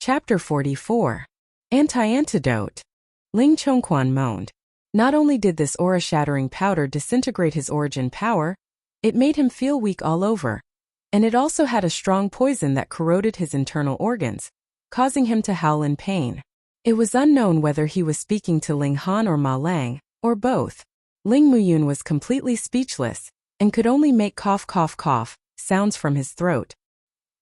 Chapter 44. Anti-Antidote. Ling Chongquan moaned. Not only did this aura-shattering powder disintegrate his origin power, it made him feel weak all over, and it also had a strong poison that corroded his internal organs, causing him to howl in pain. It was unknown whether he was speaking to Ling Han or Ma Lang, or both. Ling Muyun was completely speechless, and could only make cough cough cough sounds from his throat.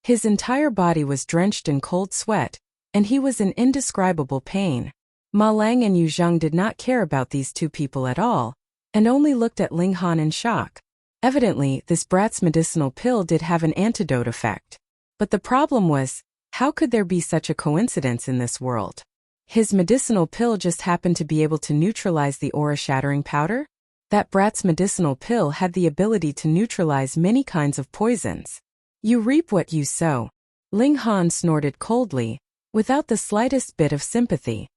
His entire body was drenched in cold sweat, and he was in indescribable pain. Ma Lang and Yu Zheng did not care about these two people at all, and only looked at Ling Han in shock. Evidently, this brat's medicinal pill did have an antidote effect. But the problem was, how could there be such a coincidence in this world? His medicinal pill just happened to be able to neutralize the aura-shattering powder? That brat's medicinal pill had the ability to neutralize many kinds of poisons. You reap what you sow. Ling Han snorted coldly, without the slightest bit of sympathy.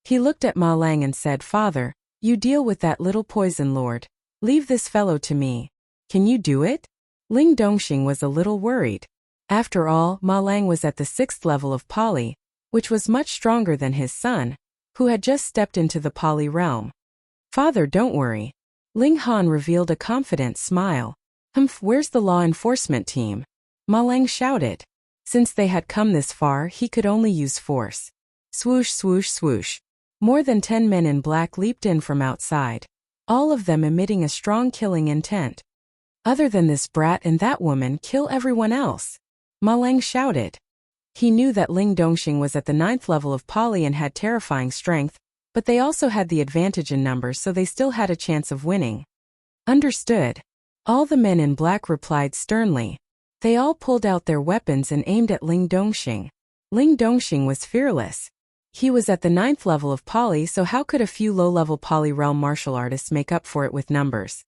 He looked at Ma Lang and said, "Father, you deal with that little poison lord. Leave this fellow to me. Can you do it?" Ling Dongxing was a little worried. After all, Ma Lang was at the 6th level of Pali, which was much stronger than his son, who had just stepped into the Pali realm. "Father, don't worry." Ling Han revealed a confident smile. Where's the law enforcement team?" Ma Lang shouted. Since they had come this far, he could only use force. Swoosh, swoosh, swoosh. More than 10 men in black leaped in from outside, all of them emitting a strong killing intent. "Other than this brat and that woman, kill everyone else," Ma Lang shouted. He knew that Ling Dongxing was at the 9th level of Pali and had terrifying strength, but they also had the advantage in numbers, so they still had a chance of winning. "Understood." All the men in black replied sternly. They all pulled out their weapons and aimed at Ling Dongxing. Ling Dongxing was fearless. He was at the 9th level of Pali, so how could a few low-level Pali realm martial artists make up for it with numbers?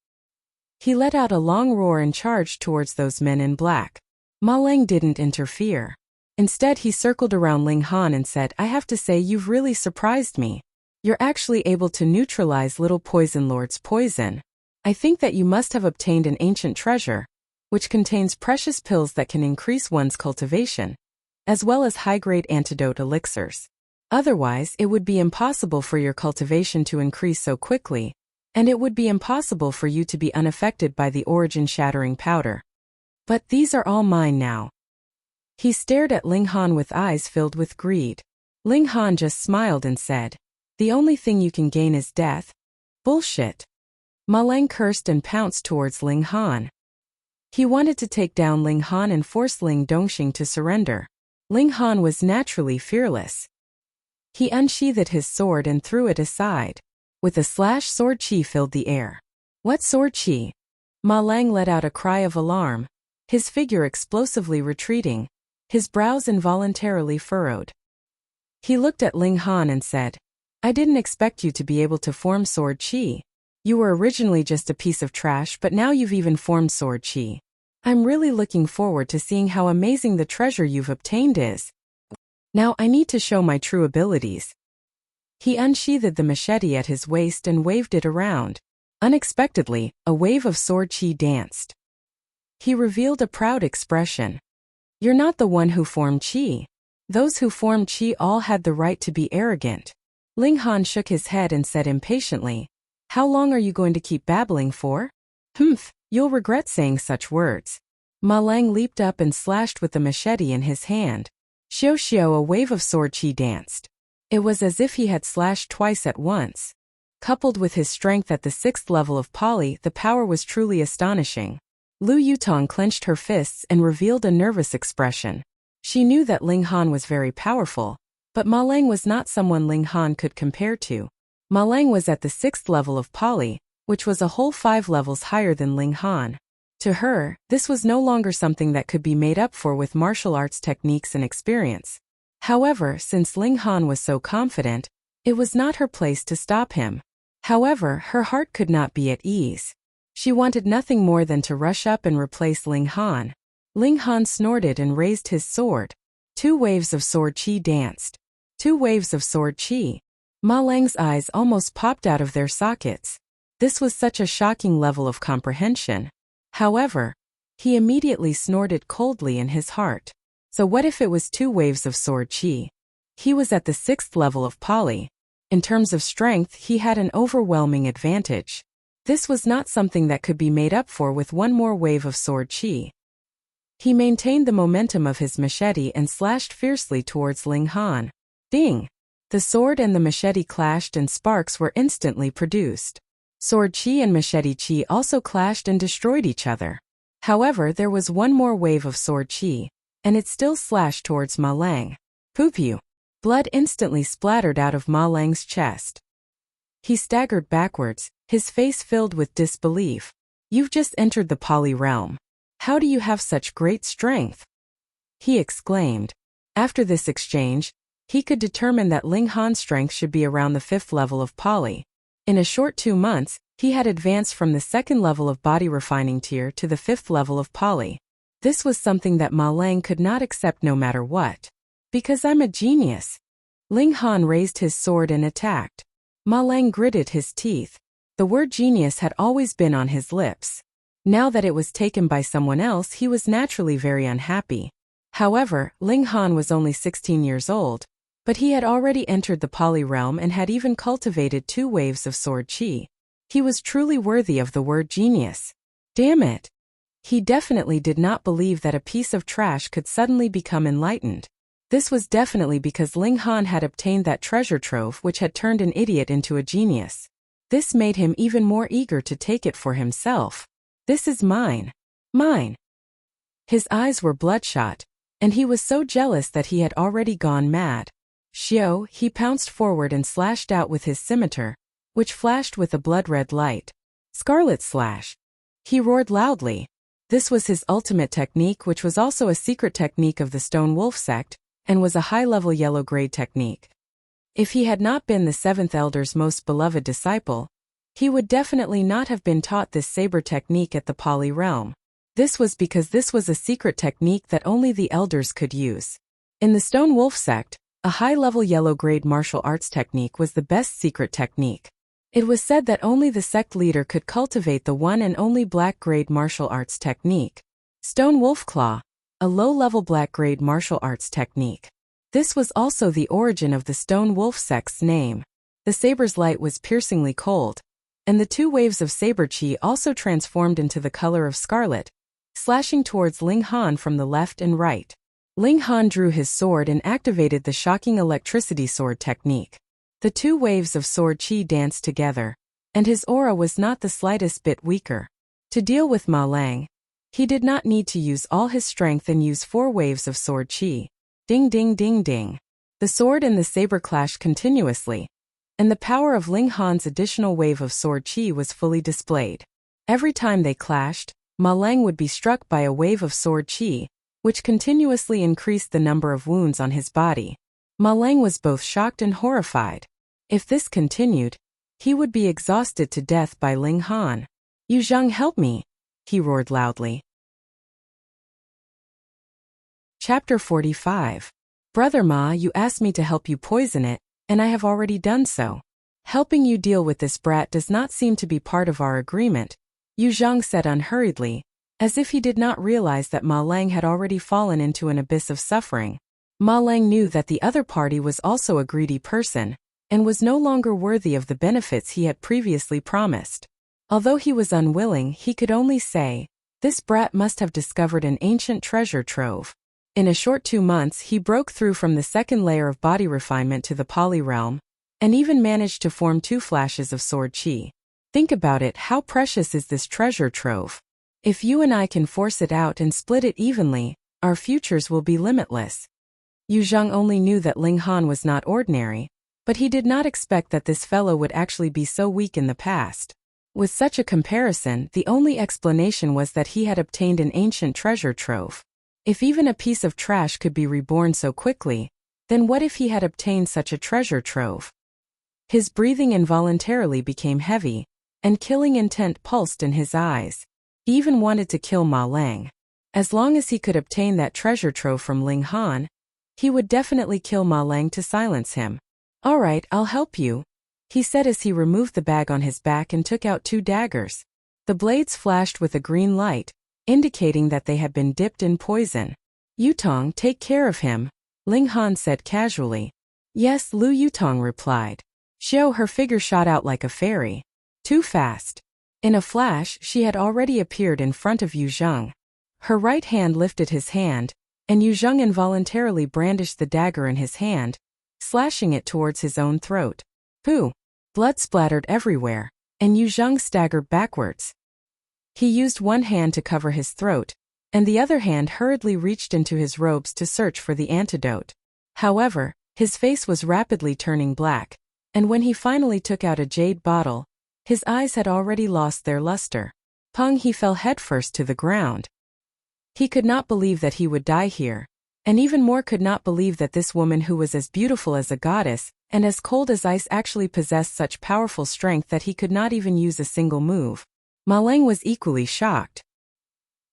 He let out a long roar and charged towards those men in black. Ma Lang didn't interfere. Instead, he circled around Ling Han and said, "I have to say, you've really surprised me. You're actually able to neutralize little poison lord's poison. I think that you must have obtained an ancient treasure, which contains precious pills that can increase one's cultivation, as well as high-grade antidote elixirs. Otherwise, it would be impossible for your cultivation to increase so quickly, and it would be impossible for you to be unaffected by the origin-shattering powder. But these are all mine now." He stared at Ling Han with eyes filled with greed. Ling Han just smiled and said, "The only thing you can gain is death? Bullshit." Ma Lang cursed and pounced towards Ling Han. He wanted to take down Ling Han and force Ling Dongxing to surrender. Ling Han was naturally fearless. He unsheathed his sword and threw it aside. With a slash, sword chi filled the air. "What sword chi?" Ma Lang let out a cry of alarm, his figure explosively retreating, his brows involuntarily furrowed. He looked at Ling Han and said, "I didn't expect you to be able to form sword chi. You were originally just a piece of trash, but now you've even formed sword chi. I'm really looking forward to seeing how amazing the treasure you've obtained is. Now I need to show my true abilities." He unsheathed the machete at his waist and waved it around. Unexpectedly, a wave of sword chi danced. He revealed a proud expression. "You're not the one who formed chi. Those who formed chi all had the right to be arrogant." Ling Han shook his head and said impatiently, "How long are you going to keep babbling for? You'll regret saying such words." Ma Lang leaped up and slashed with the machete in his hand. Xiao xiao, a wave of sword chi danced. It was as if he had slashed twice at once. Coupled with his strength at the 6th level of Pali, the power was truly astonishing. Lu Yutong clenched her fists and revealed a nervous expression. She knew that Ling Han was very powerful, but Ma Lang was not someone Ling Han could compare to. Ma Lang was at the 6th level of Pali, which was a whole 5 levels higher than Ling Han. To her, this was no longer something that could be made up for with martial arts techniques and experience. However, since Ling Han was so confident, it was not her place to stop him. However, her heart could not be at ease. She wanted nothing more than to rush up and replace Ling Han. Ling Han snorted and raised his sword. 2 waves of sword chi danced. 2 waves of sword chi. Ma Lang's eyes almost popped out of their sockets. This was such a shocking level of comprehension. However, he immediately snorted coldly in his heart. So what if it was 2 waves of sword chi? He was at the 6th level of poly. In terms of strength, he had an overwhelming advantage. This was not something that could be made up for with 1 more wave of sword chi. He maintained the momentum of his machete and slashed fiercely towards Ling Han. Ding! The sword and the machete clashed and sparks were instantly produced. Sword chi and machete chi also clashed and destroyed each other. However, there was 1 more wave of sword chi, and it still slashed towards Ma Lang. Poo-pew! Blood instantly splattered out of Ma Lang's chest. He staggered backwards, his face filled with disbelief. You've just entered the poly realm. How do you have such great strength? He exclaimed. After this exchange, he could determine that Ling Han's strength should be around the 5th level of poly. In a short 2 months, he had advanced from the 2nd level of body refining tier to the 5th level of poly. This was something that Ma Lang could not accept no matter what. Because I'm a genius. Ling Han raised his sword and attacked. Ma Lang gritted his teeth. The word genius had always been on his lips. Now that it was taken by someone else, he was naturally very unhappy. However, Ling Han was only 16 years old, but he had already entered the poly realm and had even cultivated 2 waves of sword chi. He was truly worthy of the word genius. Damn it! He definitely did not believe that a piece of trash could suddenly become enlightened. This was definitely because Ling Han had obtained that treasure trove which had turned an idiot into a genius. This made him even more eager to take it for himself. This is mine. Mine. His eyes were bloodshot, and he was so jealous that he had already gone mad. Xiao, he pounced forward and slashed out with his scimitar, which flashed with a blood-red light. Scarlet slash. He roared loudly. This was his ultimate technique, which was also a secret technique of the Stone Wolf sect, and was a high-level yellow-grade technique. If he had not been the 7th Elder's most beloved disciple, he would definitely not have been taught this saber technique at the poly realm. This was because this was a secret technique that only the elders could use. In the Stone Wolf sect, a high-level yellow-grade martial arts technique was the best secret technique. It was said that only the sect leader could cultivate the one and only black-grade martial arts technique. Stone Wolf Claw, a low-level black-grade martial arts technique. This was also the origin of the Stone Wolf sect's name. The saber's light was piercingly cold, and the 2 waves of saber chi also transformed into the color of scarlet, slashing towards Ling Han from the left and right. Ling Han drew his sword and activated the shocking electricity sword technique. The 2 waves of sword chi danced together, and his aura was not the slightest bit weaker. To deal with Ma Lang, he did not need to use all his strength and use 4 waves of sword chi. Ding ding ding ding. The sword and the saber clashed continuously, and the power of Ling Han's additional wave of sword chi was fully displayed. Every time they clashed, Ma Lang would be struck by a wave of sword chi, which continuously increased the number of wounds on his body. Ma Lang was both shocked and horrified. If this continued, he would be exhausted to death by Ling Han. "You Zhang, help me!" he roared loudly. Chapter 45. Brother Ma, you asked me to help you poison it, and I have already done so. Helping you deal with this brat does not seem to be part of our agreement, Yu Zhang said unhurriedly, as if he did not realize that Ma Lang had already fallen into an abyss of suffering. Ma Lang knew that the other party was also a greedy person, and was no longer worthy of the benefits he had previously promised. Although he was unwilling, he could only say, this brat must have discovered an ancient treasure trove. In a short 2 months he broke through from the 2nd layer of body refinement to the poly realm, and even managed to form 2 flashes of sword chi. Think about it, how precious is this treasure trove? If you and I can force it out and split it evenly, our futures will be limitless. Yu Zhang only knew that Ling Han was not ordinary, but he did not expect that this fellow would actually be so weak in the past. With such a comparison, the only explanation was that he had obtained an ancient treasure trove. If even a piece of trash could be reborn so quickly, then what if he had obtained such a treasure trove? His breathing involuntarily became heavy, and killing intent pulsed in his eyes. He even wanted to kill Ma Lang. As long as he could obtain that treasure trove from Ling Han, he would definitely kill Ma Lang to silence him. All right, I'll help you, he said as he removed the bag on his back and took out 2 daggers. The blades flashed with a green light, indicating that they had been dipped in poison. Yutong, take care of him, Ling Han said casually. Yes, Lu Yutong replied. Xiao, her figure shot out like a fairy. Too fast. In a flash, she had already appeared in front of Yu Zheng. Her right hand lifted his hand, and Yu Zheng involuntarily brandished the dagger in his hand, slashing it towards his own throat. Pooh! Blood splattered everywhere, and Yu Zheng staggered backwards. He used one hand to cover his throat, and the other hand hurriedly reached into his robes to search for the antidote. However, his face was rapidly turning black, and when he finally took out a jade bottle, his eyes had already lost their luster. Pung! He fell headfirst to the ground. He could not believe that he would die here, and even more could not believe that this woman who was as beautiful as a goddess and as cold as ice actually possessed such powerful strength that he could not even use a single move. Ma Lang was equally shocked.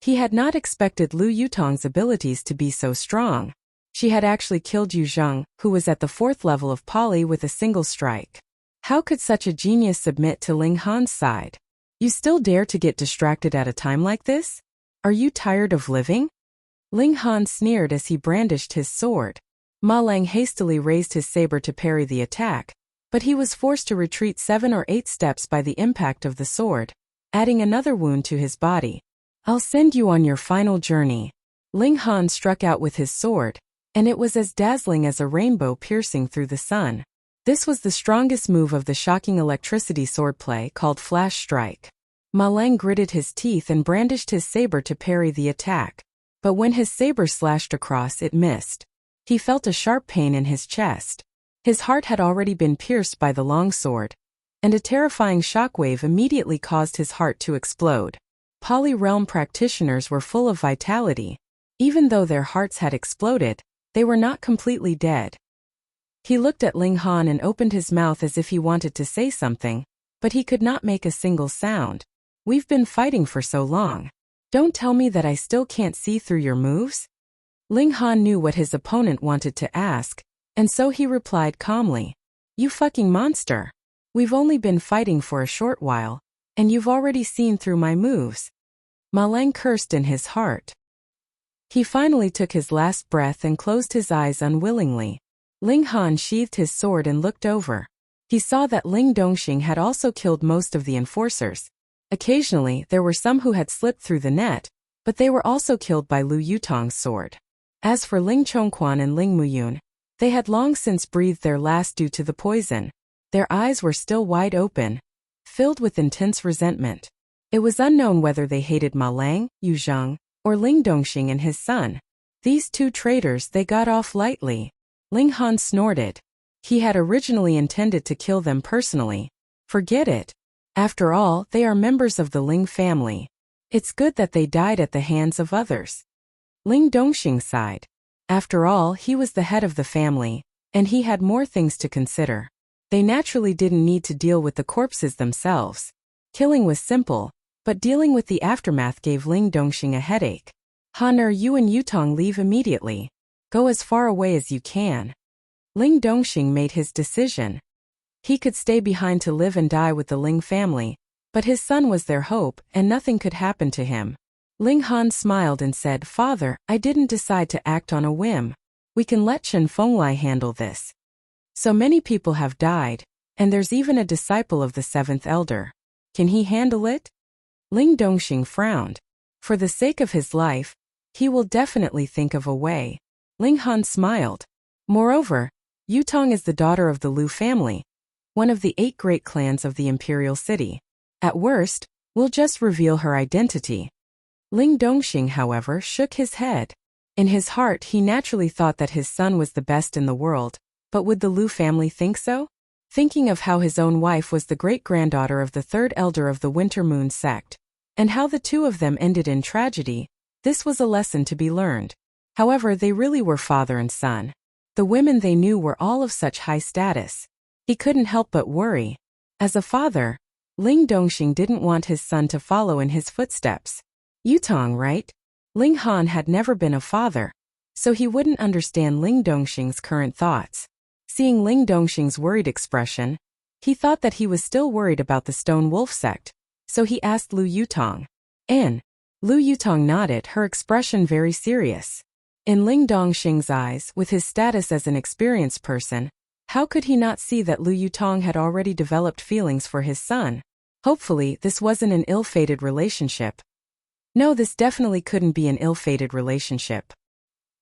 He had not expected Lu Yutong's abilities to be so strong. She had actually killed Yu Zheng, who was at the 4th level of Poly, with a single strike. How could such a genius submit to Ling Han's side? You still dare to get distracted at a time like this? Are you tired of living? Ling Han sneered as he brandished his sword. Ma Lang hastily raised his saber to parry the attack, but he was forced to retreat 7 or 8 steps by the impact of the sword, adding another wound to his body. I'll send you on your final journey. Ling Han struck out with his sword, and it was as dazzling as a rainbow piercing through the sun. This was the strongest move of the shocking electricity swordplay called Flash Strike. Ma Lang gritted his teeth and brandished his saber to parry the attack, but when his saber slashed across, it missed. He felt a sharp pain in his chest. His heart had already been pierced by the long sword, and a terrifying shockwave immediately caused his heart to explode. Poly Realm practitioners were full of vitality. Even though their hearts had exploded, they were not completely dead. He looked at Ling Han and opened his mouth as if he wanted to say something, but he could not make a single sound. We've been fighting for so long. Don't tell me that I still can't see through your moves? Ling Han knew what his opponent wanted to ask, and so he replied calmly. You fucking monster. We've only been fighting for a short while, and you've already seen through my moves. Ma Lang cursed in his heart. He finally took his last breath and closed his eyes unwillingly. Ling Han sheathed his sword and looked over. He saw that Ling Dongxing had also killed most of the enforcers. Occasionally, there were some who had slipped through the net, but they were also killed by Lu Yutong's sword. As for Ling Chongquan and Ling Muyun, they had long since breathed their last due to the poison. Their eyes were still wide open, filled with intense resentment. It was unknown whether they hated Ma Lang, Yu Zheng, or Ling Dongxing and his son. These 2 traitors they got off lightly. Ling Han snorted. He had originally intended to kill them personally. Forget it. After all, they are members of the Ling family. It's good that they died at the hands of others. Ling Dongxing sighed. After all, he was the head of the family, and he had more things to consider. They naturally didn't need to deal with the corpses themselves. Killing was simple, but dealing with the aftermath gave Ling Dongxing a headache. Han, you and Yutong leave immediately. Go as far away as you can. Ling Dongxing made his decision. He could stay behind to live and die with the Ling family, but his son was their hope, and nothing could happen to him. Ling Han smiled and said, Father, I didn't decide to act on a whim. We can let Chen Fenglai handle this. So many people have died, and there's even a disciple of the 7th elder. Can he handle it? Ling Dongxing frowned. For the sake of his life, he will definitely think of a way. Ling Han smiled. Moreover, Yutong is the daughter of the Lu family, one of the 8 great clans of the imperial city. At worst, we'll just reveal her identity. Ling Dongxing, however, shook his head. In his heart, he naturally thought that his son was the best in the world, but would the Lu family think so? Thinking of how his own wife was the great-granddaughter of the 3rd elder of the Winter Moon sect, and how the 2 of them ended in tragedy, this was a lesson to be learned. However, they really were father and son. The women they knew were all of such high status. He couldn't help but worry. As a father, Ling Dongxing didn't want his son to follow in his footsteps. Yutong, right? Ling Han had never been a father, so he wouldn't understand Ling Dongxing's current thoughts. Seeing Ling Dongxing's worried expression, he thought that he was still worried about the Stone Wolf sect, so he asked Lu Yutong. Lu Yutong nodded, her expression very serious. In Ling Dongxing's eyes, with his status as an experienced person, how could he not see that Lu Yutong had already developed feelings for his son? Hopefully, this wasn't an ill-fated relationship. No, this definitely couldn't be an ill-fated relationship.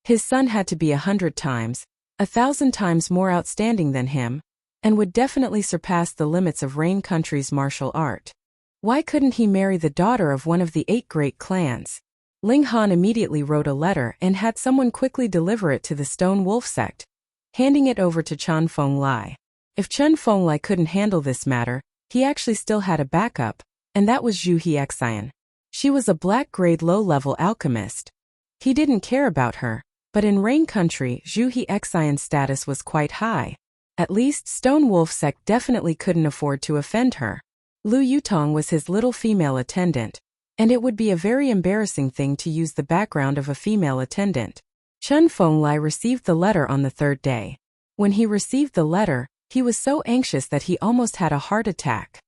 His son had to be 100 times, 1,000 times more outstanding than him, and would definitely surpass the limits of Rain Country's martial art. Why couldn't he marry the daughter of one of the 8 great clans? Ling Han immediately wrote a letter and had someone quickly deliver it to the Stone Wolf sect, handing it over to Chen Fenglai. If Chen Fenglai couldn't handle this matter, he actually still had a backup, and that was Zhu Hexian. She was a black-grade low-level alchemist. He didn't care about her, but in Rain Country, Zhu Hexian's status was quite high. At least, Stone Wolf sect definitely couldn't afford to offend her. Lu Yutong was his little female attendant, and it would be a very embarrassing thing to use the background of a female attendant. Chen Fenglai received the letter on the 3rd day. When he received the letter, he was so anxious that he almost had a heart attack.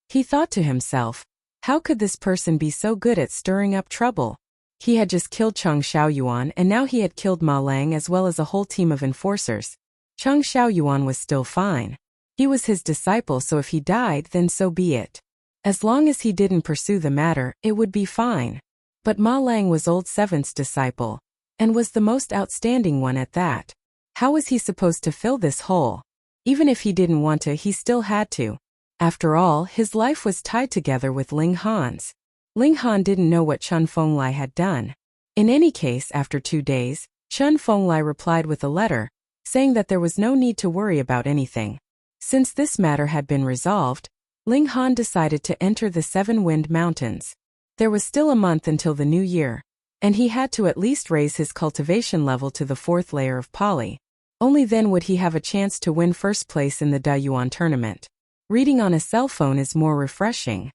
He thought to himself, how could this person be so good at stirring up trouble? He had just killed Cheng Xiaoyuan and now he had killed Ma Lang as well as a whole team of enforcers. Cheng Xiaoyuan was still fine. He was his disciple, so if he died, then so be it. As long as he didn't pursue the matter, it would be fine. But Ma Lang was old Seventh's disciple, and was the most outstanding one at that. How was he supposed to fill this hole? Even if he didn't want to, he still had to. After all, his life was tied together with Ling Han's. Ling Han didn't know what Chen Fenglai had done. In any case, after 2 days, Chen Fenglai replied with a letter, saying that there was no need to worry about anything. Since this matter had been resolved, Ling Han decided to enter the 7 Wind Mountains. There was still a month until the new year, and he had to at least raise his cultivation level to the 4th layer of Poly. Only then would he have a chance to win first place in the Dayuan tournament. Reading on a cell phone is more refreshing.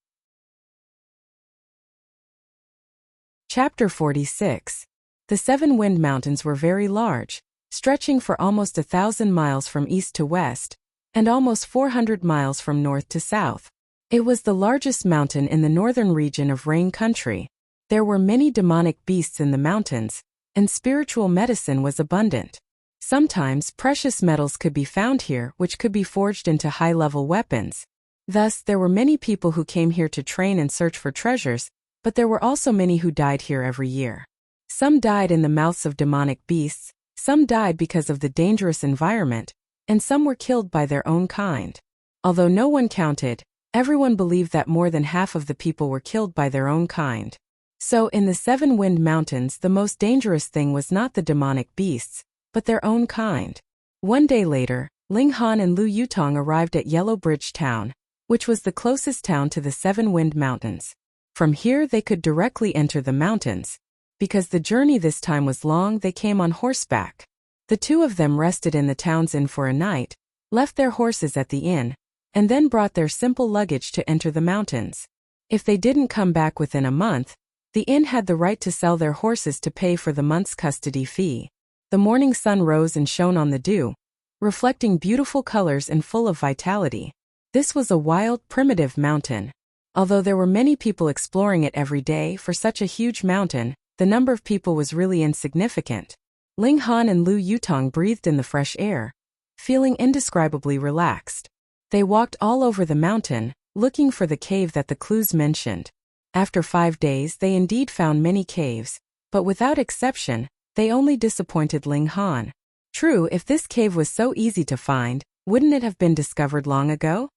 Chapter 46. The 7 Wind Mountains were very large, stretching for almost 1,000 miles from east to west, and almost 400 miles from north to south. It was the largest mountain in the northern region of Rain Country. There were many demonic beasts in the mountains, and spiritual medicine was abundant. Sometimes precious metals could be found here which could be forged into high-level weapons. Thus, there were many people who came here to train and search for treasures, but there were also many who died here every year. Some died in the mouths of demonic beasts, some died because of the dangerous environment, and some were killed by their own kind. Although no one counted, everyone believed that more than half of the people were killed by their own kind. So, in the 7 Wind Mountains, the most dangerous thing was not the demonic beasts, but their own kind. One day later, Ling Han and Lu Yutong arrived at Yellow Bridge Town, which was the closest town to the 7 Wind Mountains. From here they could directly enter the mountains. Because the journey this time was long, they came on horseback. The 2 of them rested in the town's inn for a night, left their horses at the inn, and then brought their simple luggage to enter the mountains. If they didn't come back within a month, the inn had the right to sell their horses to pay for the month's custody fee. The morning sun rose and shone on the dew, reflecting beautiful colors and full of vitality. This was a wild, primitive mountain. Although there were many people exploring it every day, for such a huge mountain, the number of people was really insignificant. Ling Han and Lu Yutong breathed in the fresh air, feeling indescribably relaxed. They walked all over the mountain, looking for the cave that the clues mentioned. After 5 days they indeed found many caves, but without exception, they only disappointed Ling Han. True, if this cave was so easy to find, wouldn't it have been discovered long ago?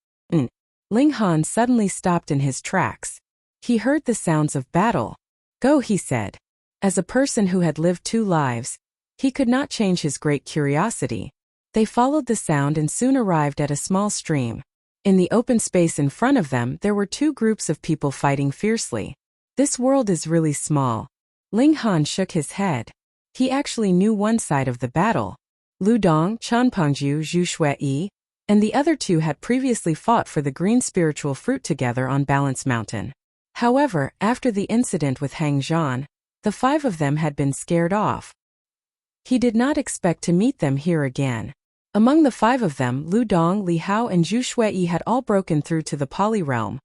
Ling Han suddenly stopped in his tracks. He heard the sounds of battle. Go, he said. As a person who had lived 2 lives, he could not change his great curiosity. They followed the sound and soon arrived at a small stream. In the open space in front of them there were 2 groups of people fighting fiercely. This world is really small. Ling Han shook his head. He actually knew one side of the battle. Lu Dong, Chanpengju, Zhu Shui, and the other 2 had previously fought for the green spiritual fruit together on Balance Mountain. However, after the incident with Hang Zhan, the 5 of them had been scared off. He did not expect to meet them here again. Among the 5 of them, Lu Dong, Li Hao and Zhu Shui had all broken through to the Poly realm,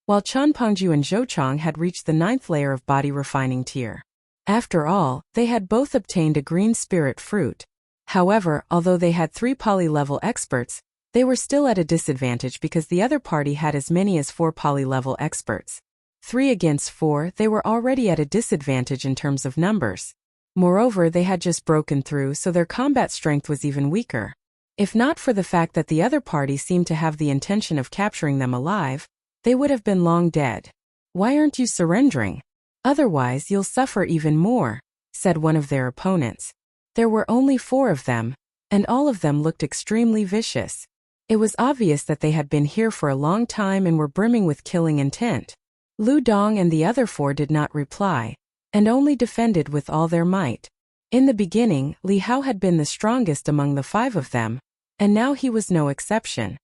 while Chanpengju and Zhou Chong had reached the 9th layer of body refining tier. After all, they had both obtained a green spirit fruit. However, although they had 3 poly-level experts, they were still at a disadvantage because the other party had as many as 4 poly-level experts. 3 against 4, they were already at a disadvantage in terms of numbers. Moreover, they had just broken through, so their combat strength was even weaker. If not for the fact that the other party seemed to have the intention of capturing them alive, they would have been long dead. "Why aren't you surrendering? Otherwise you'll suffer even more," said one of their opponents. There were only 4 of them, and all of them looked extremely vicious. It was obvious that they had been here for a long time and were brimming with killing intent. Lu Dong and the other 4 did not reply, and only defended with all their might. In the beginning, Li Hao had been the strongest among the 5 of them, and now he was no exception.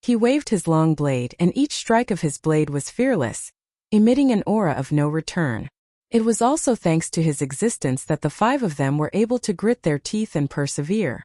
He waved his long blade, and each strike of his blade was fearless, emitting an aura of no return. It was also thanks to his existence that the 5 of them were able to grit their teeth and persevere.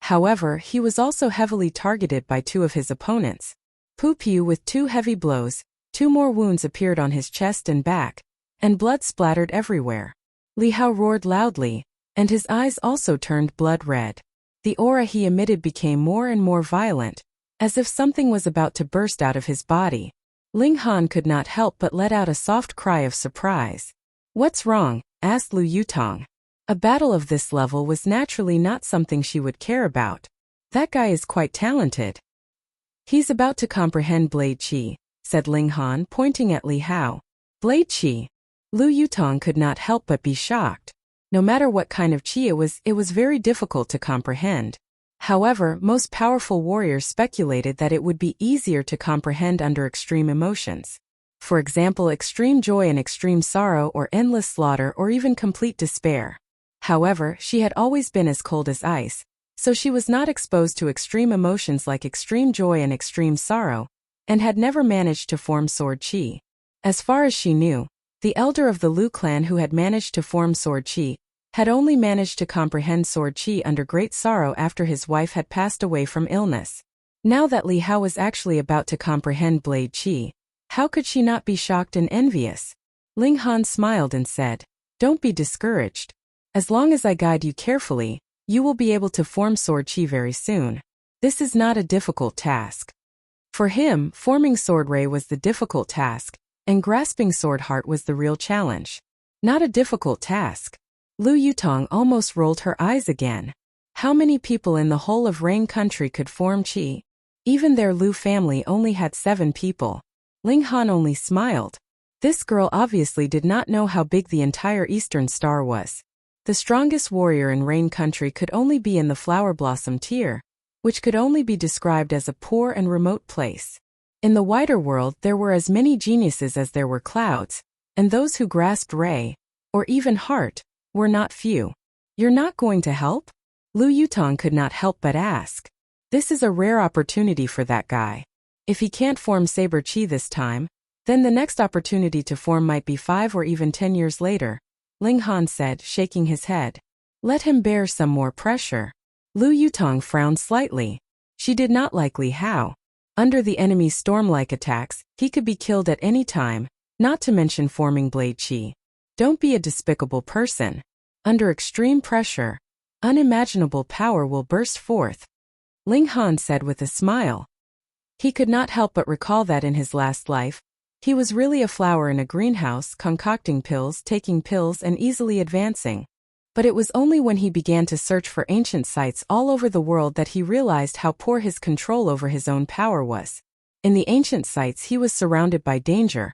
However, he was also heavily targeted by 2 of his opponents. Pu Piu with 2 heavy blows, 2 more wounds appeared on his chest and back, and blood splattered everywhere. Li Hao roared loudly, and his eyes also turned blood red. The aura he emitted became more and more violent, as if something was about to burst out of his body. Ling Han could not help but let out a soft cry of surprise. "What's wrong?" asked Lu Yutong. A battle of this level was naturally not something she would care about. "That guy is quite talented. He's about to comprehend Blade Qi," said Ling Han, pointing at Li Hao. "Blade Qi?" Lu Yutong could not help but be shocked. No matter what kind of qi it was very difficult to comprehend. However, most powerful warriors speculated that it would be easier to comprehend under extreme emotions. For example, extreme joy and extreme sorrow, or endless slaughter, or even complete despair. However, she had always been as cold as ice, so she was not exposed to extreme emotions like extreme joy and extreme sorrow, and had never managed to form sword qi. As far as she knew, the elder of the Lu clan who had managed to form sword qi had only managed to comprehend sword qi under great sorrow after his wife had passed away from illness. Now that Li Hao was actually about to comprehend blade qi, how could she not be shocked and envious? Ling Han smiled and said, "Don't be discouraged. As long as I guide you carefully, you will be able to form sword qi very soon. This is not a difficult task." For him, forming sword ray was the difficult task, and grasping sword heart was the real challenge. Not a difficult task. Lu Yutong almost rolled her eyes again. How many people in the whole of Rain country could form qi? Even their Lu family only had 7 people. Ling Han only smiled. This girl obviously did not know how big the entire Eastern Star was. The strongest warrior in Rain country could only be in the Flower Blossom tier, which could only be described as a poor and remote place. In the wider world there were as many geniuses as there were clouds, and those who grasped ray, or even heart, were not few. "You're not going to help?" Lu Yutong could not help but ask. This is a rare opportunity for that guy. If he can't form saber qi this time, then the next opportunity to form might be 5 or even 10 years later, Ling Han said, shaking his head. Let him bear some more pressure. Lu Yutong frowned slightly. She did not like Li Hao. Under the enemy's storm-like attacks, he could be killed at any time, not to mention forming blade qi. Don't be a despicable person. Under extreme pressure, unimaginable power will burst forth. Ling Han said with a smile. He could not help but recall that in his last life, he was really a flower in a greenhouse, concocting pills, taking pills, and easily advancing. But it was only when he began to search for ancient sites all over the world that he realized how poor his control over his own power was. In the ancient sites he was surrounded by danger,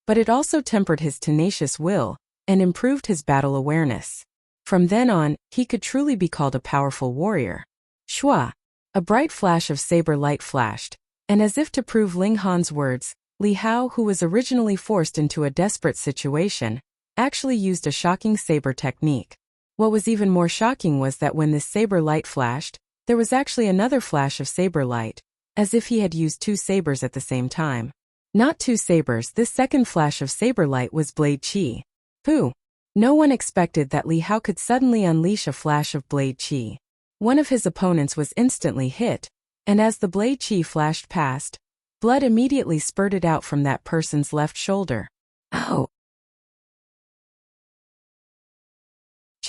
but it also tempered his tenacious will and improved his battle awareness. From then on, he could truly be called a powerful warrior. Shua! A bright flash of saber light flashed, and as if to prove Ling Han's words, Li Hao, who was originally forced into a desperate situation, actually used a shocking saber technique. What was even more shocking was that when this saber light flashed, there was actually another flash of saber light, as if he had used 2 sabers at the same time. Not 2 sabers, this second flash of saber light was blade qi. Pooh! No one expected that Li Hao could suddenly unleash a flash of blade qi. One of his opponents was instantly hit, and as the blade qi flashed past, blood immediately spurted out from that person's left shoulder. Ow!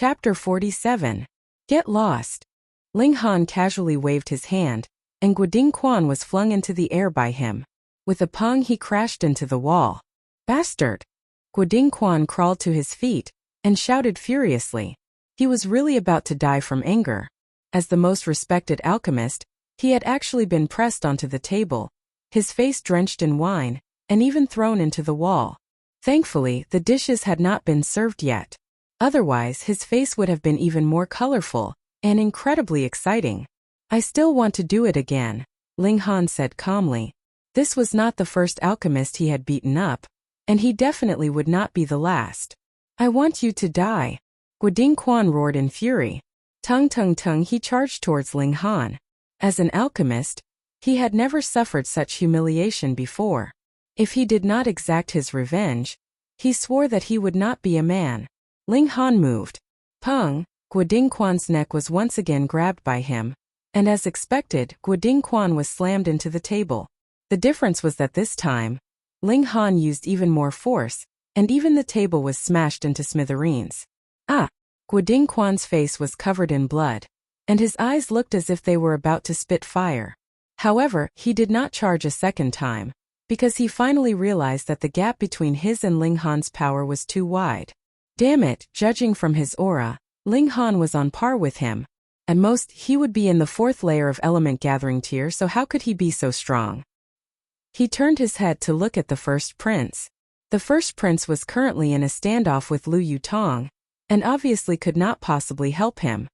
Chapter 47. Get lost. Ling Han casually waved his hand, and Guoding Quan was flung into the air by him. With a pong he crashed into the wall. Bastard! Guoding Quan crawled to his feet, and shouted furiously. He was really about to die from anger. As the most respected alchemist, he had actually been pressed onto the table, his face drenched in wine, and even thrown into the wall. Thankfully, the dishes had not been served yet. Otherwise, his face would have been even more colorful and incredibly exciting. I still want to do it again, Ling Han said calmly. This was not the first alchemist he had beaten up, and he definitely would not be the last. I want you to die. Guoding Quan roared in fury. Tung he charged towards Ling Han. As an alchemist, he had never suffered such humiliation before. If he did not exact his revenge, he swore that he would not be a man. Ling Han moved. Pung! Guoding Quan's neck was once again grabbed by him, and as expected, Guoding Quan was slammed into the table. The difference was that this time, Ling Han used even more force, and even the table was smashed into smithereens. Ah! Guoding Quan's face was covered in blood, and his eyes looked as if they were about to spit fire. However, he did not charge a second time, because he finally realized that the gap between his and Ling Han's power was too wide. Damn it, judging from his aura, Ling Han was on par with him. At most, he would be in the 4th layer of element gathering tier, so how could he be so strong? He turned his head to look at the first prince. The first prince was currently in a standoff with Lu Yutong, and obviously could not possibly help him.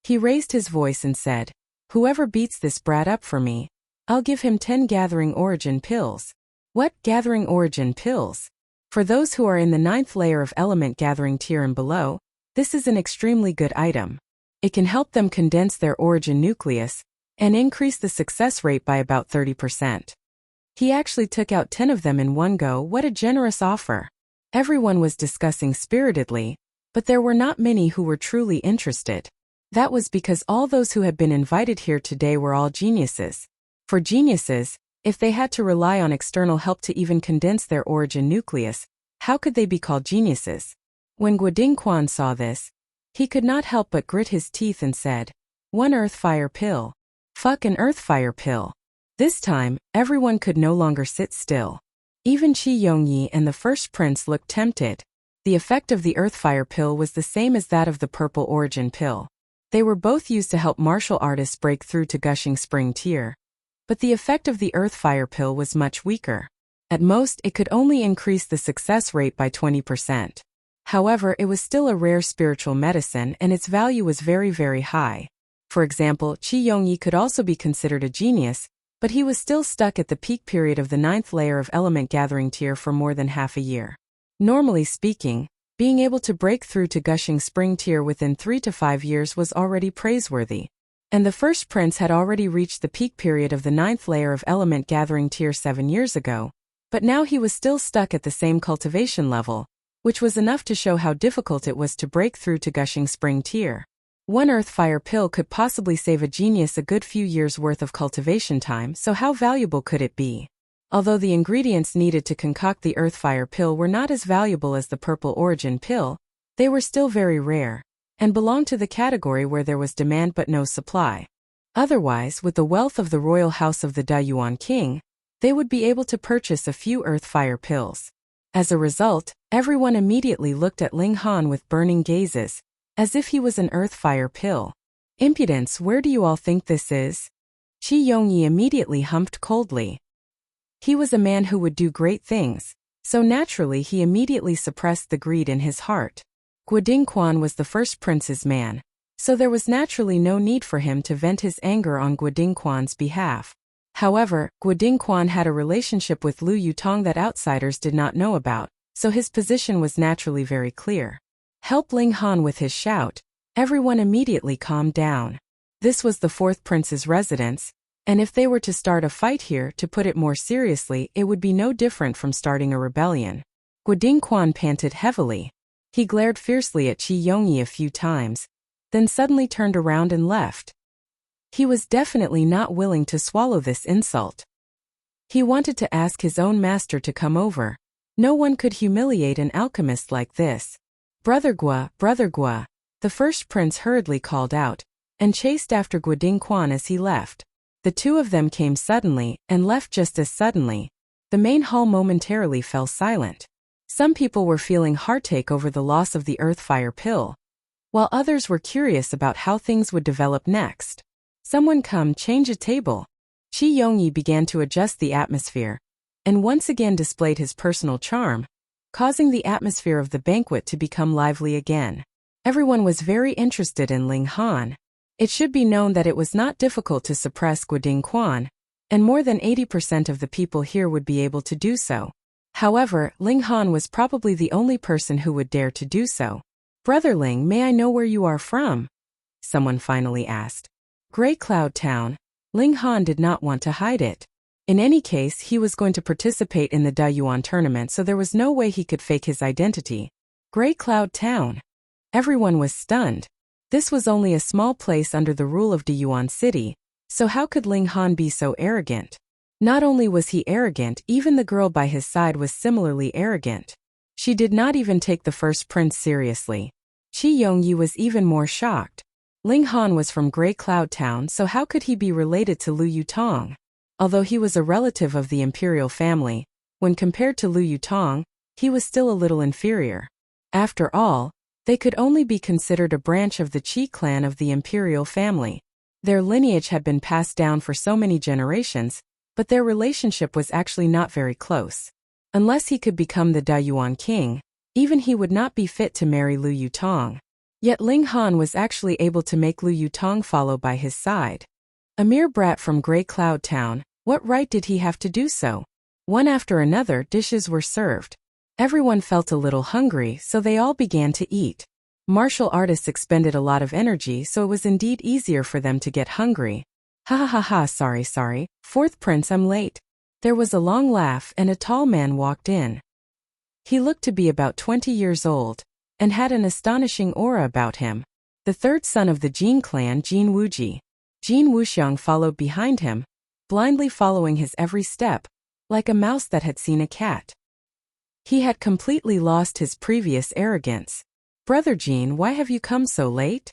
He raised his voice and said, "Whoever beats this brat up for me, I'll give him 10 gathering origin pills." What gathering origin pills? For those who are in the 9th layer of element gathering tier and below, this is an extremely good item. It can help them condense their origin nucleus and increase the success rate by about 30%. He actually took out 10 of them in one go. What a generous offer. Everyone was discussing spiritedly, but there were not many who were truly interested. That was because all those who had been invited here today were all geniuses. For geniuses, if they had to rely on external help to even condense their origin nucleus, how could they be called geniuses? When Guoding Quan saw this, he could not help but grit his teeth and said, "One earth fire pill. Fuck an earth fire pill." This time, everyone could no longer sit still. Even Qi Yongyi and the first prince looked tempted. The effect of the earth fire pill was the same as that of the purple origin pill. They were both used to help martial artists break through to gushing spring tier. But the effect of the earth fire pill was much weaker. At most, it could only increase the success rate by 20%. However, it was still a rare spiritual medicine and its value was very, very high. For example, Qi Yongyi could also be considered a genius, but he was still stuck at the peak period of the 9th layer of element gathering tier for more than half a year. Normally speaking, being able to break through to gushing spring tier within 3 to 5 years was already praiseworthy. And the first prince had already reached the peak period of the 9th layer of element gathering tier 7 years ago, but now he was still stuck at the same cultivation level, which was enough to show how difficult it was to break through to gushing spring tier. One earth fire pill could possibly save a genius a good few years' worth of cultivation time, so how valuable could it be? Although the ingredients needed to concoct the earth fire pill were not as valuable as the purple origin pill, they were still very rare, and belonged to the category where there was demand but no supply. Otherwise, with the wealth of the royal house of the Dayuan king, they would be able to purchase a few earth fire pills. As a result, everyone immediately looked at Ling Han with burning gazes, as if he was an earth fire pill. Impudence, where do you all think this is? Qi Yongyi immediately humped coldly. He was a man who would do great things, so naturally he immediately suppressed the greed in his heart. Guoding Quan was the first prince's man, so there was naturally no need for him to vent his anger on Guoding Quan's behalf. However, Guoding Quan had a relationship with Lu Yutong that outsiders did not know about, so his position was naturally very clear. Help Ling Han with his shout. Everyone immediately calmed down. This was the 4th prince's residence, and if they were to start a fight here, to put it more seriously, it would be no different from starting a rebellion. Guoding Quan panted heavily. He glared fiercely at Qi Yongyi a few times, then suddenly turned around and left. He was definitely not willing to swallow this insult. He wanted to ask his own master to come over. No one could humiliate an alchemist like this. Brother Gua, The first prince hurriedly called out, and chased after Guoding Quan as he left. The two of them came suddenly, and left just as suddenly. The main hall momentarily fell silent. Some people were feeling heartache over the loss of the Earthfire pill, while others were curious about how things would develop next. Someone come change a table. Qi Yongyi began to adjust the atmosphere, and once again displayed his personal charm, causing the atmosphere of the banquet to become lively again. Everyone was very interested in Ling Han. It should be known that it was not difficult to suppress Guoding Quan, and more than 80% of the people here would be able to do so. However, Ling Han was probably the only person who would dare to do so. "Brother Ling, may I know where you are from?" someone finally asked. Grey Cloud Town. Ling Han did not want to hide it. In any case, he was going to participate in the Dayuan tournament, so there was no way he could fake his identity. Grey Cloud Town. Everyone was stunned. This was only a small place under the rule of Dayuan City, so how could Ling Han be so arrogant? Not only was he arrogant, even the girl by his side was similarly arrogant. She did not even take the first prince seriously. Qi Yongyi was even more shocked. Ling Han was from Grey Cloud Town, so how could he be related to Lu Yutong? Although he was a relative of the imperial family, when compared to Lu Yutong, he was still a little inferior. After all, they could only be considered a branch of the Qi clan of the imperial family. Their lineage had been passed down for so many generations, but their relationship was actually not very close. Unless he could become the Dayuan king, even he would not be fit to marry Lu Yutong. Yet Ling Han was actually able to make Lu Yutong follow by his side. A mere brat from Grey Cloud Town, what right did he have to do so? One after another, dishes were served. Everyone felt a little hungry, so they all began to eat. Martial artists expended a lot of energy, so it was indeed easier for them to get hungry. Ha ha ha ha, sorry, fourth prince, I'm late. There was a long laugh and a tall man walked in. He looked to be about 20 years old, and had an astonishing aura about him. The third son of the Jin clan, Jin Wuji. Jin Wuxiang followed behind him, blindly following his every step, like a mouse that had seen a cat. He had completely lost his previous arrogance. "Brother Jin, why have you come so late?"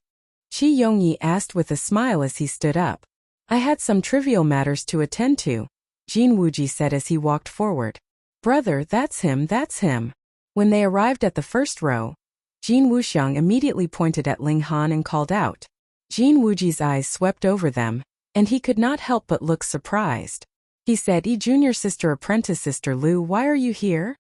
Qi Yongyi asked with a smile as he stood up. "I had some trivial matters to attend to," Jin Wuji said as he walked forward. "Brother, that's him." When they arrived at the first row, Jin Wuxiang immediately pointed at Ling Han and called out. Jin Wuji's eyes swept over them, and he could not help but look surprised. He said, Junior sister apprentice Sister Lu, why are you here?"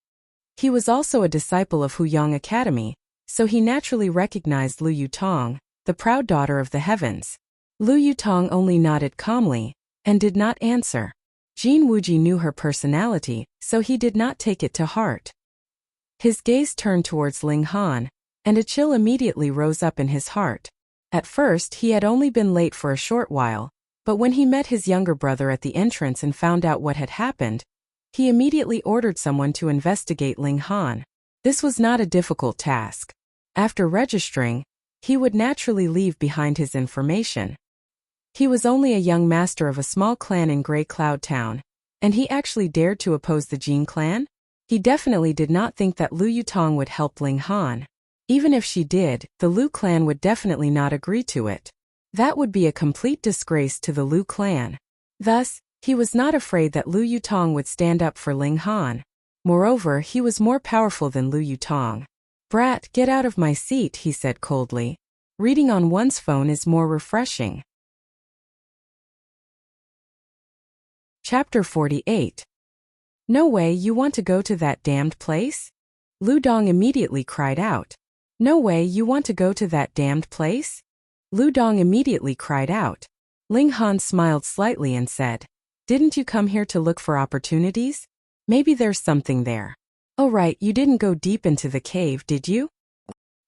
He was also a disciple of Huyang Academy, so he naturally recognized Lu Yutong, the proud daughter of the heavens. Lu Yutong only nodded calmly, and did not answer. Jin Wuji knew her personality, so he did not take it to heart. His gaze turned towards Ling Han, and a chill immediately rose up in his heart. At first he had only been late for a short while, but when he met his younger brother at the entrance and found out what had happened, he immediately ordered someone to investigate Ling Han. This was not a difficult task. After registering, he would naturally leave behind his information. He was only a young master of a small clan in Grey Cloud Town, and he actually dared to oppose the Jin clan? He definitely did not think that Lu Yutong would help Ling Han. Even if she did, the Lu clan would definitely not agree to it. That would be a complete disgrace to the Lu clan. Thus, he was not afraid that Lu Yutong would stand up for Ling Han. Moreover, he was more powerful than Lu Yutong. "Brat, get out of my seat," he said coldly. "Reading on one's phone is more refreshing." Chapter 48. "No way you want to go to that damned place?" Lu Dong immediately cried out. "No way you want to go to that damned place?" Lu Dong immediately cried out. Ling Han smiled slightly and said, "Didn't you come here to look for opportunities? Maybe there's something there." "Oh right, you didn't go deep into the cave, did you?"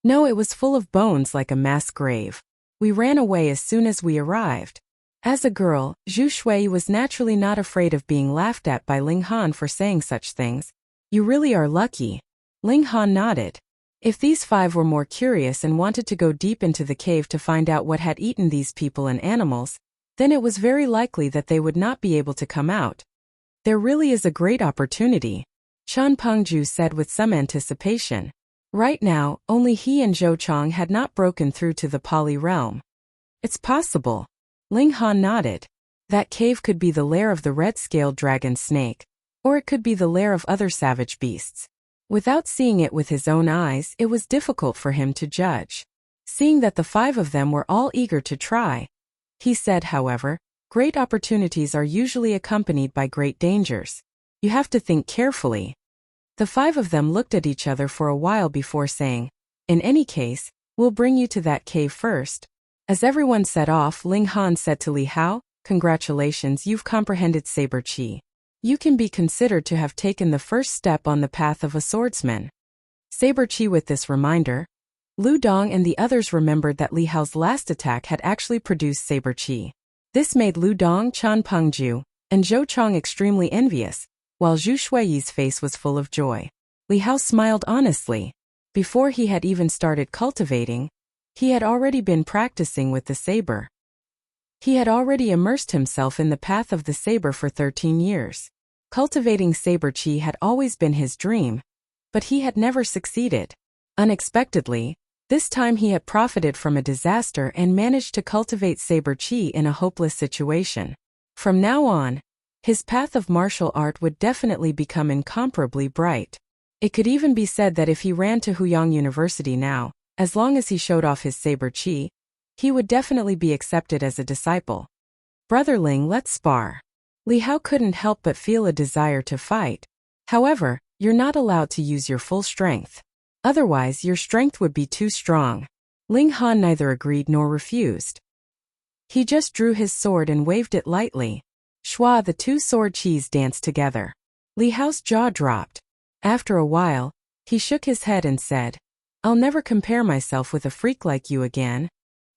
"No, it was full of bones like a mass grave. We ran away as soon as we arrived." As a girl, Zhu Shui was naturally not afraid of being laughed at by Ling Han for saying such things. "You really are lucky." Ling Han nodded. If these five were more curious and wanted to go deep into the cave to find out what had eaten these people and animals, then it was very likely that they would not be able to come out. "There really is a great opportunity," Chan Pengju said with some anticipation. Right now, only he and Zhou Chong had not broken through to the Pali realm. It's possible. Ling Han nodded. That cave could be the lair of the red-scaled dragon snake, or it could be the lair of other savage beasts. Without seeing it with his own eyes, it was difficult for him to judge. Seeing that the 5 of them were all eager to try, he said, however, great opportunities are usually accompanied by great dangers. You have to think carefully. The 5 of them looked at each other for a while before saying, in any case, we'll bring you to that cave first. As everyone set off, Ling Han said to Li Hao, congratulations, you've comprehended saber qi. You can be considered to have taken the first step on the path of a swordsman. Saber qi. With this reminder, Lu Dong and the others remembered that Li Hao's last attack had actually produced saber qi. This made Lu Dong, Chan Pengju, and Zhou Chong extremely envious, while Zhu Shuiyi's face was full of joy. Li Hao smiled honestly. Before he had even started cultivating, he had already been practicing with the saber. He had already immersed himself in the path of the saber for 13 years. Cultivating saber qi had always been his dream, but he had never succeeded. Unexpectedly, this time he had profited from a disaster and managed to cultivate saber qi in a hopeless situation. From now on, his path of martial art would definitely become incomparably bright. It could even be said that if he ran to Huyang University now, as long as he showed off his saber qi, he would definitely be accepted as a disciple. Brother Ling, let's spar. Li Hao couldn't help but feel a desire to fight. However, you're not allowed to use your full strength. Otherwise, your strength would be too strong. Ling Han neither agreed nor refused. He just drew his sword and waved it lightly. Shua, the 2 sword qis danced together. Li Hao's jaw dropped. After a while, he shook his head and said, I'll never compare myself with a freak like you again.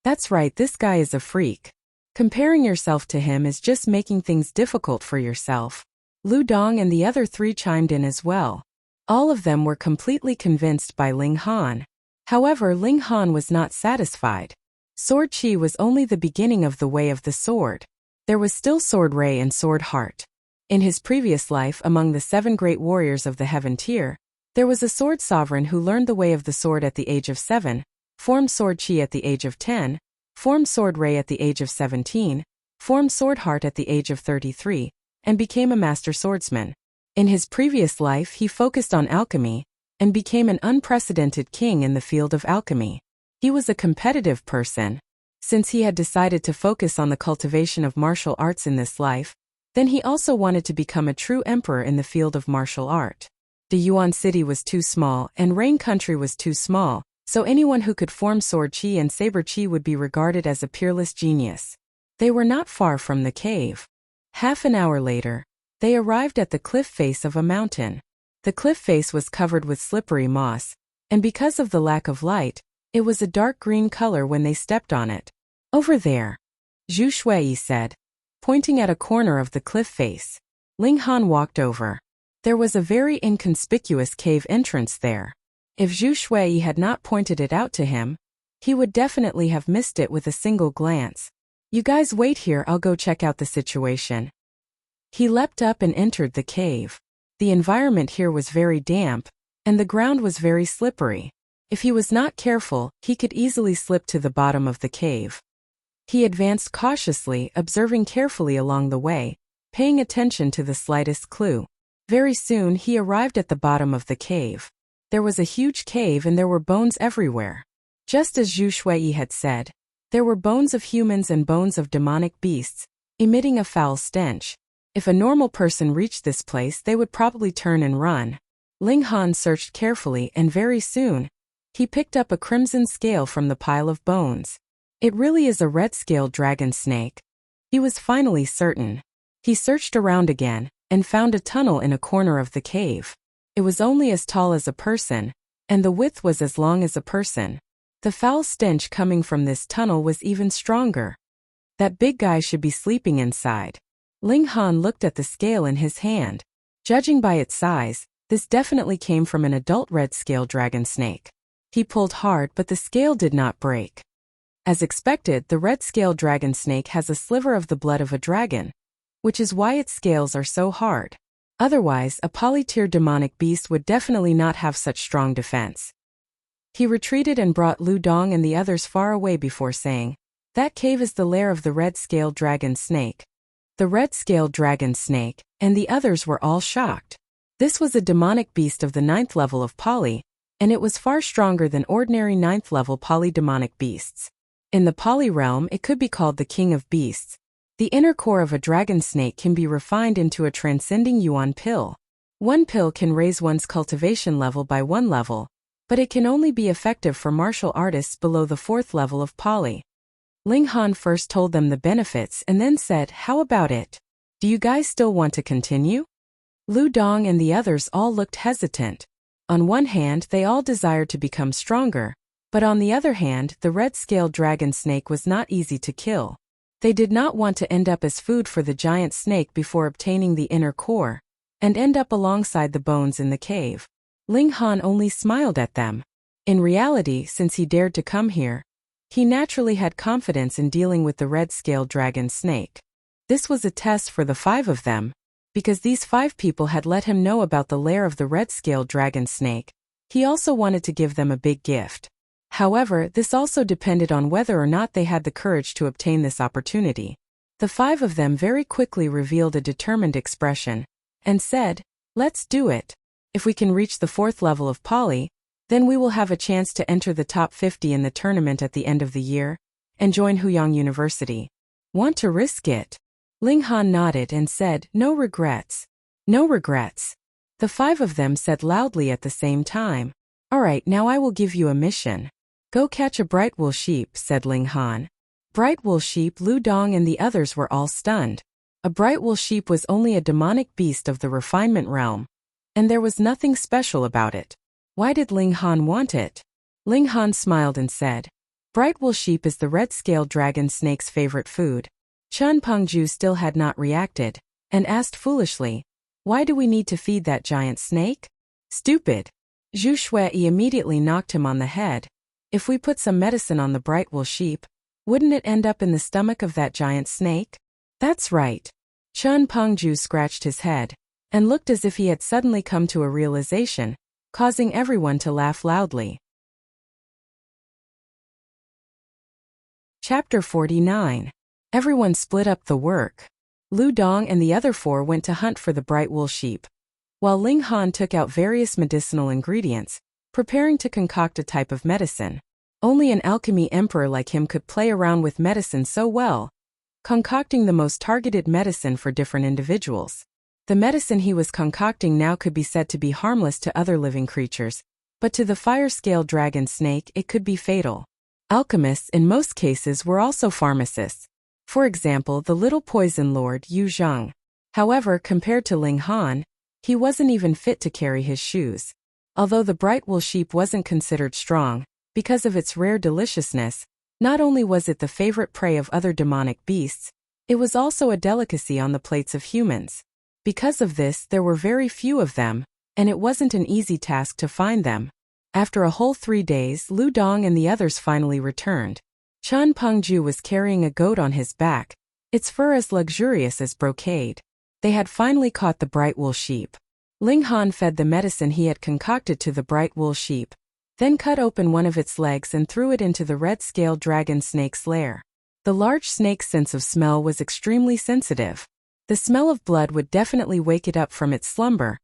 That's right, this guy is a freak. Comparing yourself to him is just making things difficult for yourself. Lu Dong and the other 3 chimed in as well. All of them were completely convinced by Ling Han. However, Ling Han was not satisfied. Sword qi was only the beginning of the way of the sword. There was still sword ray and sword heart. In his previous life among the 7 great warriors of the heaven tier, there was a sword sovereign who learned the way of the sword at the age of 7, formed sword qi at the age of 10, formed sword ray at the age of 17, formed sword heart at the age of 33, and became a master swordsman. In his previous life he focused on alchemy, and became an unprecedented king in the field of alchemy. He was a competitive person. Since he had decided to focus on the cultivation of martial arts in this life, then he also wanted to become a true emperor in the field of martial art. The Yuan city was too small and Rain country was too small, so anyone who could form sword qi and saber qi would be regarded as a peerless genius. They were not far from the cave. Half an hour later, they arrived at the cliff face of a mountain. The cliff face was covered with slippery moss, and because of the lack of light, it was a dark green color when they stepped on it. Over there, Zhu Shuiyi said, pointing at a corner of the cliff face. Ling Han walked over. There was a very inconspicuous cave entrance there. If Zhu Shuiyi had not pointed it out to him, he would definitely have missed it with a single glance. You guys wait here, I'll go check out the situation. He leapt up and entered the cave. The environment here was very damp, and the ground was very slippery. If he was not careful, he could easily slip to the bottom of the cave. He advanced cautiously, observing carefully along the way, paying attention to the slightest clue. Very soon he arrived at the bottom of the cave. There was a huge cave and there were bones everywhere. Just as Zhu Shuiyi had said, there were bones of humans and bones of demonic beasts, emitting a foul stench. If a normal person reached this place, they would probably turn and run. Ling Han searched carefully and very soon, he picked up a crimson scale from the pile of bones. It really is a red-scaled dragon snake. He was finally certain. He searched around again and found a tunnel in a corner of the cave. It was only as tall as a person, and the width was as long as a person. The foul stench coming from this tunnel was even stronger. That big guy should be sleeping inside. Ling Han looked at the scale in his hand. Judging by its size, this definitely came from an adult red-scaled dragon snake. He pulled hard, but the scale did not break. As expected, the red-scaled dragon snake has a sliver of the blood of a dragon, which is why its scales are so hard. Otherwise, a polytier demonic beast would definitely not have such strong defense. He retreated and brought Lu Dong and the others far away before saying, "That cave is the lair of the red-scaled dragon snake." The red-scaled dragon snake, and the others were all shocked. This was a demonic beast of the 9th level of Pali, and it was far stronger than ordinary 9th level polydemonic beasts. In the Pali realm, it could be called the king of beasts. The inner core of a dragon snake can be refined into a transcending yuan pill. One pill can raise one's cultivation level by 1 level, but it can only be effective for martial artists below the 4th level of Pali. Ling Han first told them the benefits and then said, "How about it? Do you guys still want to continue?" Lu Dong and the others all looked hesitant. On one hand, they all desired to become stronger, but on the other hand, the red-scaled dragon snake was not easy to kill. They did not want to end up as food for the giant snake before obtaining the inner core, and end up alongside the bones in the cave. Ling Han only smiled at them. In reality, since he dared to come here, he naturally had confidence in dealing with the red-scaled dragon snake. This was a test for the 5 of them, because these 5 people had let him know about the lair of the red-scaled dragon snake. He also wanted to give them a big gift. However, this also depended on whether or not they had the courage to obtain this opportunity. The 5 of them very quickly revealed a determined expression, and said, "Let's do it. If we can reach the 4th level of Pali, then we will have a chance to enter the top 50 in the tournament at the end of the year, and join Huyang University. Want to risk it?" Ling Han nodded and said, "No regrets. No regrets." The 5 of them said loudly at the same time. "Alright, now I will give you a mission. Go catch a bright wool sheep," said Ling Han. Bright wool sheep. Lu Dong and the others were all stunned. A bright wool sheep was only a demonic beast of the refinement realm, and there was nothing special about it. Why did Ling Han want it? Ling Han smiled and said, "Bright wool sheep is the red-scaled dragon snake's favorite food." Chun Pengju still had not reacted, and asked foolishly, "Why do we need to feed that giant snake?" "Stupid." Zhu Shui immediately knocked him on the head. "If we put some medicine on the bright wool sheep, wouldn't it end up in the stomach of that giant snake?" "That's right." Chun Pengju scratched his head, and looked as if he had suddenly come to a realization, causing everyone to laugh loudly. Chapter 49. Everyone split up the work. Lu Dong and the other 4 went to hunt for the bright wool sheep, while Ling Han took out various medicinal ingredients, preparing to concoct a type of medicine. Only an alchemy emperor like him could play around with medicine so well, concocting the most targeted medicine for different individuals. The medicine he was concocting now could be said to be harmless to other living creatures, but to the fire-scaled dragon snake it could be fatal. Alchemists in most cases were also pharmacists. For example, the little poison lord Yu Zheng. However, compared to Ling Han, he wasn't even fit to carry his shoes. Although the bright wool sheep wasn't considered strong, because of its rare deliciousness, not only was it the favorite prey of other demonic beasts, it was also a delicacy on the plates of humans. Because of this, there were very few of them, and it wasn't an easy task to find them. After a whole 3 days, Lu Dong and the others finally returned. Chun Pengju was carrying a goat on his back, its fur as luxurious as brocade. They had finally caught the bright wool sheep. Ling Han fed the medicine he had concocted to the bright wool sheep, then cut open one of its legs and threw it into the red-scaled dragon snake's lair. The large snake's sense of smell was extremely sensitive. The smell of blood would definitely wake it up from its slumber,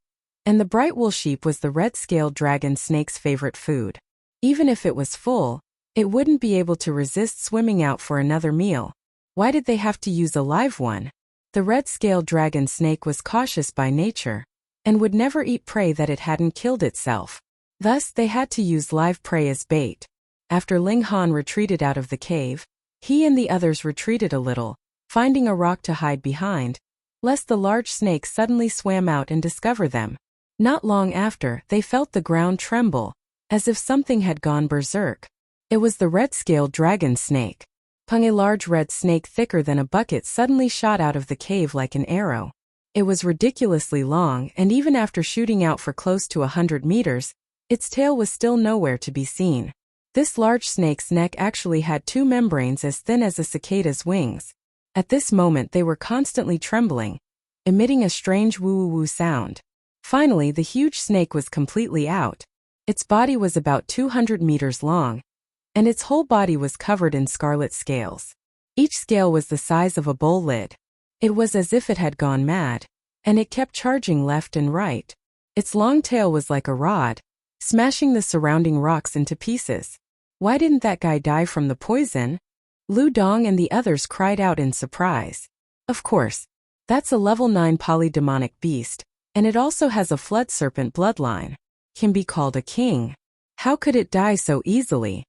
and the bright wool sheep was the red-scaled dragon snake's favorite food. Even if it was full, it wouldn't be able to resist swimming out for another meal. Why did they have to use a live one? The red-scaled dragon snake was cautious by nature, and would never eat prey that it hadn't killed itself. Thus, they had to use live prey as bait. After Ling Han retreated out of the cave, he and the others retreated a little, finding a rock to hide behind, lest the large snake suddenly swam out and discover them. Not long after, they felt the ground tremble, as if something had gone berserk. It was the red-scaled dragon snake. A large red snake thicker than a bucket suddenly shot out of the cave like an arrow. It was ridiculously long, and even after shooting out for close to 100 meters, its tail was still nowhere to be seen. This large snake's neck actually had 2 membranes as thin as a cicada's wings. At this moment they were constantly trembling, emitting a strange woo-woo-woo sound. Finally, the huge snake was completely out. Its body was about 200 meters long, and its whole body was covered in scarlet scales. Each scale was the size of a bowl lid. It was as if it had gone mad, and it kept charging left and right. Its long tail was like a rod, smashing the surrounding rocks into pieces. Why didn't that guy die from the poison? Lu Dong and the others cried out in surprise. Of course, that's a level 9 polydemonic beast, and it also has a flood serpent bloodline. Can be called a king. How could it die so easily?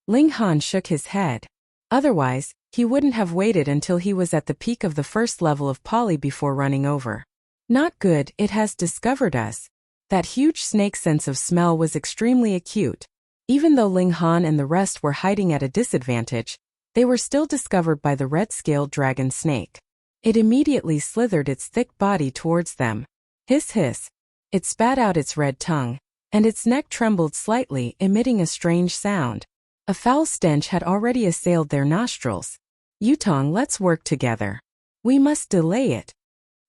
Ling Han shook his head. Otherwise, he wouldn't have waited until he was at the peak of the first level of poly before running over. Not good, it has discovered us. That huge snake sense of smell was extremely acute. Even though Ling Han and the rest were hiding at a disadvantage, they were still discovered by the red-scaled dragon snake. It immediately slithered its thick body towards them. Hiss hiss. It spat out its red tongue, and its neck trembled slightly, emitting a strange sound. A foul stench had already assailed their nostrils. Yutong, let's work together. We must delay it.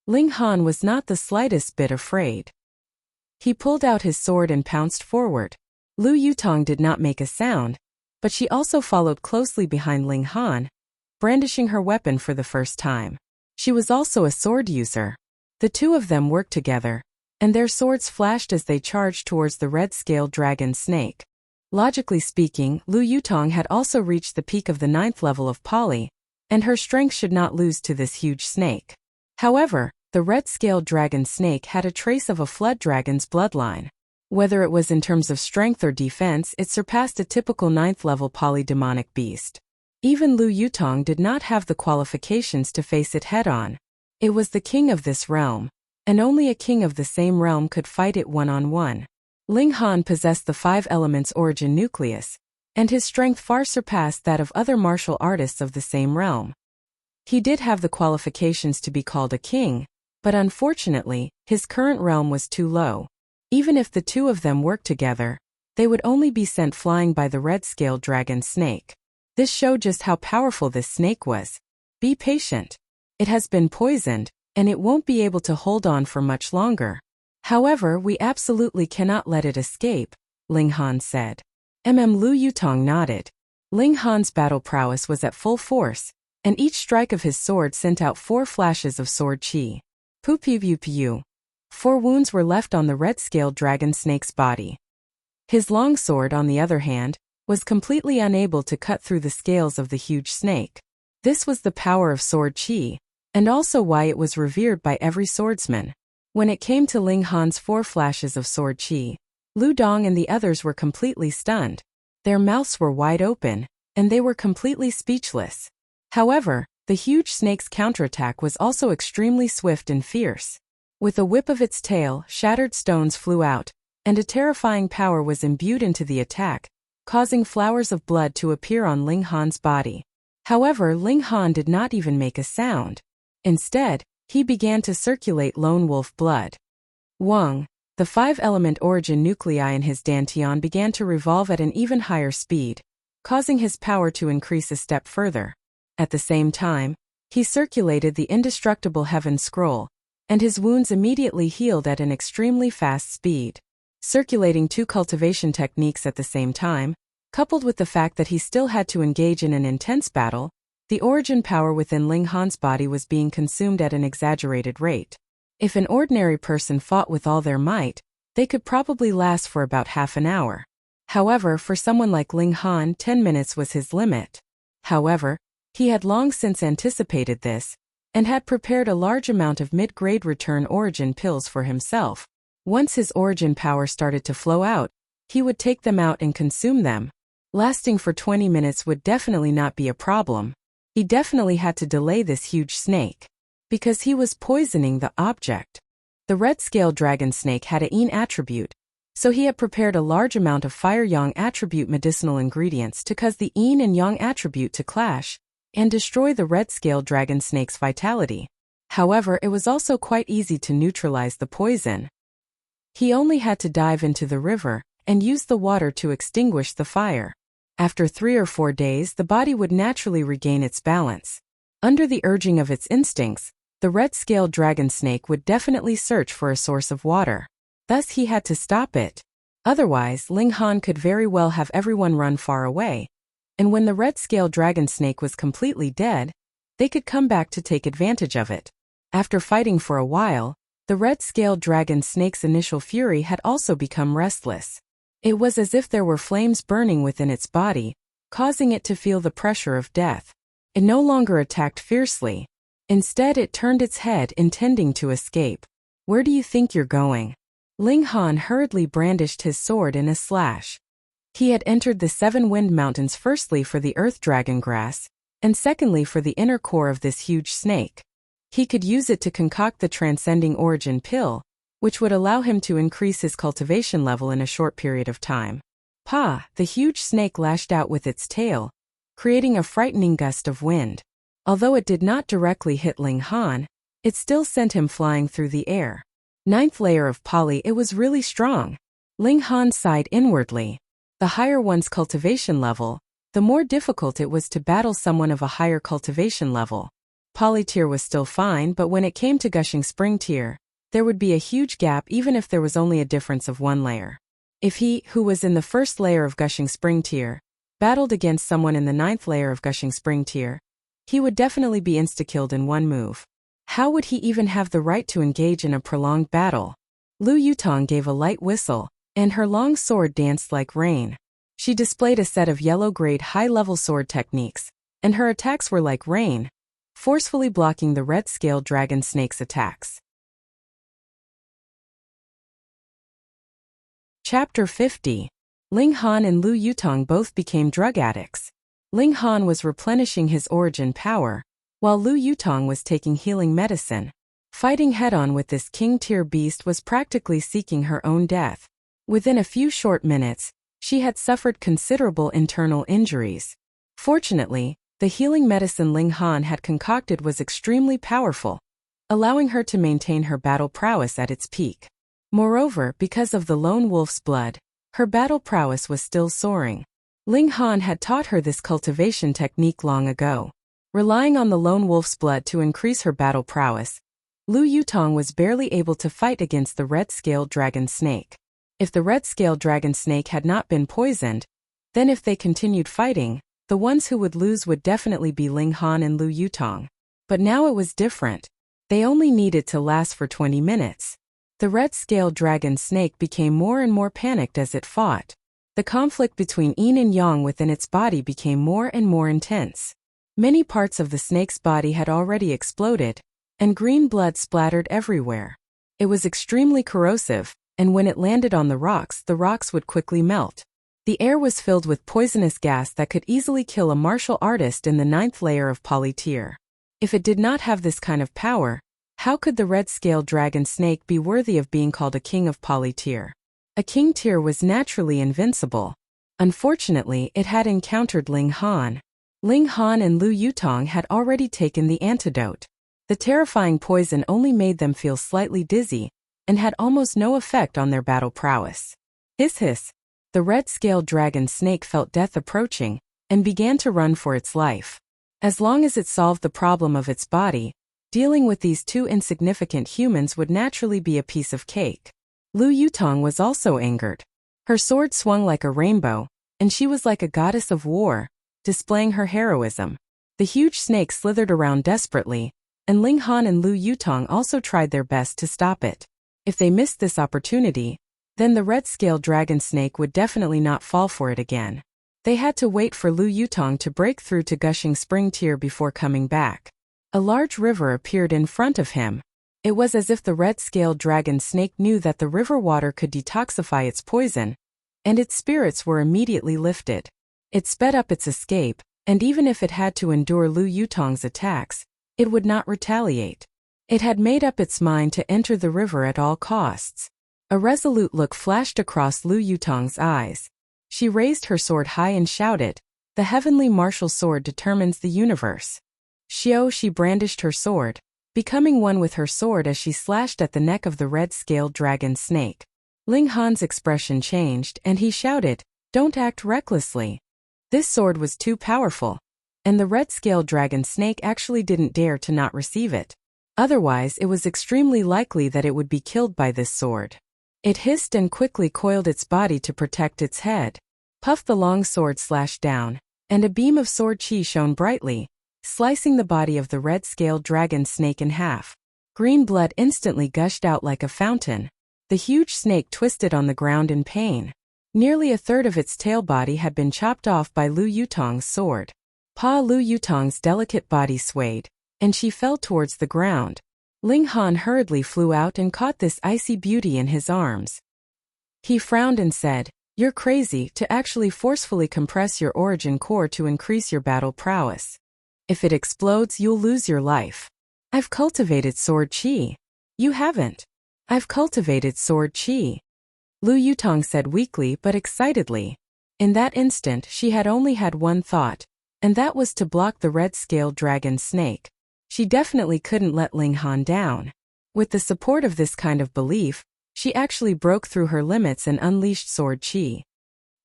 Ling Han was not the slightest bit afraid. He pulled out his sword and pounced forward. Lu Yutong did not make a sound, but she also followed closely behind Ling Han, brandishing her weapon for the first time. She was also a sword user. The two of them worked together, and their swords flashed as they charged towards the red-scaled dragon snake. Logically speaking, Lu Yutong had also reached the peak of the 9th level of poly, and her strength should not lose to this huge snake. However, the red-scaled dragon snake had a trace of a flood dragon's bloodline. Whether it was in terms of strength or defense, it surpassed a typical 9th level polydemonic beast. Even Lu Yutong did not have the qualifications to face it head-on. It was the king of this realm, and only a king of the same realm could fight it one-on-one. Ling Han possessed the 5 elements origin nucleus, and his strength far surpassed that of other martial artists of the same realm. He did have the qualifications to be called a king, but unfortunately, his current realm was too low. Even if the two of them worked together, they would only be sent flying by the red-scaled dragon snake. This showed just how powerful this snake was. Be patient. It has been poisoned, and it won't be able to hold on for much longer. However, we absolutely cannot let it escape, Ling Han said. Lu Yutong nodded. Ling Han's battle prowess was at full force, and each strike of his sword sent out 4 flashes of sword chi. Pu pu pu pu. 4 wounds were left on the red-scaled dragon snake's body. His long sword, on the other hand, was completely unable to cut through the scales of the huge snake. This was the power of sword chi, and also why it was revered by every swordsman. When it came to Ling Han's 4 flashes of sword chi, Lu Dong and the others were completely stunned. Their mouths were wide open, and they were completely speechless. However, the huge snake's counterattack was also extremely swift and fierce. With a whip of its tail, shattered stones flew out, and a terrifying power was imbued into the attack, causing flowers of blood to appear on Ling Han's body. However, Ling Han did not even make a sound. Instead, he began to circulate lone wolf blood. Wang, the 5-element origin nuclei in his dantian began to revolve at an even higher speed, causing his power to increase a step further. At the same time, he circulated the indestructible heaven scroll, and his wounds immediately healed at an extremely fast speed. Circulating 2 cultivation techniques at the same time, coupled with the fact that he still had to engage in an intense battle, the origin power within Ling Han's body was being consumed at an exaggerated rate. If an ordinary person fought with all their might, they could probably last for about half an hour. However, for someone like Ling Han, 10 minutes was his limit. However, he had long since anticipated this, and had prepared a large amount of mid-grade return origin pills for himself. Once his origin power started to flow out, he would take them out and consume them. Lasting for 20 minutes would definitely not be a problem. He definitely had to delay this huge snake, because he was poisoning the object. The red-scaled dragon snake had a yin attribute, so he had prepared a large amount of fire-yang attribute medicinal ingredients to cause the yin and yang attribute to clash, and destroy the red-scaled dragon snake's vitality. However, it was also quite easy to neutralize the poison. He only had to dive into the river, and use the water to extinguish the fire. After 3 or 4 days, the body would naturally regain its balance. Under the urging of its instincts, the red-scaled dragon snake would definitely search for a source of water. Thus he had to stop it. Otherwise, Ling Han could very well have everyone run far away. And when the red-scaled dragon snake was completely dead, they could come back to take advantage of it. After fighting for a while, the red-scaled dragon snake's initial fury had also become restless. It was as if there were flames burning within its body, causing it to feel the pressure of death. It no longer attacked fiercely. Instead, it turned its head, intending to escape. "Where do you think you're going?" Ling Han hurriedly brandished his sword in a slash. He had entered the 7 Wind Mountains firstly for the earth dragon grass, and secondly for the inner core of this huge snake. He could use it to concoct the transcending origin pill, which would allow him to increase his cultivation level in a short period of time. Pa! The huge snake lashed out with its tail, creating a frightening gust of wind. Although it did not directly hit Ling Han, it still sent him flying through the air. 9th layer of poly, it was really strong. Ling Han sighed inwardly. The higher one's cultivation level, the more difficult it was to battle someone of a higher cultivation level. Poly tier was still fine, but when it came to gushing spring tier, there would be a huge gap even if there was only a difference of 1 layer. If he, who was in the 1st layer of gushing spring tier, battled against someone in the 9th layer of gushing spring tier, he would definitely be insta-killed in one move. How would he even have the right to engage in a prolonged battle? Lu Yutong gave a light whistle, and her long sword danced like rain. She displayed a set of yellow-grade high-level sword techniques, and her attacks were like rain, forcefully blocking the red-scaled dragon snake's attacks. Chapter 50. Ling Han and Lu Yutong both became drug addicts. Ling Han was replenishing his origin power, while Lu Yutong was taking healing medicine. Fighting head-on with this king-tier beast was practically seeking her own death. Within a few short minutes, she had suffered considerable internal injuries. Fortunately, the healing medicine Ling Han had concocted was extremely powerful, allowing her to maintain her battle prowess at its peak. Moreover, because of the lone wolf's blood, her battle prowess was still soaring. Ling Han had taught her this cultivation technique long ago. Relying on the lone wolf's blood to increase her battle prowess, Lu Yutong was barely able to fight against the red-scaled dragon snake. If the red-scaled dragon snake had not been poisoned, then if they continued fighting, the ones who would lose would definitely be Ling Han and Lu Yutong. But now it was different. They only needed to last for 20 minutes. The red-scaled dragon snake became more and more panicked as it fought. The conflict between yin and yang within its body became more and more intense. Many parts of the snake's body had already exploded, and green blood splattered everywhere. It was extremely corrosive, and when it landed on the rocks would quickly melt. The air was filled with poisonous gas that could easily kill a martial artist in the 9th layer of poly tier. If it did not have this kind of power, how could the red-scaled dragon snake be worthy of being called a king of poly tier? A king tier was naturally invincible. Unfortunately, it had encountered Ling Han. Ling Han and Lu Yutong had already taken the antidote. The terrifying poison only made them feel slightly dizzy, and had almost no effect on their battle prowess. Hiss hiss. The red-scaled dragon snake felt death approaching, and began to run for its life. As long as it solved the problem of its body, dealing with these two insignificant humans would naturally be a piece of cake. Lu Yutong was also angered. Her sword swung like a rainbow, and she was like a goddess of war, displaying her heroism. The huge snake slithered around desperately, and Ling Han and Lu Yutong also tried their best to stop it. If they missed this opportunity, then the red-scaled dragon snake would definitely not fall for it again. They had to wait for Lu Yutong to break through to gushing spring tier before coming back. A large river appeared in front of him. It was as if the red-scaled dragon snake knew that the river water could detoxify its poison, and its spirits were immediately lifted. It sped up its escape, and even if it had to endure Lu Yutong's attacks, it would not retaliate. It had made up its mind to enter the river at all costs. A resolute look flashed across Lu Yutong's eyes. She raised her sword high and shouted, "The heavenly martial sword determines the universe." She brandished her sword, becoming one with her sword as she slashed at the neck of the red-scaled dragon snake. Ling Han's expression changed, and he shouted, "Don't act recklessly." This sword was too powerful, and the red-scaled dragon snake actually didn't dare to not receive it. Otherwise, it was extremely likely that it would be killed by this sword. It hissed and quickly coiled its body to protect its head. Puff the long sword slashed down, and a beam of sword chi shone brightly, slicing the body of the red-scaled dragon snake in half. Green blood instantly gushed out like a fountain. The huge snake twisted on the ground in pain. Nearly a third of its tail body had been chopped off by Lu Yutong's sword. Lu Yutong's delicate body swayed, and she fell towards the ground. Ling Han hurriedly flew out and caught this icy beauty in his arms. He frowned and said, "You're crazy to actually forcefully compress your origin core to increase your battle prowess. If it explodes, you'll lose your life." "I've cultivated sword chi." "You haven't." "I've cultivated sword chi," Lu Yutong said weakly but excitedly. In that instant she had only had one thought, and that was to block the red-scaled dragon snake. She definitely couldn't let Ling Han down. With the support of this kind of belief, she actually broke through her limits and unleashed sword chi.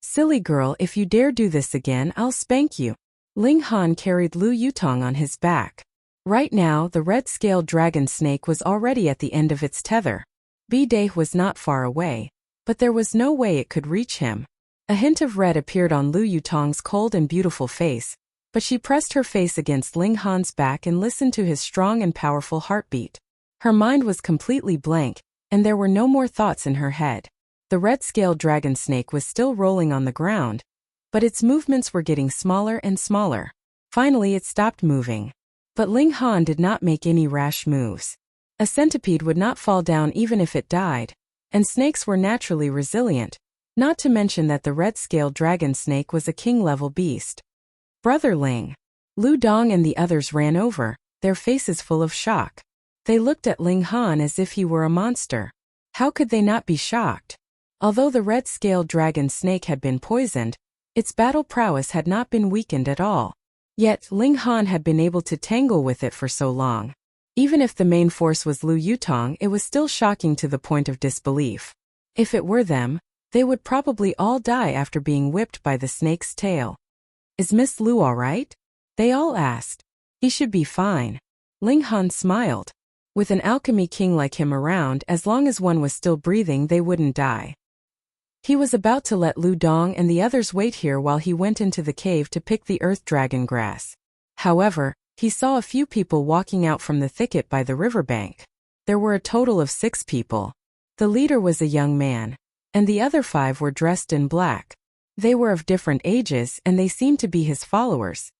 "Silly girl, if you dare do this again, I'll spank you." Ling Han carried Lu Yutong on his back. Right now, the red-scaled dragon snake was already at the end of its tether. B-Day was not far away, but there was no way it could reach him. A hint of red appeared on Lu Yutong's cold and beautiful face, but she pressed her face against Ling Han's back and listened to his strong and powerful heartbeat. Her mind was completely blank, and there were no more thoughts in her head. The red-scaled dragon snake was still rolling on the ground, but its movements were getting smaller and smaller. Finally it stopped moving. But Ling Han did not make any rash moves. A centipede would not fall down even if it died, and snakes were naturally resilient, not to mention that the red-scaled dragon snake was a king-level beast. "Brother Ling." Lu Dong and the others ran over, their faces full of shock. They looked at Ling Han as if he were a monster. How could they not be shocked? Although the red-scaled dragon snake had been poisoned, its battle prowess had not been weakened at all. Yet Ling Han had been able to tangle with it for so long. Even if the main force was Lu Yutong, it was still shocking to the point of disbelief. If it were them, they would probably all die after being whipped by the snake's tail. "Is Miss Lu all right?" they all asked. "He should be fine." Ling Han smiled. With an alchemy king like him around, as long as one was still breathing, they wouldn't die. He was about to let Lu Dong and the others wait here while he went into the cave to pick the earth dragon grass. However, he saw a few people walking out from the thicket by the riverbank. There were a total of 6 people. The leader was a young man, and the other 5 were dressed in black. They were of different ages and they seemed to be his followers.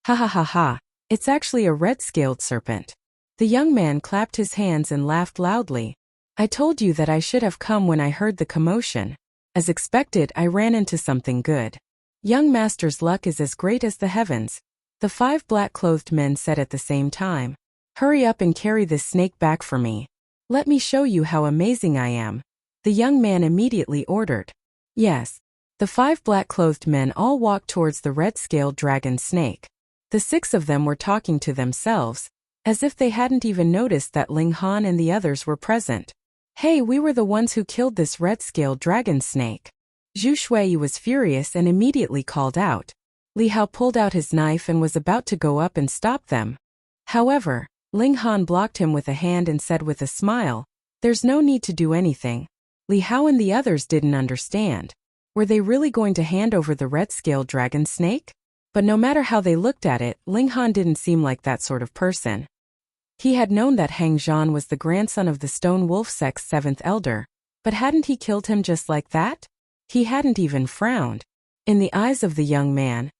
"Ha ha ha ha, it's actually a red-scaled serpent." The young man clapped his hands and laughed loudly. "I told you that I should have come when I heard the commotion. As expected, I ran into something good." "Young master's luck is as great as the heavens," the 5 black-clothed men said at the same time. "Hurry up and carry this snake back for me. Let me show you how amazing I am," the young man immediately ordered. Yes. The 5 black-clothed men all walked towards the red-scaled dragon snake. The 6 of them were talking to themselves, as if they hadn't even noticed that Ling Han and the others were present. "Hey, we were the ones who killed this red-scaled dragon snake." Zhu Shui was furious and immediately called out. Li Hao pulled out his knife and was about to go up and stop them. However, Ling Han blocked him with a hand and said with a smile, "There's no need to do anything." Li Hao and the others didn't understand. Were they really going to hand over the red-scaled dragon snake? But no matter how they looked at it, Ling Han didn't seem like that sort of person. He had known that Hang Zhan was the grandson of the Stone Wolf Sect's 7th elder, but hadn't he killed him just like that? He hadn't even frowned. In the eyes of the young man,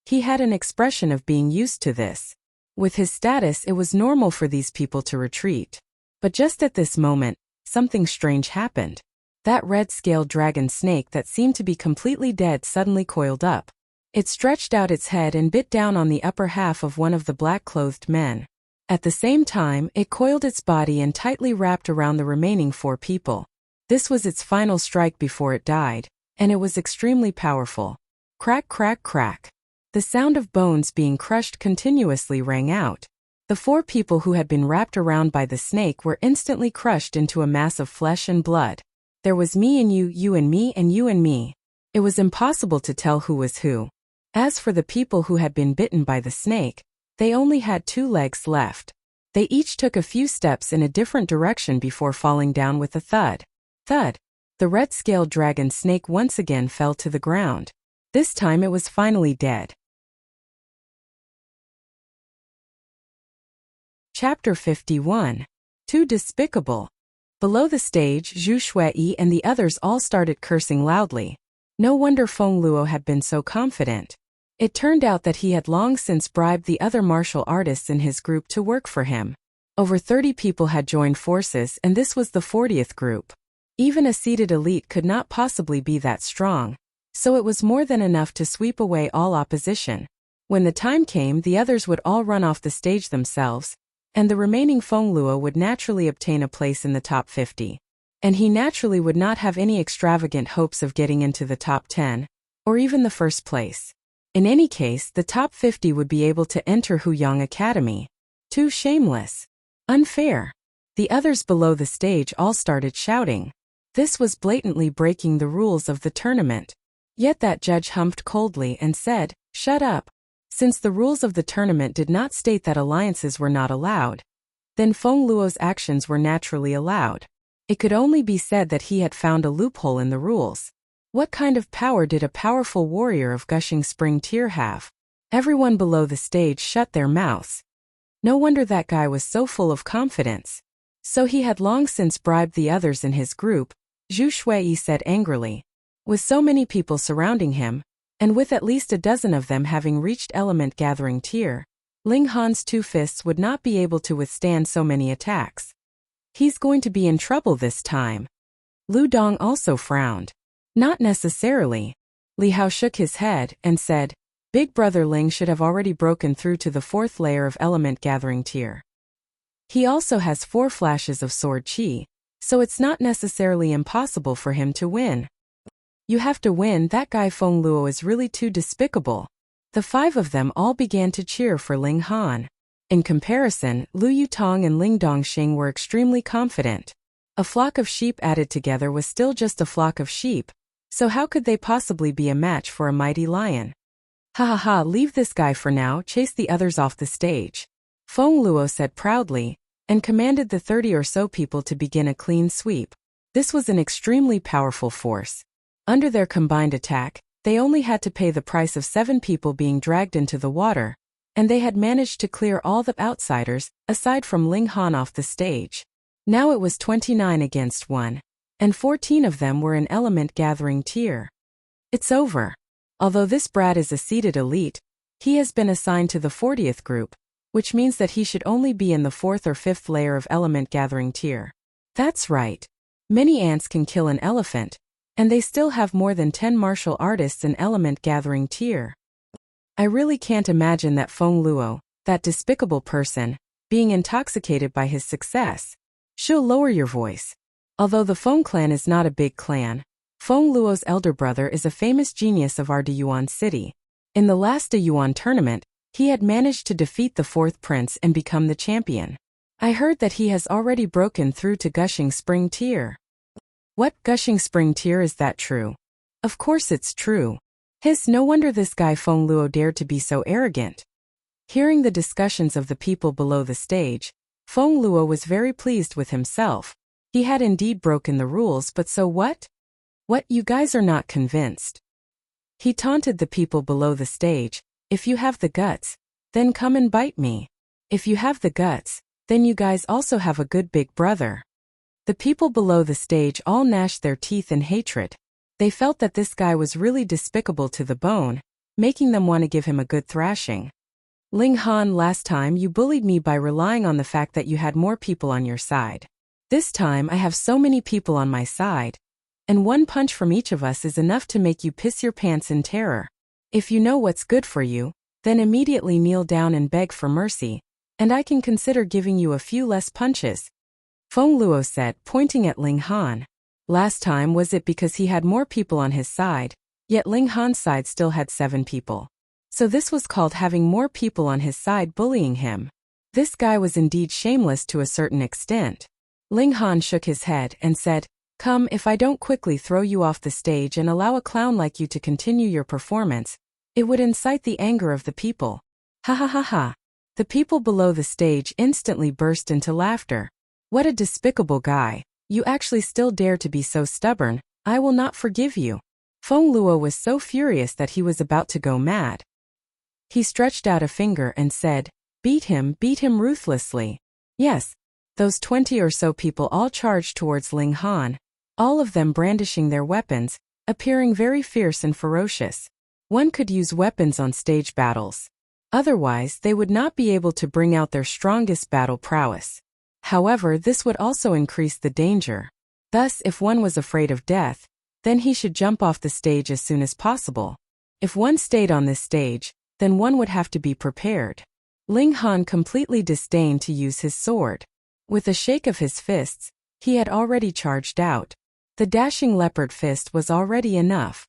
he had an expression of being used to this. With his status, it was normal for these people to retreat. But just at this moment, something strange happened. That red-scaled dragon snake that seemed to be completely dead suddenly coiled up. It stretched out its head and bit down on the upper half of one of the black-clothed men. At the same time, it coiled its body and tightly wrapped around the remaining 4 people. This was its final strike before it died, and it was extremely powerful. Crack, crack, crack. The sound of bones being crushed continuously rang out. The 4 people who had been wrapped around by the snake were instantly crushed into a mass of flesh and blood. There was me and you and me and you and me. It was impossible to tell who was who. As for the people who had been bitten by the snake, they only had 2 legs left. They each took a few steps in a different direction before falling down with a thud. Thud. The red-scaled dragon snake once again fell to the ground. This time it was finally dead. Chapter 51. Too despicable. Below the stage, Zhu Shui and the others all started cursing loudly. No wonder Feng Luo had been so confident. It turned out that he had long since bribed the other martial artists in his group to work for him. Over 30 people had joined forces, and this was the 40th group. Even a seated elite could not possibly be that strong, so it was more than enough to sweep away all opposition. When the time came, the others would all run off the stage themselves, and the remaining Feng Luo would naturally obtain a place in the top 50. And he naturally would not have any extravagant hopes of getting into the top 10, or even the first place. In any case, the top 50 would be able to enter Huyang Academy. Too shameless. Unfair. The others below the stage all started shouting. This was blatantly breaking the rules of the tournament. Yet that judge humphed coldly and said, "Shut up." Since the rules of the tournament did not state that alliances were not allowed, then Feng Luo's actions were naturally allowed. It could only be said that he had found a loophole in the rules. What kind of power did a powerful warrior of gushing spring tear have? Everyone below the stage shut their mouths. No wonder that guy was so full of confidence. So he had long since bribed the others in his group, Zhu Shui said angrily. With so many people surrounding him, and with at least a dozen of them having reached element gathering tier, Ling Han's two fists would not be able to withstand so many attacks. He's going to be in trouble this time. Lu Dong also frowned. Not necessarily. Li Hao shook his head and said, Big Brother Ling should have already broken through to the 4th layer of element gathering tier. He also has 4 flashes of sword chi, so it's not necessarily impossible for him to win. You have to win. That guy Feng Luo is really too despicable. The 5 of them all began to cheer for Ling Han. In comparison, Lu Yutong and Ling Dongxing were extremely confident. A flock of sheep added together was still just a flock of sheep, so how could they possibly be a match for a mighty lion? Ha ha ha, leave this guy for now, chase the others off the stage. Feng Luo said proudly, and commanded the 30 or so people to begin a clean sweep. This was an extremely powerful force. Under their combined attack, they only had to pay the price of 7 people being dragged into the water, and they had managed to clear all the outsiders, aside from Ling Han, off the stage. Now it was 29 against 1, and 14 of them were in element gathering tier. It's over. Although this brat is a seated elite, he has been assigned to the 40th group, which means that he should only be in the 4th or 5th layer of element gathering tier. That's right. Many ants can kill an elephant, and they still have more than 10 martial artists in element gathering tier. I really can't imagine that Feng Luo, that despicable person, being intoxicated by his success. She'll lower your voice. Although the Feng clan is not a big clan, Feng Luo's elder brother is a famous genius of our Deyuan city. In the last Deyuan tournament, he had managed to defeat the 4th prince and become the champion. I heard that he has already broken through to gushing spring tier. What, gushing spring tier? Is that true? Of course it's true. No wonder this guy Feng Luo dared to be so arrogant. Hearing the discussions of the people below the stage, Feng Luo was very pleased with himself. He had indeed broken the rules, but so what? What, you guys are not convinced? He taunted the people below the stage. If you have the guts, then come and bite me. If you have the guts, then you guys also have a good big brother. The people below the stage all gnashed their teeth in hatred. They felt that this guy was really despicable to the bone, making them want to give him a good thrashing. Ling Han, last time you bullied me by relying on the fact that you had more people on your side. This time I have so many people on my side, and one punch from each of us is enough to make you piss your pants in terror. If you know what's good for you, then immediately kneel down and beg for mercy, and I can consider giving you a few less punches. Feng Luo said, pointing at Ling Han. Last time was it because he had more people on his side, yet Ling Han's side still had 7 people. So this was called having more people on his side bullying him. This guy was indeed shameless to a certain extent. Ling Han shook his head and said, Come, if I don't quickly throw you off the stage and allow a clown like you to continue your performance, it would incite the anger of the people. Ha ha ha ha. The people below the stage instantly burst into laughter. What a despicable guy. You actually still dare to be so stubborn, I will not forgive you. Feng Luo was so furious that he was about to go mad. He stretched out a finger and said, beat him ruthlessly. Yes, those 20 or so people all charged towards Ling Han, all of them brandishing their weapons, appearing very fierce and ferocious. One could use weapons on stage battles. Otherwise, they would not be able to bring out their strongest battle prowess. However, this would also increase the danger. Thus, if one was afraid of death, then he should jump off the stage as soon as possible. If one stayed on this stage, then one would have to be prepared. Ling Han completely disdained to use his sword. With a shake of his fists, he had already charged out. The dashing leopard fist was already enough.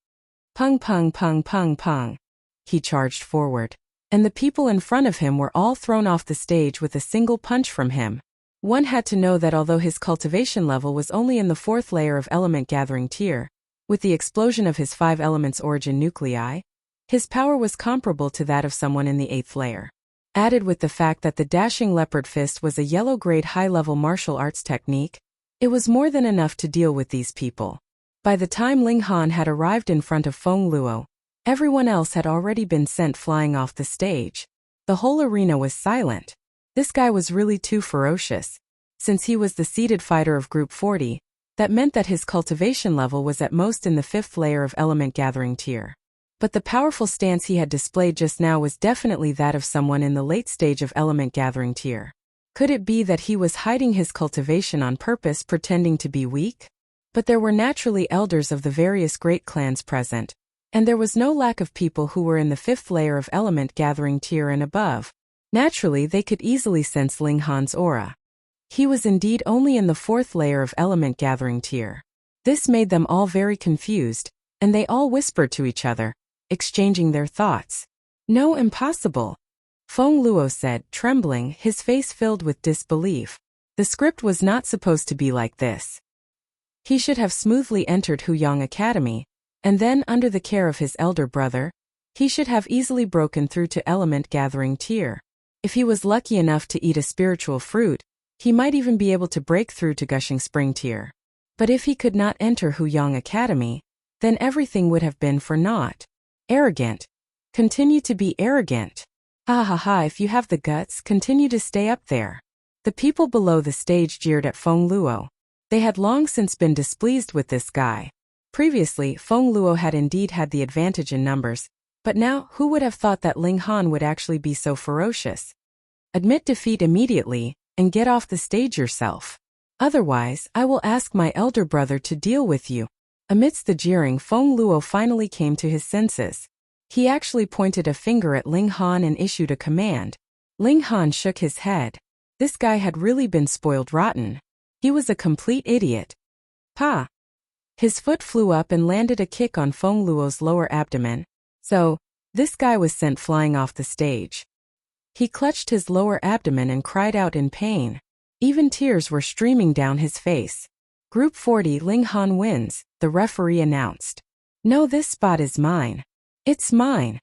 Pung pung pung pung pung. He charged forward, and the people in front of him were all thrown off the stage with a single punch from him. One had to know that although his cultivation level was only in the 4th layer of element gathering tier, with the explosion of his 5 elements origin nuclei, his power was comparable to that of someone in the 8th layer. Added with the fact that the dashing leopard fist was a yellow-grade high-level martial arts technique, it was more than enough to deal with these people. By the time Ling Han had arrived in front of Feng Luo, everyone else had already been sent flying off the stage. The whole arena was silent. This guy was really too ferocious. Since he was the seeded fighter of Group 40, that meant that his cultivation level was at most in the 5th layer of element gathering tier. But the powerful stance he had displayed just now was definitely that of someone in the late stage of element gathering tier. Could it be that he was hiding his cultivation on purpose, pretending to be weak? But there were naturally elders of the various great clans present, and there was no lack of people who were in the 5th layer of element gathering tier and above. Naturally, they could easily sense Ling Han's aura. He was indeed only in the 4th layer of element gathering tier. This made them all very confused, and they all whispered to each other, exchanging their thoughts. No, impossible. Feng Luo said, trembling, his face filled with disbelief. The script was not supposed to be like this. He should have smoothly entered Huyang Academy, and then, under the care of his elder brother, he should have easily broken through to element gathering tier. If he was lucky enough to eat a spiritual fruit, he might even be able to break through to gushing spring tier. But if he could not enter Huyang Academy, then everything would have been for naught. Arrogant. Continue to be arrogant. Ha ha ha, if you have the guts, continue to stay up there. The people below the stage jeered at Feng Luo. They had long since been displeased with this guy. Previously, Feng Luo had indeed had the advantage in numbers, but now, who would have thought that Ling Han would actually be so ferocious? Admit defeat immediately, and get off the stage yourself. Otherwise, I will ask my elder brother to deal with you. Amidst the jeering, Feng Luo finally came to his senses. He actually pointed a finger at Ling Han and issued a command. Ling Han shook his head. This guy had really been spoiled rotten. He was a complete idiot. Pa! His foot flew up and landed a kick on Feng Luo's lower abdomen. So, this guy was sent flying off the stage. He clutched his lower abdomen and cried out in pain. Even tears were streaming down his face. Group 40 Ling Han wins, the referee announced. No, this spot is mine. It's mine.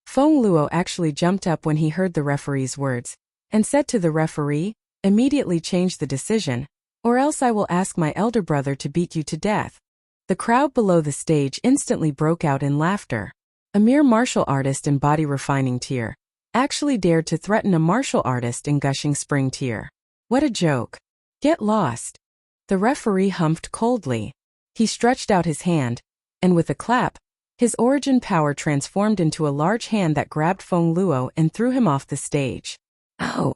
Feng Luo actually jumped up when he heard the referee's words, and said to the referee, immediately change the decision, or else I will ask my elder brother to beat you to death. The crowd below the stage instantly broke out in laughter. A mere martial artist in body refining tier actually dared to threaten a martial artist in gushing spring tier. What a joke. Get lost. The referee humphed coldly. He stretched out his hand, and with a clap, his origin power transformed into a large hand that grabbed Feng Luo and threw him off the stage. Ow!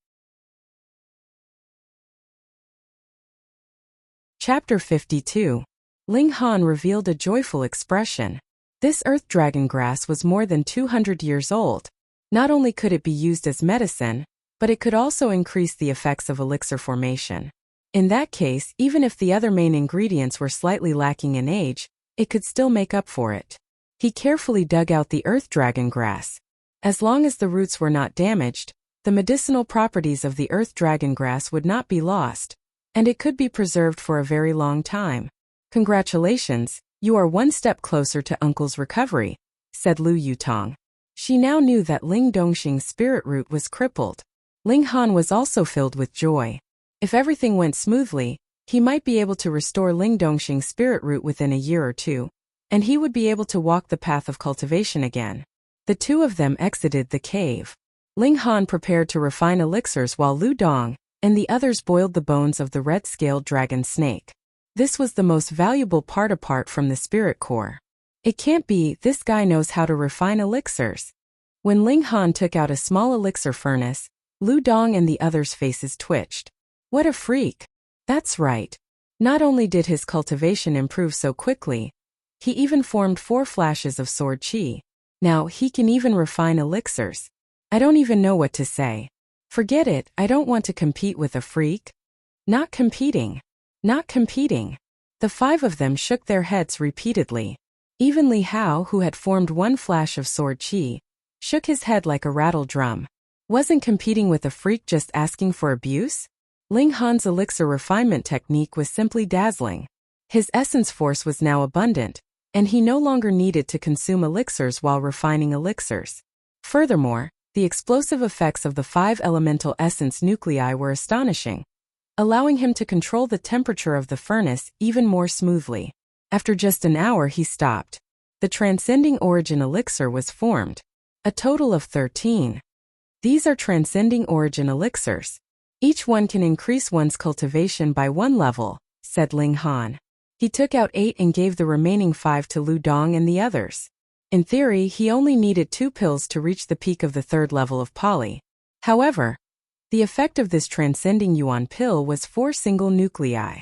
Chapter 52. Ling Han revealed a joyful expression. This earth dragon grass was more than 200 years old. Not only could it be used as medicine, but it could also increase the effects of elixir formation. In that case, even if the other main ingredients were slightly lacking in age, it could still make up for it. He carefully dug out the earth dragon grass. As long as the roots were not damaged, the medicinal properties of the earth dragon grass would not be lost, and it could be preserved for a very long time. Congratulations, you are one step closer to Uncle's recovery, said Lu Yutong. She now knew that Ling Dongxing's spirit root was crippled. Ling Han was also filled with joy. If everything went smoothly, He might be able to restore Ling Dongxing's spirit root within a year or two, and he would be able to walk the path of cultivation again. The two of them exited the cave. Ling Han prepared to refine elixirs while Lu Dong and the others boiled the bones of the red-scaled dragon snake. This was the most valuable part apart from the spirit core. It can't be, this guy knows how to refine elixirs. When Ling Han took out a small elixir furnace, Lu Dong and the others' faces twitched. What a freak! That's right. Not only did his cultivation improve so quickly, he even formed 4 flashes of sword chi. Now he can even refine elixirs. I don't even know what to say. Forget it, I don't want to compete with a freak. Not competing. Not competing. The 5 of them shook their heads repeatedly. Even Li Hao, who had formed 1 flash of sword chi, shook his head like a rattle drum. Wasn't competing with a freak just asking for abuse? Ling Han's elixir refinement technique was simply dazzling. His essence force was now abundant, and he no longer needed to consume elixirs while refining elixirs. Furthermore, the explosive effects of the 5 elemental essence nuclei were astonishing, allowing him to control the temperature of the furnace even more smoothly. After just an hour he stopped. The transcending origin elixir was formed. A total of 13. These are transcending origin elixirs. Each one can increase one's cultivation by 1 level, said Ling Han. He took out 8 and gave the remaining 5 to Lu Dong and the others. In theory, he only needed 2 pills to reach the peak of the 3rd level of poly. However, the effect of this transcending yuan pill was 4 single nuclei.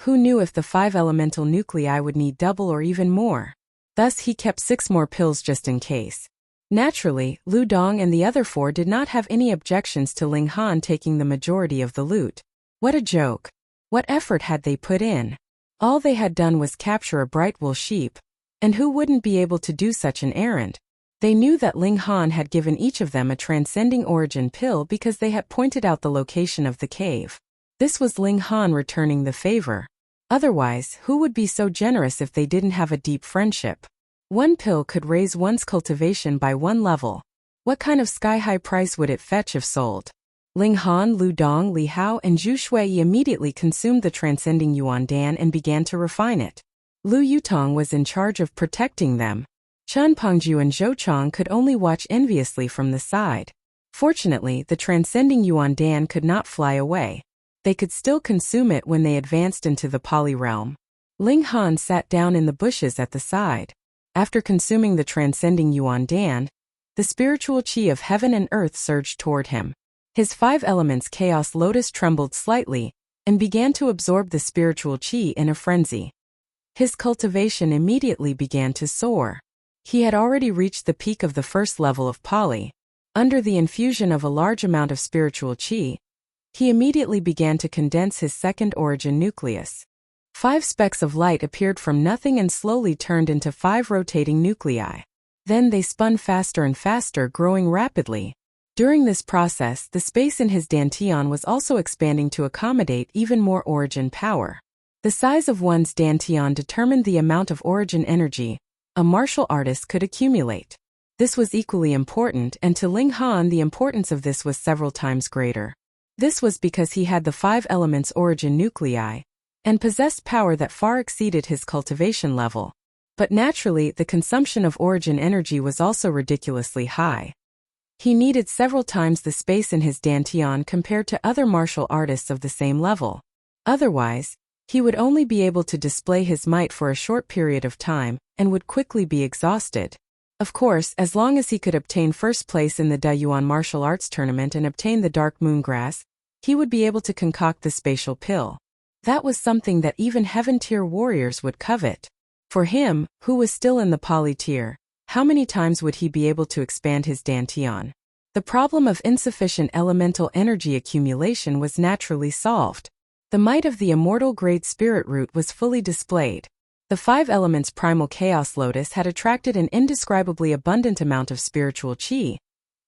Who knew if the 5 elemental nuclei would need double or even more? Thus he kept 6 more pills just in case. Naturally, Lu Dong and the other 4 did not have any objections to Ling Han taking the majority of the loot. What a joke. What effort had they put in? All they had done was capture a bright wool sheep. And who wouldn't be able to do such an errand? They knew that Ling Han had given each of them a transcending origin pill because they had pointed out the location of the cave. This was Ling Han returning the favor. Otherwise, who would be so generous if they didn't have a deep friendship? 1 pill could raise one's cultivation by 1 level. What kind of sky-high price would it fetch if sold? Ling Han, Lu Dong, Li Hao, and Zhu Shui immediately consumed the transcending yuan dan and began to refine it. Lu Yutong was in charge of protecting them. Chen Pengju and Zhou Chong could only watch enviously from the side. Fortunately, the transcending yuan dan could not fly away. They could still consume it when they advanced into the poly realm. Ling Han sat down in the bushes at the side. After consuming the transcending yuan dan, the spiritual chi of heaven and earth surged toward him. His 5 elements chaos lotus trembled slightly and began to absorb the spiritual chi in a frenzy. His cultivation immediately began to soar. He had already reached the peak of the 1st level of poly. Under the infusion of a large amount of spiritual chi, he immediately began to condense his 2nd origin nucleus. 5 specks of light appeared from nothing and slowly turned into 5 rotating nuclei. Then they spun faster and faster, growing rapidly. During this process, the space in his dantian was also expanding to accommodate even more origin power. The size of one's dantian determined the amount of origin energy a martial artist could accumulate. This was equally important, and to Ling Han the importance of this was several times greater. This was because he had the 5 elements origin nuclei, and possessed power that far exceeded his cultivation level. But naturally, the consumption of origin energy was also ridiculously high. He needed several times the space in his dantian compared to other martial artists of the same level. Otherwise, he would only be able to display his might for a short period of time, and would quickly be exhausted. Of course, as long as he could obtain 1st place in the Dayuan martial arts tournament and obtain the dark moon grass, he would be able to concoct the spatial pill. That was something that even heaven-tier warriors would covet. For him, who was still in the poly tier, how many times would he be able to expand his dantian? The problem of insufficient elemental energy accumulation was naturally solved. The might of the immortal grade spirit root was fully displayed. The 5 elements primal chaos lotus had attracted an indescribably abundant amount of spiritual chi,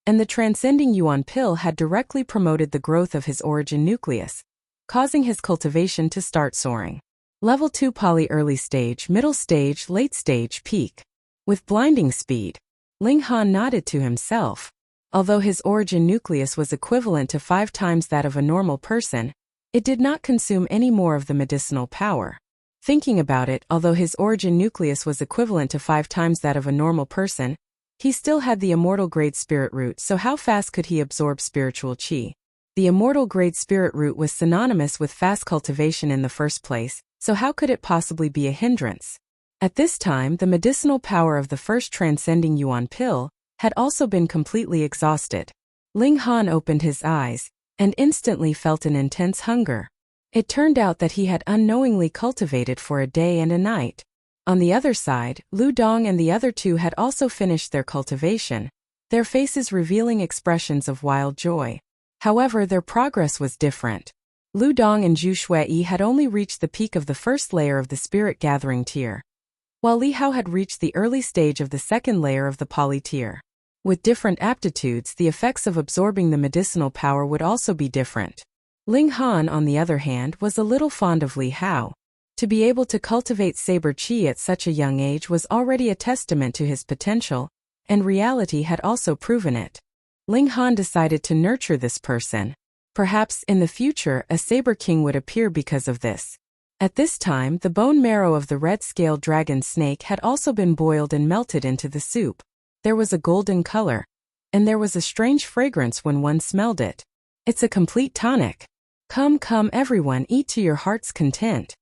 and the transcending yuan pill had directly promoted the growth of his origin nucleus, causing his cultivation to start soaring. Level 2 poly early stage, middle stage, late stage, peak. With blinding speed, Ling Han nodded to himself. Although his origin nucleus was equivalent to 5 times that of a normal person, It did not consume any more of the medicinal power. Thinking about it, although his origin nucleus was equivalent to 5 times that of a normal person, he still had the immortal grade spirit root, so how fast could he absorb spiritual qi? The immortal grade spirit root was synonymous with fast cultivation in the first place, so how could it possibly be a hindrance? At this time, the medicinal power of the first transcending yuan pill had also been completely exhausted. Ling Han opened his eyes and instantly felt an intense hunger. It turned out that he had unknowingly cultivated for a day and a night. On the other side, Lu Dong and the other two had also finished their cultivation, their faces revealing expressions of wild joy. However, their progress was different. Lu Dong and Zhu Shui had only reached the peak of the first layer of the spirit gathering tier, while Li Hao had reached the early stage of the second layer of the poly tier. With different aptitudes, the effects of absorbing the medicinal power would also be different. Ling Han, on the other hand, was a little fond of Li Hao. To be able to cultivate saber qi at such a young age was already a testament to his potential, and reality had also proven it. Ling Han decided to nurture this person. Perhaps, in the future, a saber king would appear because of this. At this time, the bone marrow of the red-scaled dragon snake had also been boiled and melted into the soup. There was a golden color, and there was a strange fragrance when one smelled it. It's a complete tonic. Come, come everyone, eat to your heart's content.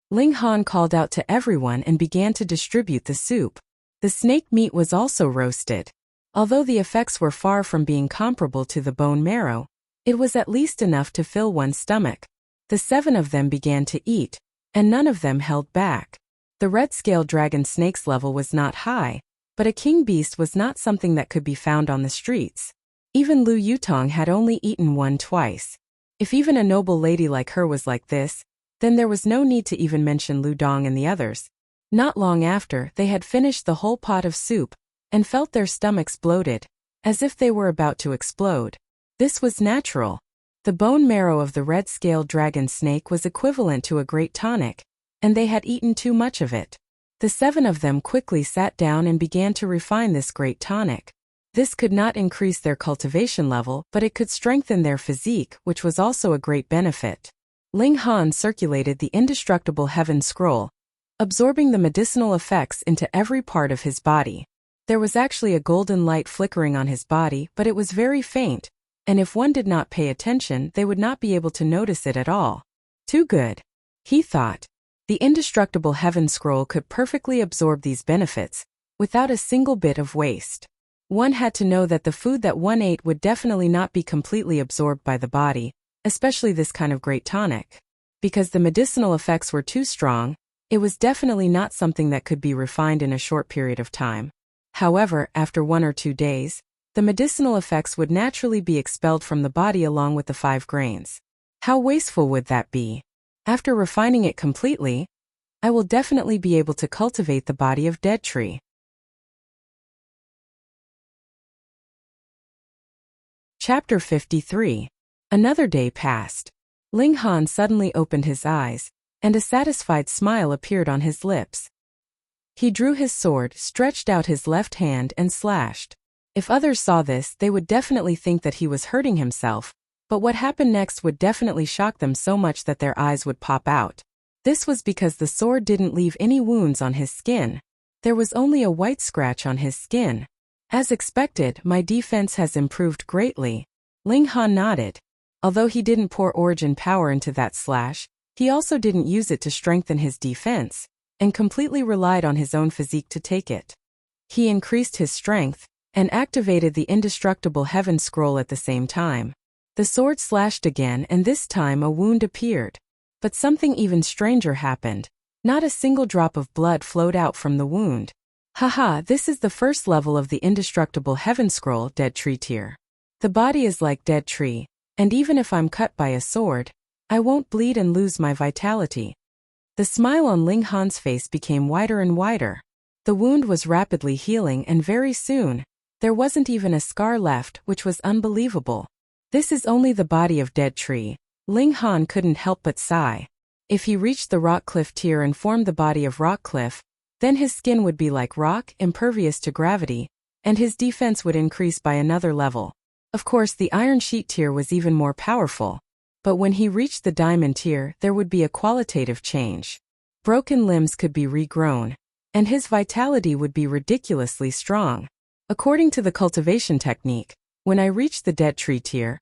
Ling Han called out to everyone and began to distribute the soup. The snake meat was also roasted. Although the effects were far from being comparable to the bone marrow, it was at least enough to fill one's stomach. The 7 of them began to eat, and none of them held back. The red-scaled dragon snake's level was not high, but a king beast was not something that could be found on the streets. Even Lu Yutong had only eaten one twice. If even a noble lady like her was like this, then there was no need to even mention Lu Dong and the others. Not long after, they had finished the whole pot of soup, and felt their stomachs bloated, as if they were about to explode. This was natural. The bone marrow of the red-scaled dragon snake was equivalent to a great tonic, and they had eaten too much of it. The 7 of them quickly sat down and began to refine this great tonic. This could not increase their cultivation level, but it could strengthen their physique, which was also a great benefit. Ling Han circulated the indestructible heaven scroll, absorbing the medicinal effects into every part of his body. There was actually a golden light flickering on his body, but it was very faint, and if one did not pay attention, they would not be able to notice it at all. Too good, he thought. The indestructible heaven scroll could perfectly absorb these benefits, without a single bit of waste. One had to know that the food that one ate would definitely not be completely absorbed by the body, especially this kind of great tonic. Because the medicinal effects were too strong, it was definitely not something that could be refined in a short period of time. However, after 1 or 2 days, the medicinal effects would naturally be expelled from the body along with the 5 grains. How wasteful would that be? After refining it completely, I will definitely be able to cultivate the body of dead tree. Chapter 53. Another day passed. Ling Han suddenly opened his eyes, and a satisfied smile appeared on his lips. He drew his sword, stretched out his left hand and slashed. If others saw this, they would definitely think that he was hurting himself, but what happened next would definitely shock them so much that their eyes would pop out. This was because the sword didn't leave any wounds on his skin. There was only a white scratch on his skin. As expected, my defense has improved greatly. Ling Han nodded. Although he didn't pour origin power into that slash, he also didn't use it to strengthen his defense, and completely relied on his own physique to take it. He increased his strength, and activated the indestructible heaven scroll at the same time. The sword slashed again, and this time a wound appeared. But something even stranger happened. Not a single drop of blood flowed out from the wound. Haha, this is the first level of the indestructible heaven scroll, dead tree tier. The body is like dead tree, and even if I'm cut by a sword, I won't bleed and lose my vitality. The smile on Ling Han's face became wider and wider. The wound was rapidly healing, and very soon, there wasn't even a scar left, which was unbelievable. This is only the body of dead tree. Ling Han couldn't help but sigh. If he reached the rock cliff tier and formed the body of rock cliff, then his skin would be like rock, impervious to gravity, and his defense would increase by another level. Of course, the iron sheet tier was even more powerful. But when he reached the diamond tier, there would be a qualitative change. Broken limbs could be regrown, and his vitality would be ridiculously strong. According to the cultivation technique, when I reach the dead tree tier,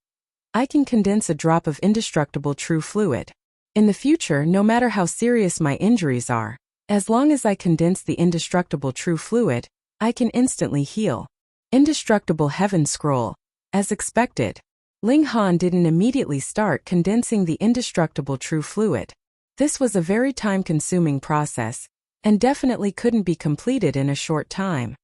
I can condense a drop of indestructible true fluid. In the future, no matter how serious my injuries are, as long as I condense the indestructible true fluid, I can instantly heal. Indestructible Heaven Scroll. As expected, Ling Han didn't immediately start condensing the indestructible true fluid. This was a very time-consuming process, and definitely couldn't be completed in a short time.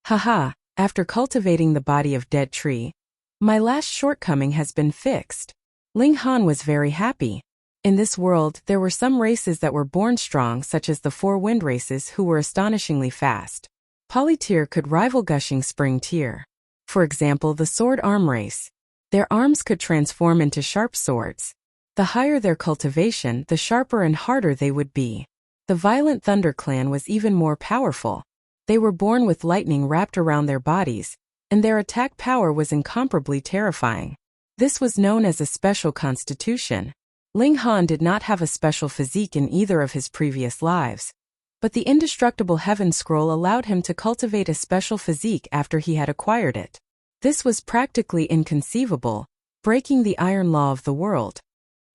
Haha, after cultivating the body of dead tree, my last shortcoming has been fixed. Ling Han was very happy. In this world, there were some races that were born strong, such as the four wind races, who were astonishingly fast. Polytier could rival gushing spring tier. For example, the sword arm race. Their arms could transform into sharp swords. The higher their cultivation, the sharper and harder they would be. The Violent Thunder clan was even more powerful. They were born with lightning wrapped around their bodies, and their attack power was incomparably terrifying. This was known as a special constitution. Ling Han did not have a special physique in either of his previous lives, but the indestructible Heaven Scroll allowed him to cultivate a special physique after he had acquired it. This was practically inconceivable, breaking the iron law of the world.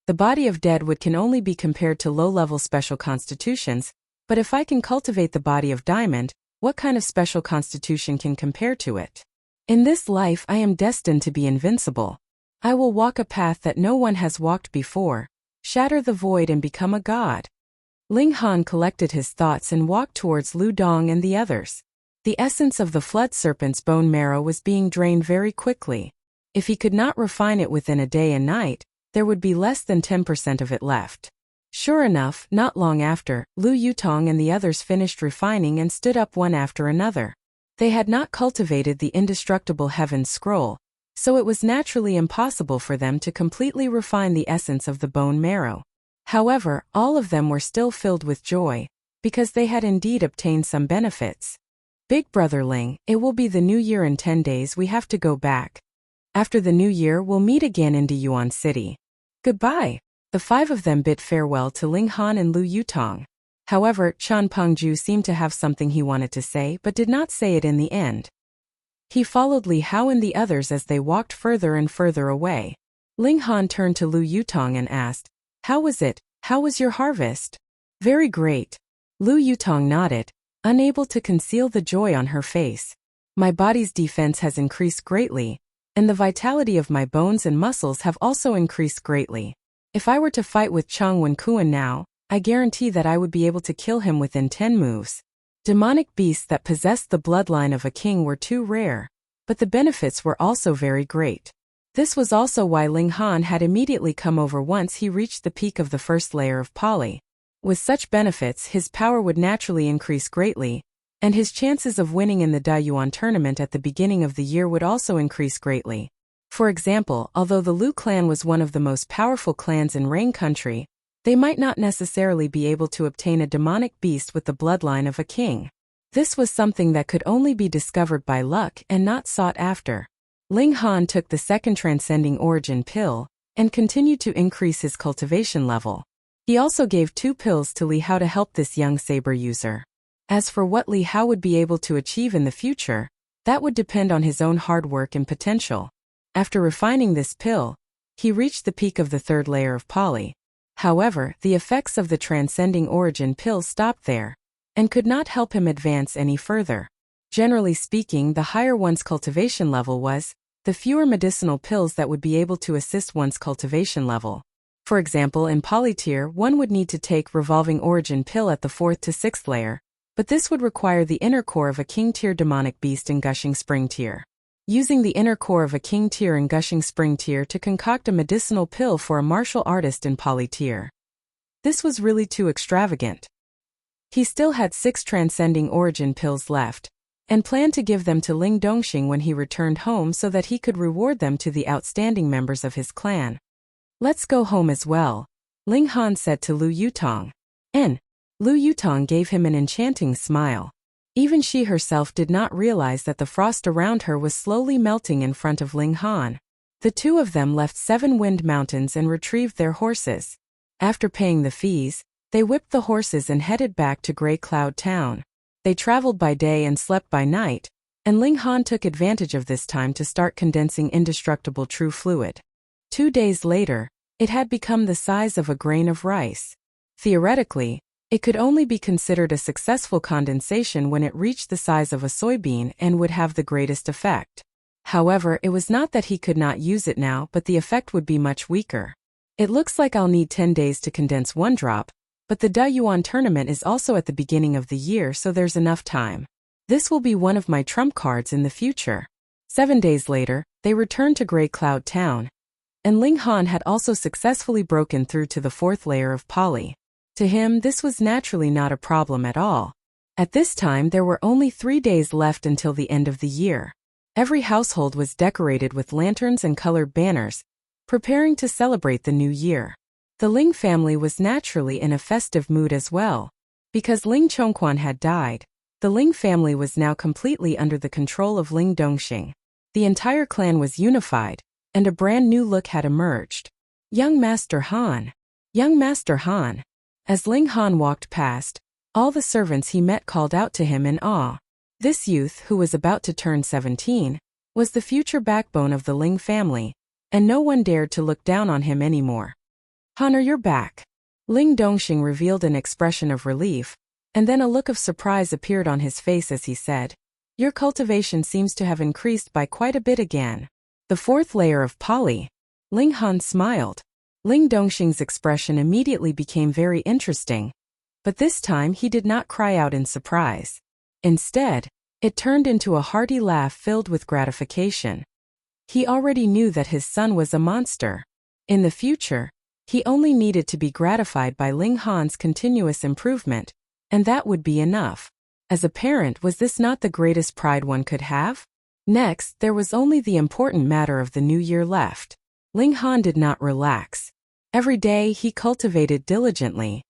The body of deadwood can only be compared to low-level special constitutions, but if I can cultivate the body of diamond, what kind of special constitution can compare to it? In this life I am destined to be invincible. I will walk a path that no one has walked before, shatter the void and become a god. Ling Han collected his thoughts and walked towards Lu Dong and the others. The essence of the flood serpent's bone marrow was being drained very quickly. If he could not refine it within a day and night, there would be less than 10% of it left. Sure enough, not long after, Lu Yutong and the others finished refining and stood up one after another. They had not cultivated the indestructible Heaven Scroll, so it was naturally impossible for them to completely refine the essence of the bone marrow. However, all of them were still filled with joy, because they had indeed obtained some benefits. Big Brother Ling, it will be the new year in 10 days, we have to go back. After the new year we'll meet again in Diyuan City. Goodbye. The five of them bid farewell to Ling Han and Lu Yutong. However, Chan Pengju seemed to have something he wanted to say but did not say it in the end. He followed Li Hao and the others as they walked further and further away. Ling Han turned to Lu Yutong and asked, "How was it? How was your harvest?" "Very great." Lu Yutong nodded, unable to conceal the joy on her face. "My body's defense has increased greatly, and the vitality of my bones and muscles have also increased greatly. If I were to fight with Chang Wenkuan now, I guarantee that I would be able to kill him within 10 moves. Demonic beasts that possessed the bloodline of a king were too rare, but the benefits were also very great." This was also why Ling Han had immediately come over once he reached the peak of the first layer of Poly. With such benefits, his power would naturally increase greatly, and his chances of winning in the Dayuan tournament at the beginning of the year would also increase greatly. For example, although the Lu clan was one of the most powerful clans in Rain Country, they might not necessarily be able to obtain a demonic beast with the bloodline of a king. This was something that could only be discovered by luck and not sought after. Ling Han took the second transcending origin pill, and continued to increase his cultivation level. He also gave 2 pills to Li Hao to help this young saber user. As for what Li Hao would be able to achieve in the future, that would depend on his own hard work and potential. After refining this pill, he reached the peak of the 3rd layer of Poly. However, the effects of the transcending origin pill stopped there, and could not help him advance any further. Generally speaking, the higher one's cultivation level was, the fewer medicinal pills that would be able to assist one's cultivation level. For example, in Polytier, one would need to take Revolving Origin Pill at the 4th to 6th layer, but this would require the inner core of a King Tier Demonic Beast in Gushing Spring Tier. Using the inner core of a King Tier in Gushing Spring Tier to concoct a medicinal pill for a martial artist in Polytier. This was really too extravagant. He still had 6 Transcending Origin Pills left, and planned to give them to Ling Dongxing when he returned home so that he could reward them to the outstanding members of his clan. "Let's go home as well," Ling Han said to Lu Yutong. Lu Yutong gave him an enchanting smile. Even she herself did not realize that the frost around her was slowly melting in front of Ling Han. The two of them left 7 Wind Mountains and retrieved their horses. After paying the fees, they whipped the horses and headed back to Grey Cloud Town. They traveled by day and slept by night, and Ling Han took advantage of this time to start condensing indestructible true fluid. 2 days later, it had become the size of a grain of rice. Theoretically, it could only be considered a successful condensation when it reached the size of a soybean and would have the greatest effect. However, it was not that he could not use it now, but the effect would be much weaker. It looks like I'll need 10 days to condense 1 drop, but the Da Yuan tournament is also at the beginning of the year, so there's enough time. This will be one of my trump cards in the future. 7 days later, they returned to Grey Cloud Town, and Ling Han had also successfully broken through to the 4th layer of poly. To him, this was naturally not a problem at all. At this time, there were only 3 days left until the end of the year. Every household was decorated with lanterns and colored banners, preparing to celebrate the new year. The Ling family was naturally in a festive mood as well. Because Ling Chongquan had died, the Ling family was now completely under the control of Ling Dongxing. The entire clan was unified, and a brand new look had emerged. Young Master Han. Young Master Han. As Ling Han walked past, all the servants he met called out to him in awe. This youth, who was about to turn 17, was the future backbone of the Ling family, and no one dared to look down on him anymore. "Han, you're back." Ling Dongxing revealed an expression of relief, and then a look of surprise appeared on his face as he said, "Your cultivation seems to have increased by quite a bit again." The 4th layer of poly. Ling Han smiled. Ling Dongxing's expression immediately became very interesting, but this time he did not cry out in surprise. Instead, it turned into a hearty laugh filled with gratification. He already knew that his son was a monster. In the future, he only needed to be gratified by Ling Han's continuous improvement, and that would be enough. As a parent, was this not the greatest pride one could have? Next, there was only the important matter of the new year left. Ling Han did not relax. Every day he cultivated diligently.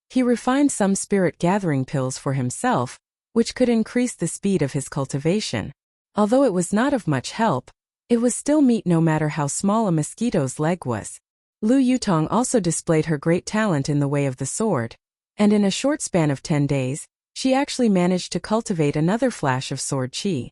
He refined some spirit-gathering pills for himself, which could increase the speed of his cultivation. Although it was not of much help, it was still meat no matter how small a mosquito's leg was. Lu Yutong also displayed her great talent in the way of the sword, and in a short span of 10 days, she actually managed to cultivate another flash of sword qi.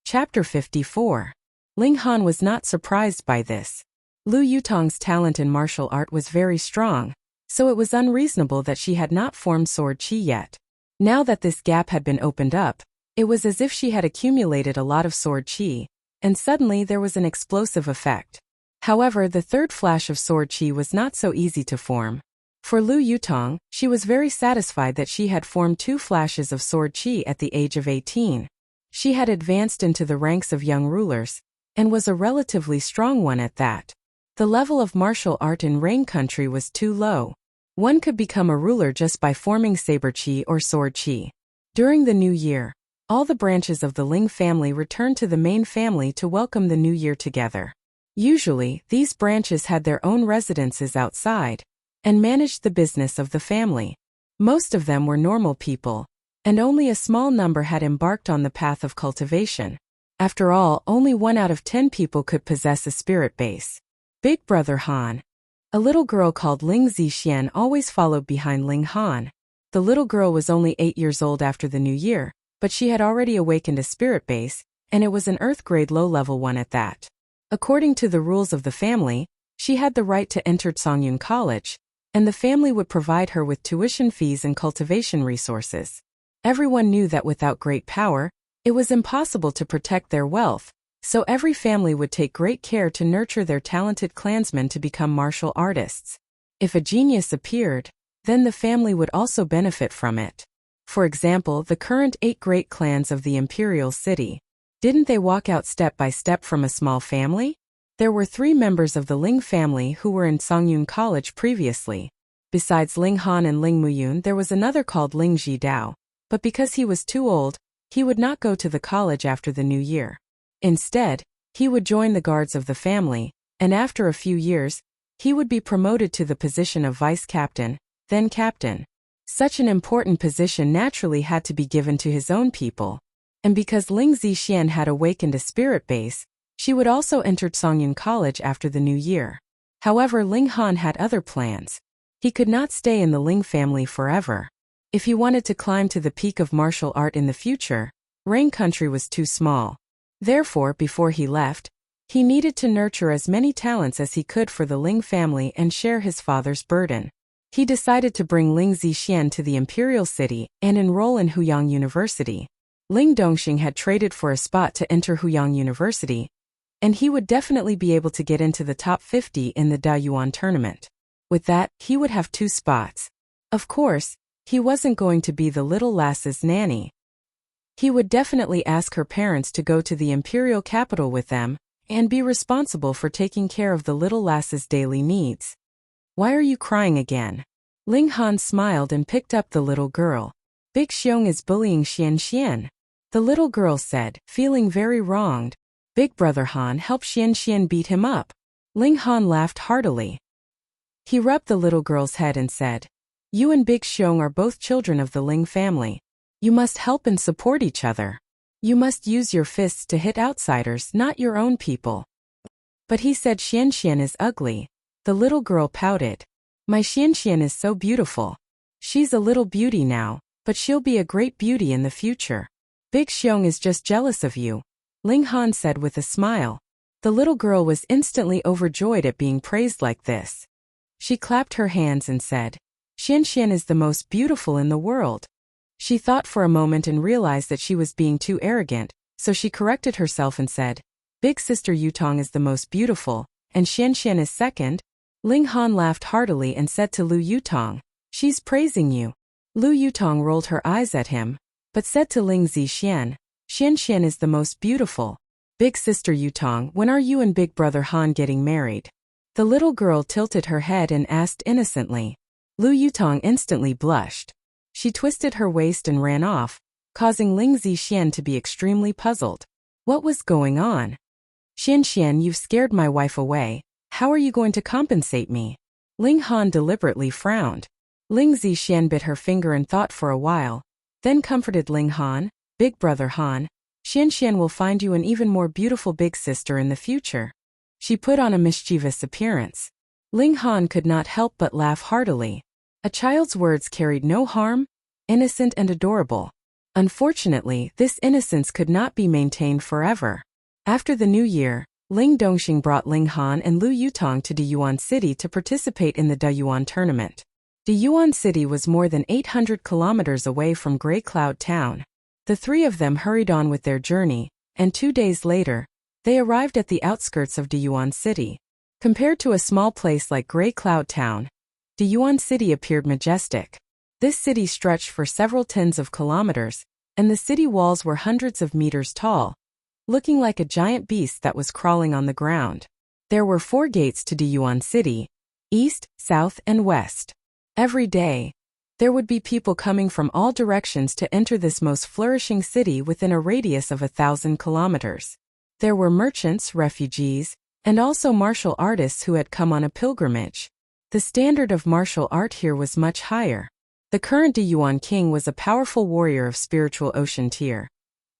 Chapter 54. Ling Han was not surprised by this. Lu Yutong's talent in martial art was very strong, so it was unreasonable that she had not formed sword qi yet. Now that this gap had been opened up, it was as if she had accumulated a lot of sword qi, and suddenly there was an explosive effect. However, the 3rd flash of sword qi was not so easy to form. For Lu Yutong, she was very satisfied that she had formed 2 flashes of sword qi at the age of 18. She had advanced into the ranks of young rulers, and was a relatively strong one at that. The level of martial art in Rain Country was too low. One could become a ruler just by forming saber qi or sword qi. During the new year, all the branches of the Ling family returned to the main family to welcome the new year together. Usually, these branches had their own residences outside, and managed the business of the family. Most of them were normal people, and only a small number had embarked on the path of cultivation. After all, only 1 out of 10 people could possess a spirit base. Big Brother Han. A little girl called Ling Zixian always followed behind Ling Han. The little girl was only 8 years old after the new year, but she had already awakened a spirit base, and it was an Earth grade low-level one at that. According to the rules of the family, she had the right to enter Songyun College, and the family would provide her with tuition fees and cultivation resources. Everyone knew that without great power, it was impossible to protect their wealth, so every family would take great care to nurture their talented clansmen to become martial artists. If a genius appeared, then the family would also benefit from it. For example, the current 8 great clans of the imperial city. Didn't they walk out step by step from a small family? There were 3 members of the Ling family who were in Songyun College previously. Besides Ling Han and Ling Muyun, there was another called Ling Jidao, but because he was too old, he would not go to the college after the new year. Instead, he would join the guards of the family, and after a few years, he would be promoted to the position of vice captain, then captain. Such an important position naturally had to be given to his own people. And because Ling Zixian had awakened a spirit base, she would also enter Songyun College after the new year. However, Ling Han had other plans. He could not stay in the Ling family forever. If he wanted to climb to the peak of martial art in the future, Rain Country was too small. Therefore, before he left, he needed to nurture as many talents as he could for the Ling family and share his father's burden. He decided to bring Ling Zixian to the imperial city and enroll in Huyang University. Ling Dongxing had traded for a spot to enter Huyang University, and he would definitely be able to get into the top 50 in the Dayuan tournament. With that, he would have 2 spots. Of course, he wasn't going to be the little lass's nanny. He would definitely ask her parents to go to the imperial capital with them and be responsible for taking care of the little lass's daily needs. Why are you crying again? Ling Han smiled and picked up the little girl. Big Xiong is bullying Xian Xian. The little girl said, feeling very wronged. Big brother Han helped Xian Xian beat him up. Ling Han laughed heartily. He rubbed the little girl's head and said, you and Big Xiong are both children of the Ling family. You must help and support each other. You must use your fists to hit outsiders, not your own people. But he said Xian Xian is ugly. The little girl pouted. My Xian Xian is so beautiful. She's a little beauty now, but she'll be a great beauty in the future. Big Xiong is just jealous of you, Ling Han said with a smile. The little girl was instantly overjoyed at being praised like this. She clapped her hands and said, Xian Xian is the most beautiful in the world. She thought for a moment and realized that she was being too arrogant, so she corrected herself and said, Big sister Yutong is the most beautiful, and Xian Xian is second. Ling Han laughed heartily and said to Lu Yutong, she's praising you. Lu Yutong rolled her eyes at him, but said to Ling Zixian, Xian Xian is the most beautiful. Big sister Yutong, when are you and big brother Han getting married? The little girl tilted her head and asked innocently. Lu Yutong instantly blushed. She twisted her waist and ran off, causing Ling Zixian to be extremely puzzled. What was going on? Xian Xian, you've scared my wife away. How are you going to compensate me? Ling Han deliberately frowned. Ling Zixian bit her finger and thought for a while, then comforted Ling Han, Big brother Han, Xian Xian will find you an even more beautiful big sister in the future. She put on a mischievous appearance. Ling Han could not help but laugh heartily. A child's words carried no harm, innocent and adorable. Unfortunately, this innocence could not be maintained forever. After the new year, Ling Dongxing brought Ling Han and Lu Yutong to Dayuan City to participate in the Dayuan tournament. Dayuan City was more than 800 kilometers away from Gray Cloud Town. The 3 of them hurried on with their journey, and 2 days later, they arrived at the outskirts of Dayuan City. Compared to a small place like Gray Cloud Town, Dayuan City appeared majestic. This city stretched for several tens of kilometers, and the city walls were hundreds of meters tall, looking like a giant beast that was crawling on the ground. There were 4 gates to Dayuan City, east, south, and west. Every day, there would be people coming from all directions to enter this most flourishing city within a radius of 1,000 kilometers. There were merchants, refugees, and also martial artists who had come on a pilgrimage. The standard of martial art here was much higher. The current Dayuan king was a powerful warrior of spiritual ocean tier,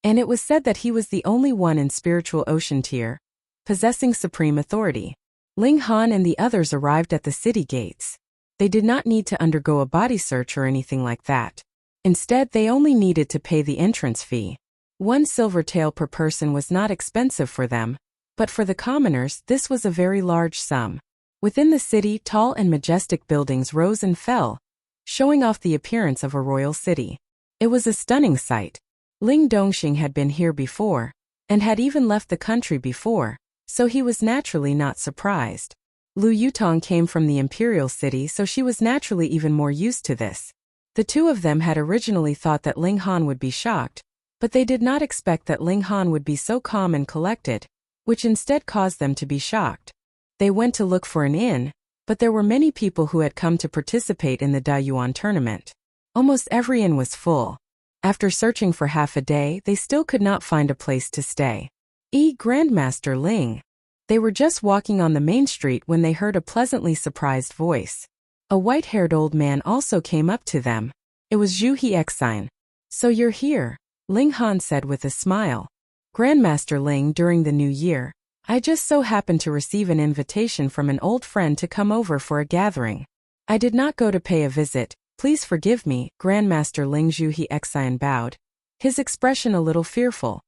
and it was said that he was the only one in spiritual ocean tier, possessing supreme authority. Ling Han and the others arrived at the city gates. They did not need to undergo a body search or anything like that. Instead, they only needed to pay the entrance fee. 1 silver tael per person was not expensive for them, but for the commoners, this was a very large sum. Within the city, tall and majestic buildings rose and fell, showing off the appearance of a royal city. It was a stunning sight. Ling Dongxing had been here before, and had even left the country before, so he was naturally not surprised. Lu Yutong came from the imperial city, so she was naturally even more used to this. The 2 of them had originally thought that Ling Han would be shocked, but they did not expect that Ling Han would be so calm and collected, which instead caused them to be shocked. They went to look for an inn, but there were many people who had come to participate in the Dayuan tournament. Almost every inn was full. After searching for half a day, they still could not find a place to stay. Grandmaster Ling. They were just walking on the main street when they heard a pleasantly surprised voice. A white-haired old man also came up to them. It was Zhu Hiexine. So you're here. Ling Han said with a smile. Grandmaster Ling, during the new year, I just so happened to receive an invitation from an old friend to come over for a gathering. I did not go to pay a visit. Please forgive me, Grandmaster Ling. Zhu He Xian bowed, his expression a little fearful.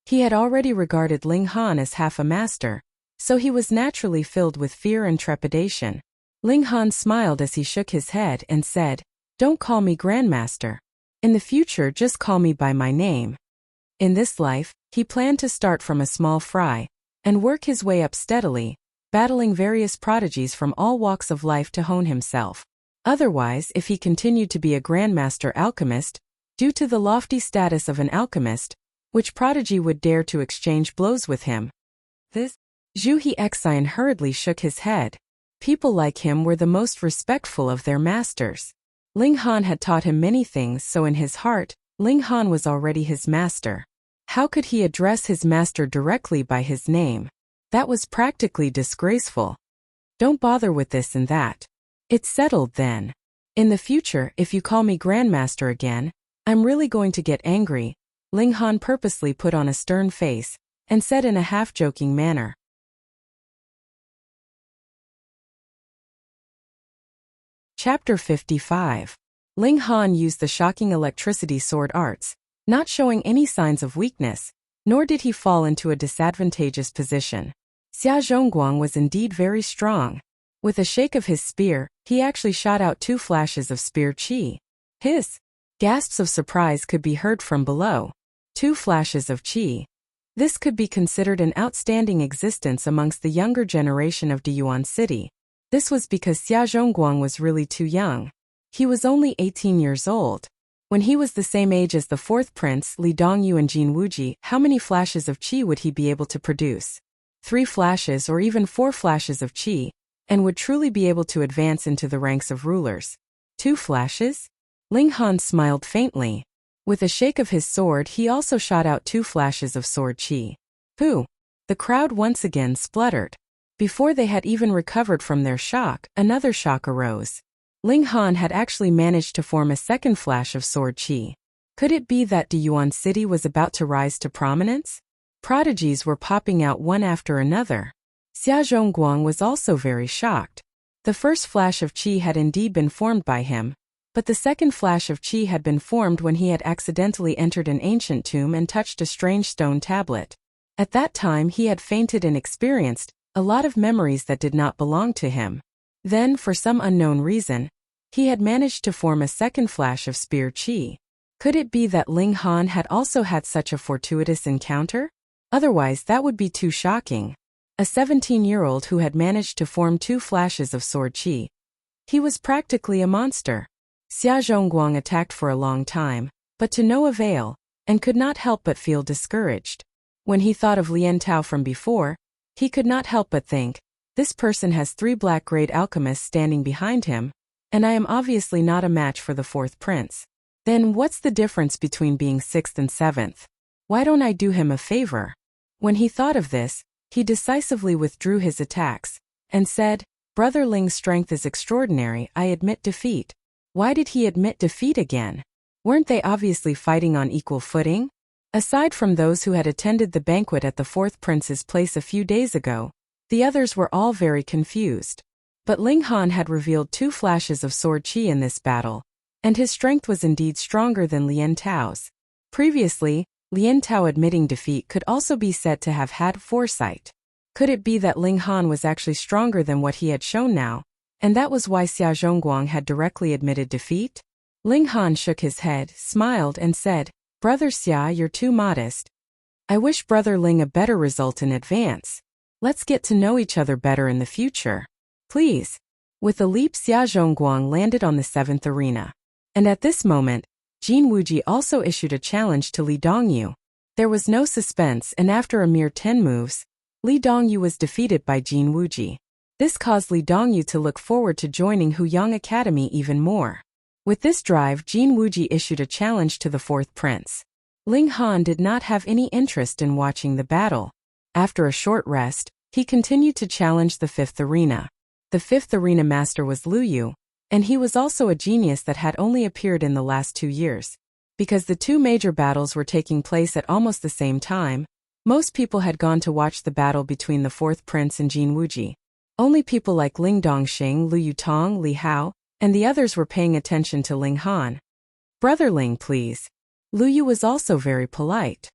He had already regarded Ling Han as half a master, so he was naturally filled with fear and trepidation. Ling Han smiled as he shook his head and said, Don't call me Grandmaster. In the future, just call me by my name. In this life, he planned to start from a small fry and work his way up steadily, battling various prodigies from all walks of life to hone himself. Otherwise, if he continued to be a Grandmaster alchemist, due to the lofty status of an alchemist, which prodigy would dare to exchange blows with him? This? Zhu He Xian hurriedly shook his head. People like him were the most respectful of their masters. Ling Han had taught him many things, so in his heart, Ling Han was already his master. How could he address his master directly by his name? That was practically disgraceful. Don't bother with this and that. It's settled then. In the future, if you call me Grandmaster again, I'm really going to get angry. Ling Han purposely put on a stern face and said in a half-joking manner. Chapter 55. Ling Han used the shocking electricity sword arts, not showing any signs of weakness, nor did he fall into a disadvantageous position. Xia Zhongguang was indeed very strong. With a shake of his spear, he actually shot out 2 flashes of spear qi. Hiss! Gasps of surprise could be heard from below. 2 flashes of qi. This could be considered an outstanding existence amongst the younger generation of Diyuan City. This was because Xia Zhongguang was really too young. He was only 18 years old. When he was the same age as the 4th prince, Li Dongyu and Jin Wuji, how many flashes of qi would he be able to produce? 3 flashes or even 4 flashes of qi, and would truly be able to advance into the ranks of rulers. 2 flashes? Ling Han smiled faintly. With a shake of his sword, he also shot out 2 flashes of sword qi. Pooh! The crowd once again spluttered. Before they had even recovered from their shock, another shock arose. Ling Han had actually managed to form a second flash of sword qi. Could it be that Diyuan City was about to rise to prominence? Prodigies were popping out one after another. Xia Zhongguang was also very shocked. The first flash of qi had indeed been formed by him, but the second flash of qi had been formed when he had accidentally entered an ancient tomb and touched a strange stone tablet. At that time he had fainted and experienced a lot of memories that did not belong to him. Then, for some unknown reason, he had managed to form a second flash of spear qi. Could it be that Ling Han had also had such a fortuitous encounter? Otherwise, that would be too shocking. A 17-year-old who had managed to form 2 flashes of sword qi. He was practically a monster. Xia Zhongguang attacked for a long time, but to no avail, and could not help but feel discouraged. When he thought of Lian Tao from before, he could not help but think, this person has 3 black-grade alchemists standing behind him, and I am obviously not a match for the 4th prince. Then what's the difference between being 6th and 7th? Why don't I do him a favor? When he thought of this, he decisively withdrew his attacks, and said, Brother Ling's strength is extraordinary, I admit defeat. Why did he admit defeat again? Weren't they obviously fighting on equal footing? Aside from those who had attended the banquet at the 4th prince's place a few days ago, the others were all very confused. But Ling Han had revealed 2 flashes of sword qi in this battle, and his strength was indeed stronger than Lian Tao's. Previously, Lian Tao admitting defeat could also be said to have had foresight. Could it be that Ling Han was actually stronger than what he had shown now, and that was why Xia Zhongguang had directly admitted defeat? Ling Han shook his head, smiled, and said, Brother Xia, you're too modest. I wish Brother Ling a better result in advance. Let's get to know each other better in the future. Please. With a leap, Xia Zhongguang landed on the 7th arena. And at this moment, Jin Wuji also issued a challenge to Li Dongyu. There was no suspense, and after a mere 10 moves, Li Dongyu was defeated by Jin Wuji. This caused Li Dongyu to look forward to joining Huyang Academy even more. With this drive, Jin Wuji issued a challenge to the 4th prince. Ling Han did not have any interest in watching the battle. After a short rest, he continued to challenge the 5th arena. The 5th arena master was Lu Yu, and he was also a genius that had only appeared in the last 2 years. Because the two major battles were taking place at almost the same time, most people had gone to watch the battle between the fourth prince and Jin Wuji. Only people like Ling Dongxing, Lu Yutong, Li Hao, and the others were paying attention to Ling Han. "Brother Ling, please." Lu Yu was also very polite.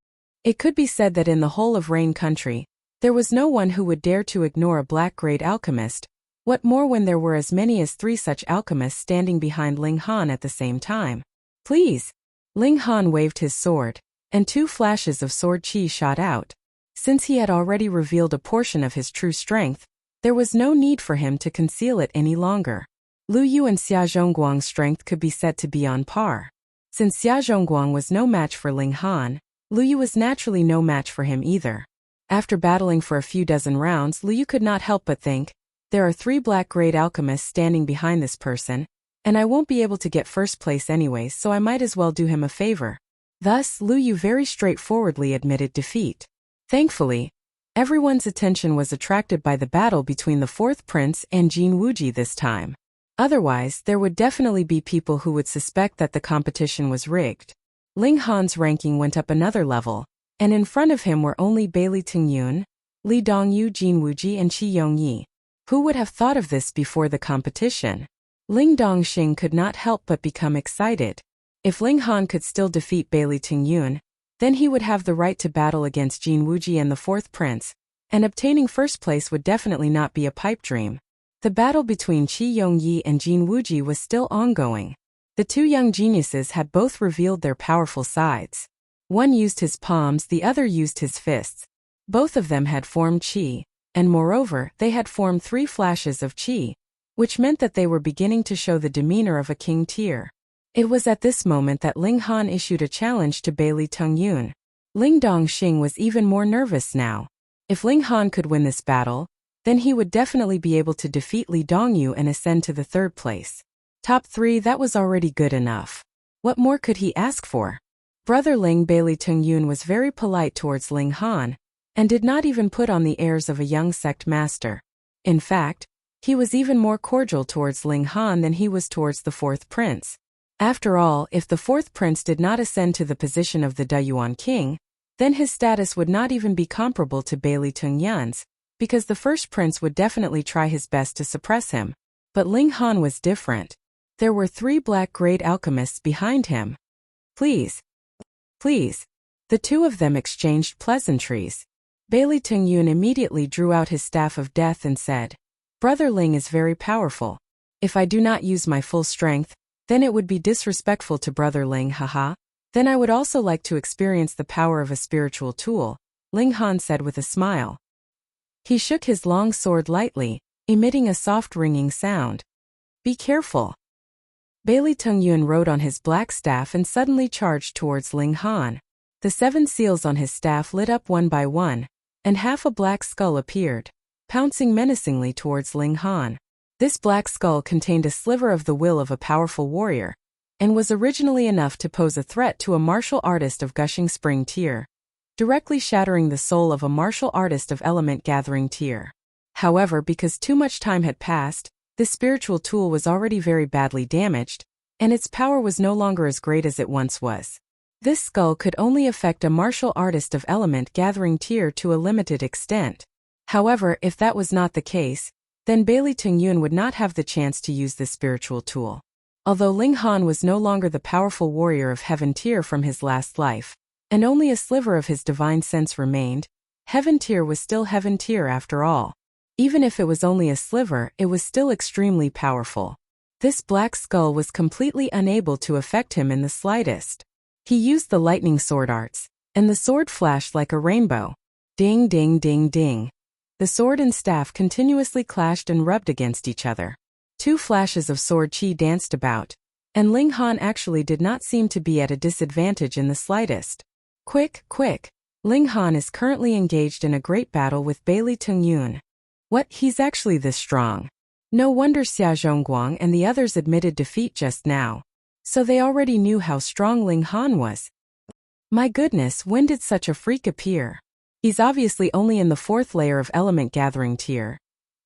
It could be said that in the whole of Rain Country, there was no one who would dare to ignore a black-grade alchemist, what more when there were as many as 3 such alchemists standing behind Ling Han at the same time. "Please." Ling Han waved his sword, and 2 flashes of sword chi shot out. Since he had already revealed a portion of his true strength, there was no need for him to conceal it any longer. Lu Yu and Xia Zhongguang's strength could be said to be on par. Since Xia Zhongguang was no match for Ling Han, Lu Yu was naturally no match for him either. After battling for a few dozen rounds, Lu Yu could not help but think, there are 3 black-grade alchemists standing behind this person, and I won't be able to get first place anyways, so I might as well do him a favor. Thus, Lu Yu very straightforwardly admitted defeat. Thankfully, everyone's attention was attracted by the battle between the fourth prince and Jin Wuji this time. Otherwise, there would definitely be people who would suspect that the competition was rigged. Ling Han's ranking went up another level, and in front of him were only Bailey Tingyun, Li Dongyu, Jin Wuji, and Qi Yongyi. Who would have thought of this before the competition? Ling Dongxing could not help but become excited. If Ling Han could still defeat Bailey Tingyun, then he would have the right to battle against Jin Wuji and the fourth prince, and obtaining first place would definitely not be a pipe dream. The battle between Qi Yongyi and Jin Wuji was still ongoing. The 2 young geniuses had both revealed their powerful sides. One used his palms, the other used his fists. Both of them had formed qi, and moreover, they had formed 3 flashes of qi, which meant that they were beginning to show the demeanor of a king tier. It was at this moment that Ling Han issued a challenge to Bailey Tingyun. Ling Dongxing was even more nervous now. If Ling Han could win this battle, then he would definitely be able to defeat Li Dongyu and ascend to the 3rd place. Top 3, that was already good enough. What more could he ask for? Brother Ling Bailey Tingyun was very polite towards Ling Han, and did not even put on the airs of a young sect master. In fact, he was even more cordial towards Ling Han than he was towards the fourth prince. After all, if the fourth prince did not ascend to the position of the Dayuan king, then his status would not even be comparable to Bailey Tingyun's, because the first prince would definitely try his best to suppress him. But Ling Han was different. There were 3 black-grade alchemists behind him. Please. The 2 of them exchanged pleasantries. Bailey Tingyun immediately drew out his staff of death and said, "Brother Ling is very powerful. If I do not use my full strength, then it would be disrespectful to Brother Ling, haha. Then I would also like to experience the power of a spiritual tool," Ling Han said with a smile. He shook his long sword lightly, emitting a soft ringing sound. "Be careful." Bailey Tingyun rode on his black staff and suddenly charged towards Ling Han. The 7 seals on his staff lit up one by one, and half a black skull appeared, pouncing menacingly towards Ling Han. This black skull contained a sliver of the will of a powerful warrior, and was originally enough to pose a threat to a martial artist of Gushing Spring tier, directly shattering the soul of a martial artist of Element Gathering tier. However, because too much time had passed, this spiritual tool was already very badly damaged, and its power was no longer as great as it once was. This skull could only affect a martial artist of Element Gathering tier to a limited extent. However, if that was not the case, then Bailey Tingyun would not have the chance to use this spiritual tool. Although Ling Han was no longer the powerful warrior of Heaven tier from his last life, and only a sliver of his divine sense remained, Heaven tier was still Heaven tier after all. Even if it was only a sliver, it was still extremely powerful. This black skull was completely unable to affect him in the slightest. He used the lightning sword arts, and the sword flashed like a rainbow. Ding ding ding ding. The sword and staff continuously clashed and rubbed against each other. 2 flashes of sword chi danced about, and Ling Han actually did not seem to be at a disadvantage in the slightest. Quick! Ling Han is currently engaged in a great battle with Bailey Tingyun. What, he's actually this strong? No wonder Xia Zhongguang and the others admitted defeat just now. So they already knew how strong Ling Han was. My goodness, when did such a freak appear? He's obviously only in the 4th layer of Element Gathering tier.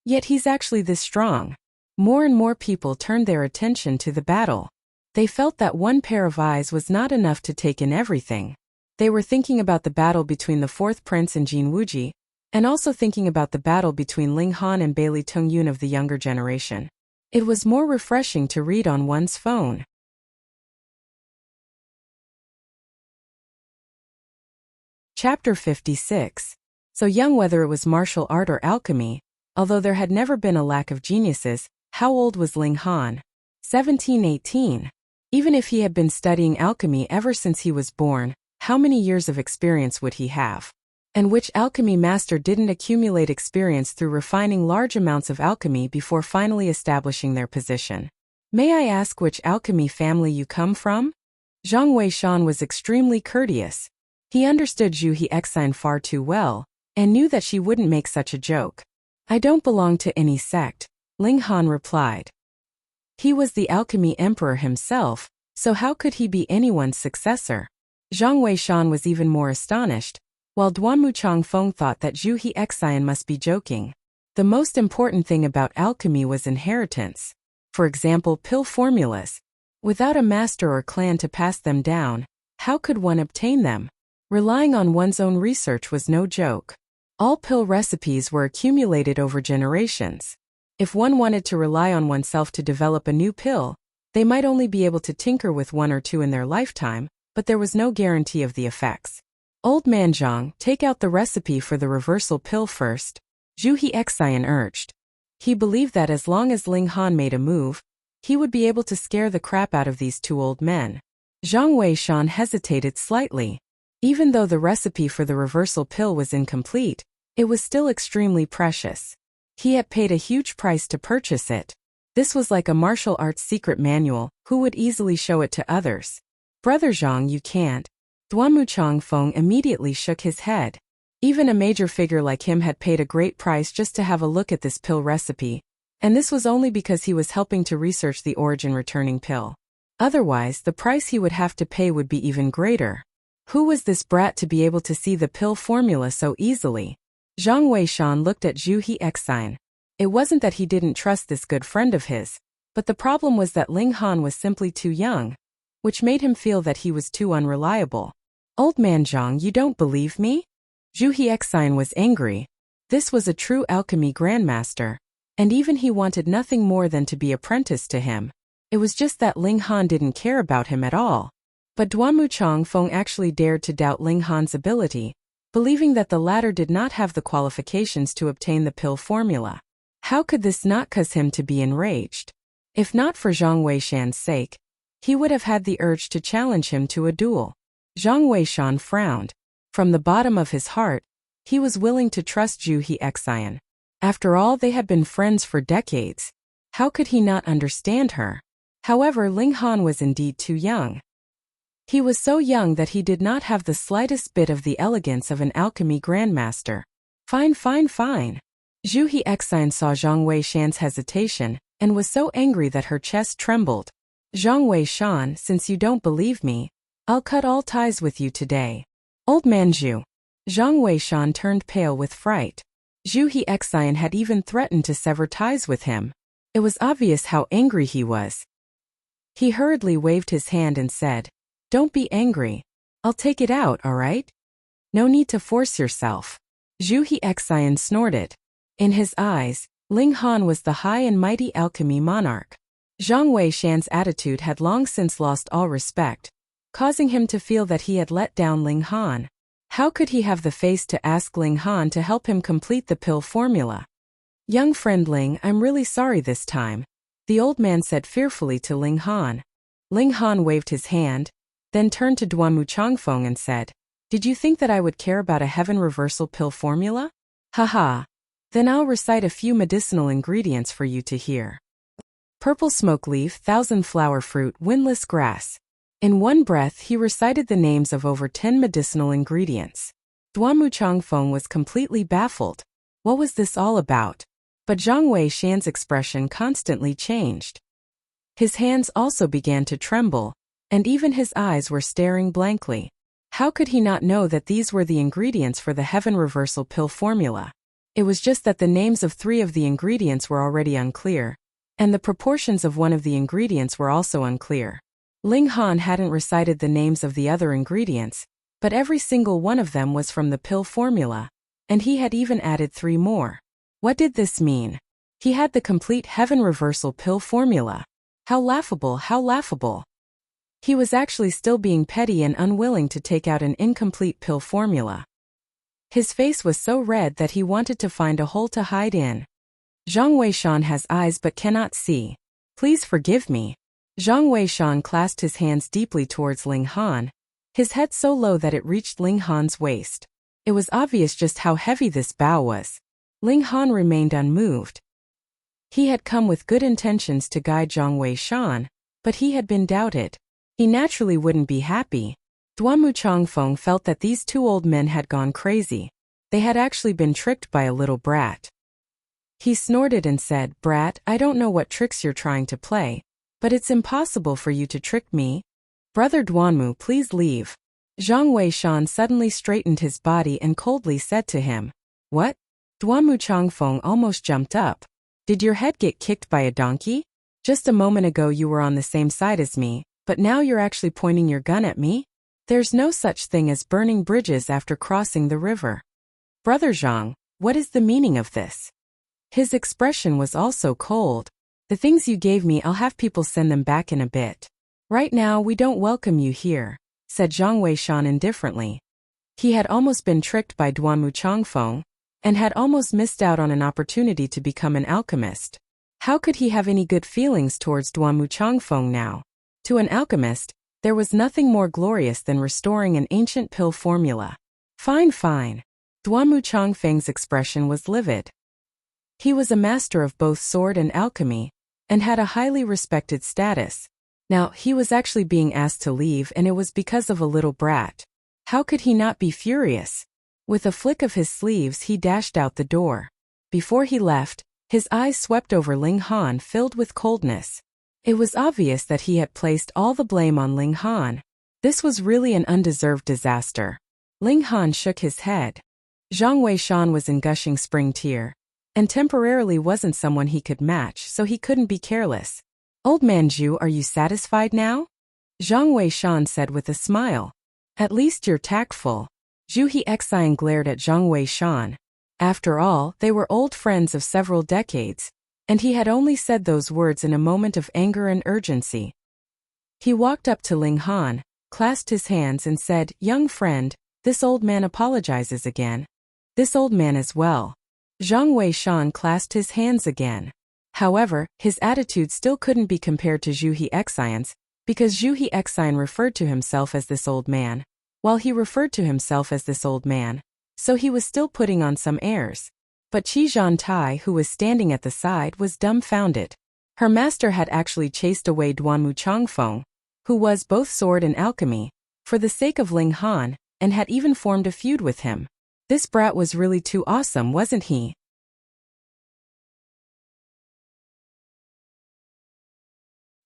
Yet he's actually this strong. More and more people turned their attention to the battle. They felt that one pair of eyes was not enough to take in everything. They were thinking about the battle between the fourth prince and Jin Wuji, and also thinking about the battle between Ling Han and Bailey Tongyun of the younger generation. It was more refreshing to read on one's phone. Chapter 56. So young, whether it was martial art or alchemy, although there had never been a lack of geniuses, how old was Ling Han? 17-18. Even if he had been studying alchemy ever since he was born, how many years of experience would he have? And which alchemy master didn't accumulate experience through refining large amounts of alchemy before finally establishing their position? May I ask which alchemy family you come from? Zhang Weishan was extremely courteous. He understood Zhu Hexin far too well, and knew that she wouldn't make such a joke. I don't belong to any sect, Ling Han replied. He was the alchemy emperor himself, so how could he be anyone's successor? Zhang Weishan was even more astonished, while Duanmu Changfeng thought that Zhu Hexin must be joking. The most important thing about alchemy was inheritance. For example, pill formulas. Without a master or clan to pass them down, how could one obtain them? Relying on one's own research was no joke. All pill recipes were accumulated over generations. If one wanted to rely on oneself to develop a new pill, they might only be able to tinker with one or two in their lifetime, but there was no guarantee of the effects. Old man Zhang, take out the recipe for the reversal pill first, Zhu Hexin urged. He believed that as long as Ling Han made a move, he would be able to scare the crap out of these two old men. Zhang Weishan hesitated slightly. Even though the recipe for the reversal pill was incomplete, it was still extremely precious. He had paid a huge price to purchase it. This was like a martial arts secret manual, who would easily show it to others. Brother Zhang, you can't. Duanmu Changfeng immediately shook his head. Even a major figure like him had paid a great price just to have a look at this pill recipe, and this was only because he was helping to research the origin returning pill. Otherwise, the price he would have to pay would be even greater. Who was this brat to be able to see the pill formula so easily? Zhang Weishan looked at Zhu Hexin. It wasn't that he didn't trust this good friend of his, but the problem was that Ling Han was simply too young, which made him feel that he was too unreliable. Old man Zhang, you don't believe me? Zhu Hexin was angry. This was a true alchemy grandmaster, and even he wanted nothing more than to be apprenticed to him. It was just that Ling Han didn't care about him at all. But Duanmu Changfeng actually dared to doubt Ling Han's ability, believing that the latter did not have the qualifications to obtain the pill formula. How could this not cause him to be enraged? If not for Zhang Weishan's sake, he would have had the urge to challenge him to a duel. Zhang Weishan frowned. From the bottom of his heart, he was willing to trust Zhu Hexin. After all, they had been friends for decades. How could he not understand her? However, Ling Han was indeed too young. He was so young that he did not have the slightest bit of the elegance of an alchemy grandmaster. Fine. Zhu Hexin saw Zhang Weishan's hesitation, and was so angry that her chest trembled. Zhang Weishan, since you don't believe me, I'll cut all ties with you today. Old man Zhu. Zhang Weishan turned pale with fright. Zhu Hexin had even threatened to sever ties with him. It was obvious how angry he was. He hurriedly waved his hand and said, "Don't be angry. I'll take it out, all right? No need to force yourself." Zhu Hexin snorted. In his eyes, Ling Han was the high and mighty alchemy monarch. Zhang Weishan's attitude had long since lost all respect, causing him to feel that he had let down Ling Han. How could he have the face to ask Ling Han to help him complete the pill formula? "Young friend Ling, I'm really sorry this time," the old man said fearfully to Ling Han. Ling Han waved his hand, then turned to Duanmu Changfeng and said, "Did you think that I would care about a heaven reversal pill formula? Haha. Then I'll recite a few medicinal ingredients for you to hear. Purple smoke leaf, thousand flower fruit, windless grass." In one breath he recited the names of over 10 medicinal ingredients. Duanmu Changfeng was completely baffled. What was this all about? But Zhang Weishan's expression constantly changed. His hands also began to tremble, and even his eyes were staring blankly. How could he not know that these were the ingredients for the heaven reversal pill formula? It was just that the names of 3 of the ingredients were already unclear, and the proportions of one of the ingredients were also unclear. Ling Han hadn't recited the names of the other ingredients, but every single one of them was from the pill formula, and he had even added 3 more. What did this mean? He had the complete heaven reversal pill formula. How laughable, how laughable. He was actually still being petty and unwilling to take out an incomplete pill formula. His face was so red that he wanted to find a hole to hide in. Zhang Weishan has eyes but cannot see. Please forgive me. Zhang Weishan clasped his hands deeply towards Ling Han, his head so low that it reached Ling Han's waist. It was obvious just how heavy this bow was. Ling Han remained unmoved. He had come with good intentions to guide Zhang Weishan, but he had been doubted. He naturally wouldn't be happy. Duanmu Changfeng felt that these 2 old men had gone crazy. They had actually been tricked by a little brat. He snorted and said, "Brat, I don't know what tricks you're trying to play, but it's impossible for you to trick me. Brother Duanmu, please leave." Zhang Weishan suddenly straightened his body and coldly said to him, "What?" Duanmu Changfeng almost jumped up. "Did your head get kicked by a donkey? Just a moment ago you were on the same side as me, but now you're actually pointing your gun at me? There's no such thing as burning bridges after crossing the river. Brother Zhang, what is the meaning of this?" His expression was also cold. "The things you gave me, I'll have people send them back in a bit. Right now we don't welcome you here," said Zhang Weishan indifferently. He had almost been tricked by Duanmu Changfeng, and had almost missed out on an opportunity to become an alchemist. How could he have any good feelings towards Duanmu Changfeng now? To an alchemist, there was nothing more glorious than restoring an ancient pill formula. Fine, fine. Duanmu Changfeng's expression was livid. He was a master of both sword and alchemy, and had a highly respected status. Now, he was actually being asked to leave, and it was because of a little brat. How could he not be furious? With a flick of his sleeves he dashed out the door. Before he left, his eyes swept over Ling Han filled with coldness. It was obvious that he had placed all the blame on Ling Han. This was really an undeserved disaster. Ling Han shook his head. Zhang Weishan was in gushing spring tear, and temporarily wasn't someone he could match, so he couldn't be careless. "Old man Zhu, are you satisfied now?" Zhang Weishan said with a smile. "At least you're tactful." Zhu He glared at Zhang Weishan. After all, they were old friends of several decades, and he had only said those words in a moment of anger and urgency. He walked up to Ling Han, clasped his hands and said, "Young friend, this old man apologizes again." "This old man as well." Zhang Weishan clasped his hands again. However, his attitude still couldn't be compared to Zhu Hexian's, because Zhu Hexian referred to himself as this old man, while he referred to himself as this old man, so he was still putting on some airs. But Qi Zhantai, who was standing at the side, was dumbfounded. Her master had actually chased away Duanmu Changfeng, who was both sword and alchemy, for the sake of Ling Han, and had even formed a feud with him. This brat was really too awesome, wasn't he?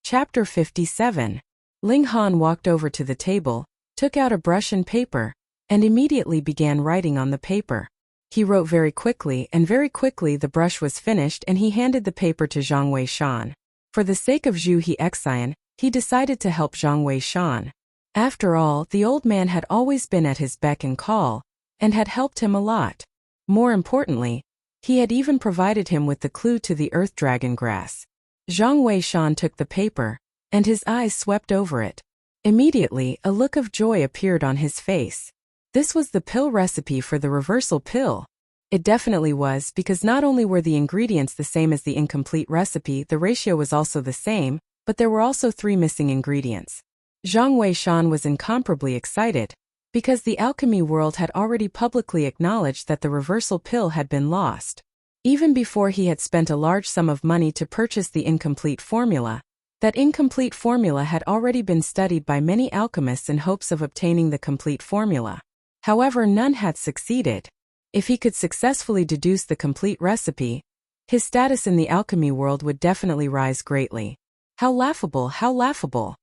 Chapter 57. Ling Han walked over to the table, took out a brush and paper, and immediately began writing on the paper. He wrote very quickly, and very quickly the brush was finished and he handed the paper to Zhang Weishan. For the sake of Zhu Hexian, he decided to help Zhang Weishan. After all, the old man had always been at his beck and call, and had helped him a lot. More importantly, he had even provided him with the clue to the earth dragon grass. Zhang Weishan took the paper, and his eyes swept over it. Immediately, a look of joy appeared on his face. This was the pill recipe for the reversal pill. It definitely was, because not only were the ingredients the same as the incomplete recipe, the ratio was also the same, but there were also 3 missing ingredients. Zhang Weishan was incomparably excited, because the alchemy world had already publicly acknowledged that the reversal pill had been lost. Even before he had spent a large sum of money to purchase the incomplete formula, that incomplete formula had already been studied by many alchemists in hopes of obtaining the complete formula. However, none had succeeded. If he could successfully deduce the complete recipe, his status in the alchemy world would definitely rise greatly. How laughable, how laughable.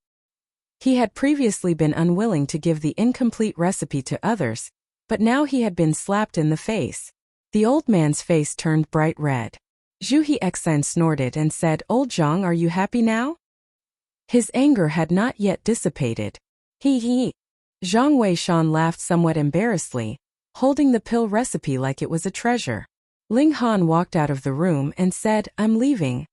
He had previously been unwilling to give the incomplete recipe to others, but now he had been slapped in the face. The old man's face turned bright red. Zhu Hexian snorted and said, "Old Zhang, are you happy now?" His anger had not yet dissipated. He. Zhang Weishan laughed somewhat embarrassedly, holding the pill recipe like it was a treasure. Ling Han walked out of the room and said, "I'm leaving."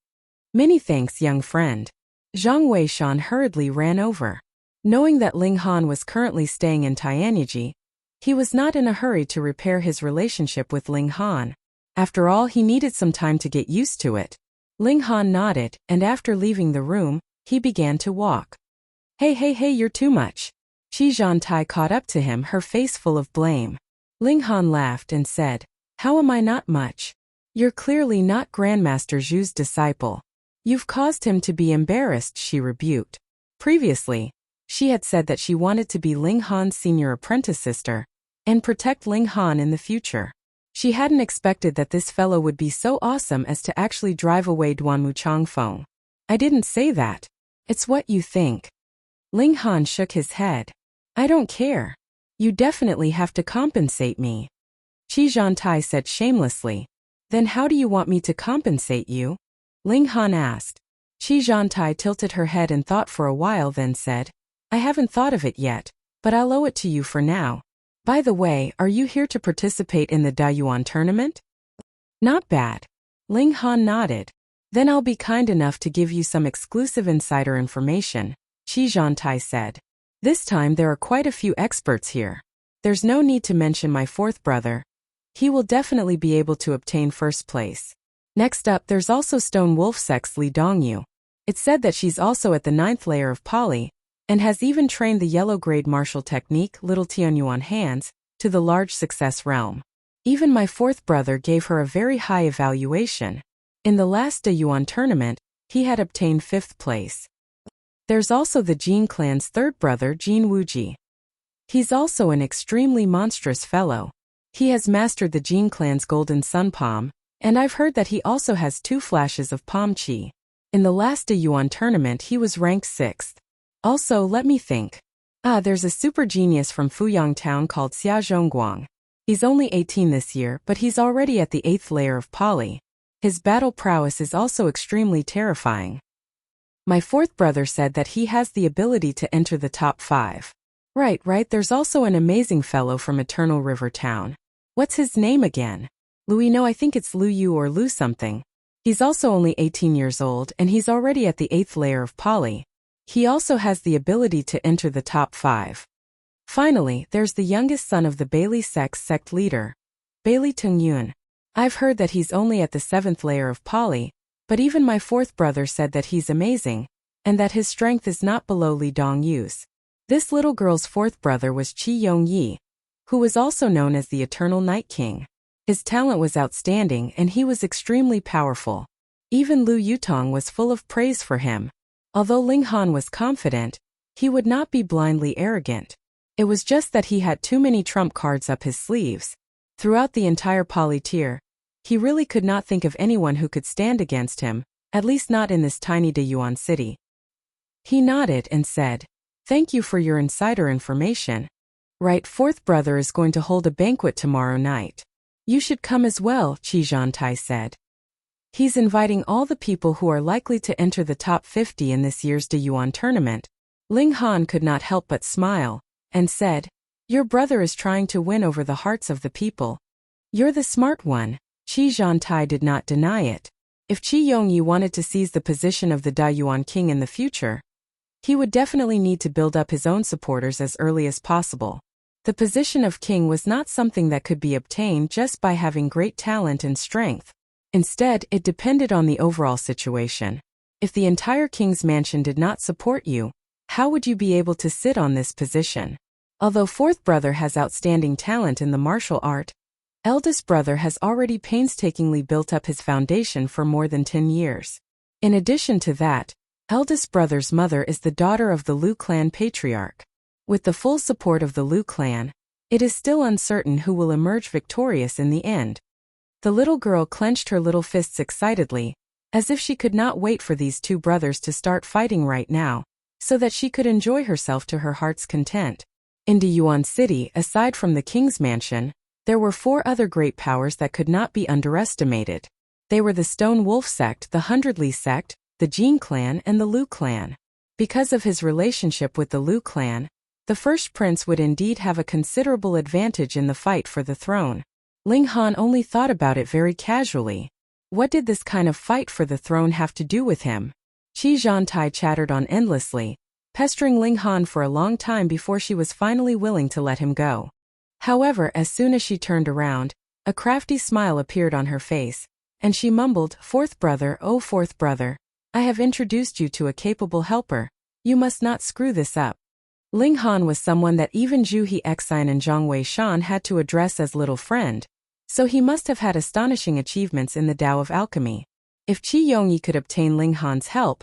"Many thanks, young friend." Zhang Weishan hurriedly ran over. Knowing that Ling Han was currently staying in Tianyi, he was not in a hurry to repair his relationship with Ling Han. After all, he needed some time to get used to it. Ling Han nodded, and after leaving the room, he began to walk. Hey, you're too much. Qi Zhantai caught up to him, her face full of blame. Ling Han laughed and said, "How am I not much? You're clearly not Grandmaster Zhu's disciple. You've caused him to be embarrassed," she rebuked. Previously, she had said that she wanted to be Ling Han's senior apprentice sister and protect Ling Han in the future. She hadn't expected that this fellow would be so awesome as to actually drive away Duanmu Changfeng. "I didn't say that. It's what you think." Ling Han shook his head. "I don't care. You definitely have to compensate me." Qi Zhantai said shamelessly. "Then how do you want me to compensate you?" Ling Han asked. Qi Zhantai tilted her head and thought for a while, then said, "I haven't thought of it yet, but I'll owe it to you for now. By the way, are you here to participate in the Dayuan tournament?" "Not bad." Ling Han nodded. "Then I'll be kind enough to give you some exclusive insider information," Qi Zhantai said. "This time there are quite a few experts here. There's no need to mention my fourth brother. He will definitely be able to obtain first place. Next up, there's also Stone Wolf Sect's Li Dongyu. It's said that she's also at the 9th layer of Pali, and has even trained the yellow-grade martial technique Little Tianyuan Hands to the large success realm. Even my fourth brother gave her a very high evaluation. In the last Dayuan tournament, he had obtained 5th place. There's also the Jin clan's third brother, Jin Wuji. He's also an extremely monstrous fellow. He has mastered the Jin clan's golden sun palm, and I've heard that he also has 2 flashes of palm chi. In the last Dayuan tournament he was ranked 6th. Also, let me think. There's a super genius from Fuyang town called Xia Zhongguang. He's only 18 this year, but he's already at the 8th layer of Pali. His battle prowess is also extremely terrifying. My fourth brother said that he has the ability to enter the top 5. Right, there's also an amazing fellow from Eternal River Town. What's his name again? Louis? No, I think it's Lu Yu or Lu something. He's also only 18 years old, and he's already at the 8th layer of Pali. He also has the ability to enter the top 5. Finally, there's the youngest son of the Bailey sect leader, Bailey Tengyun. I've heard that he's only at the 7th layer of Pali, but even my fourth brother said that he's amazing, and that his strength is not below Li Dongyu's. This little girl's fourth brother was Qi Yongyi, who was also known as the Eternal Night King. His talent was outstanding and he was extremely powerful. Even Lu Yutong was full of praise for him. Although Ling Han was confident, he would not be blindly arrogant. It was just that he had too many trump cards up his sleeves. Throughout the entire Pali tier, he really could not think of anyone who could stand against him, at least not in this tiny Dayuan city. He nodded and said, "Thank you for your insider information. Right, fourth brother is going to hold a banquet tomorrow night. You should come as well," Qi Zhantai said. He's inviting all the people who are likely to enter the top 50 in this year's Dayuan tournament. Ling Han could not help but smile, and said, "Your brother is trying to win over the hearts of the people. You're the smart one." Qi Zhantai did not deny it. If Qi Yongyi wanted to seize the position of the Dayuan king in the future, he would definitely need to build up his own supporters as early as possible. The position of king was not something that could be obtained just by having great talent and strength. Instead, it depended on the overall situation. If the entire king's mansion did not support you, how would you be able to sit on this position? Although fourth brother has outstanding talent in the martial art, eldest brother has already painstakingly built up his foundation for more than 10 years. In addition to that, eldest brother's mother is the daughter of the Lu clan patriarch. With the full support of the Lu clan, it is still uncertain who will emerge victorious in the end. The little girl clenched her little fists excitedly, as if she could not wait for these two brothers to start fighting right now, so that she could enjoy herself to her heart's content. In Dayuan City, aside from the king's mansion, there were 4 other great powers that could not be underestimated. They were the Stone Wolf sect, the 100 Li sect, the Jin clan, and the Lu clan. Because of his relationship with the Liu clan, the first prince would indeed have a considerable advantage in the fight for the throne. Ling Han only thought about it very casually. What did this kind of fight for the throne have to do with him? Qi Zhantai chattered on endlessly, pestering Ling Han for a long time before she was finally willing to let him go. However, as soon as she turned around, a crafty smile appeared on her face, and she mumbled, "Fourth brother, oh fourth brother, I have introduced you to a capable helper. You must not screw this up." Ling Han was someone that even Zhu Hexin and Zhang Weishan had to address as little friend, so he must have had astonishing achievements in the Tao of Alchemy. If Qi Yongyi could obtain Ling Han's help,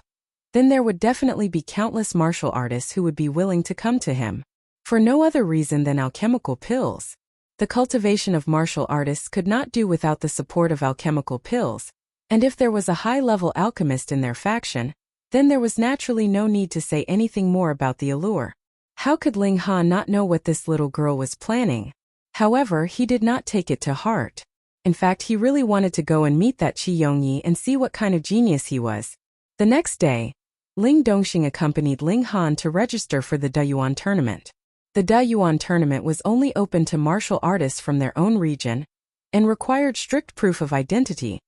then there would definitely be countless martial artists who would be willing to come to him. For no other reason than alchemical pills. The cultivation of martial artists could not do without the support of alchemical pills, and if there was a high-level alchemist in their faction, then there was naturally no need to say anything more about the allure. How could Ling Han not know what this little girl was planning? However, he did not take it to heart. In fact, he really wanted to go and meet that Qi Yongyi and see what kind of genius he was. The next day, Ling Dongxing accompanied Ling Han to register for the Dayuan tournament. The Dayuan tournament was only open to martial artists from their own region and required strict proof of identity,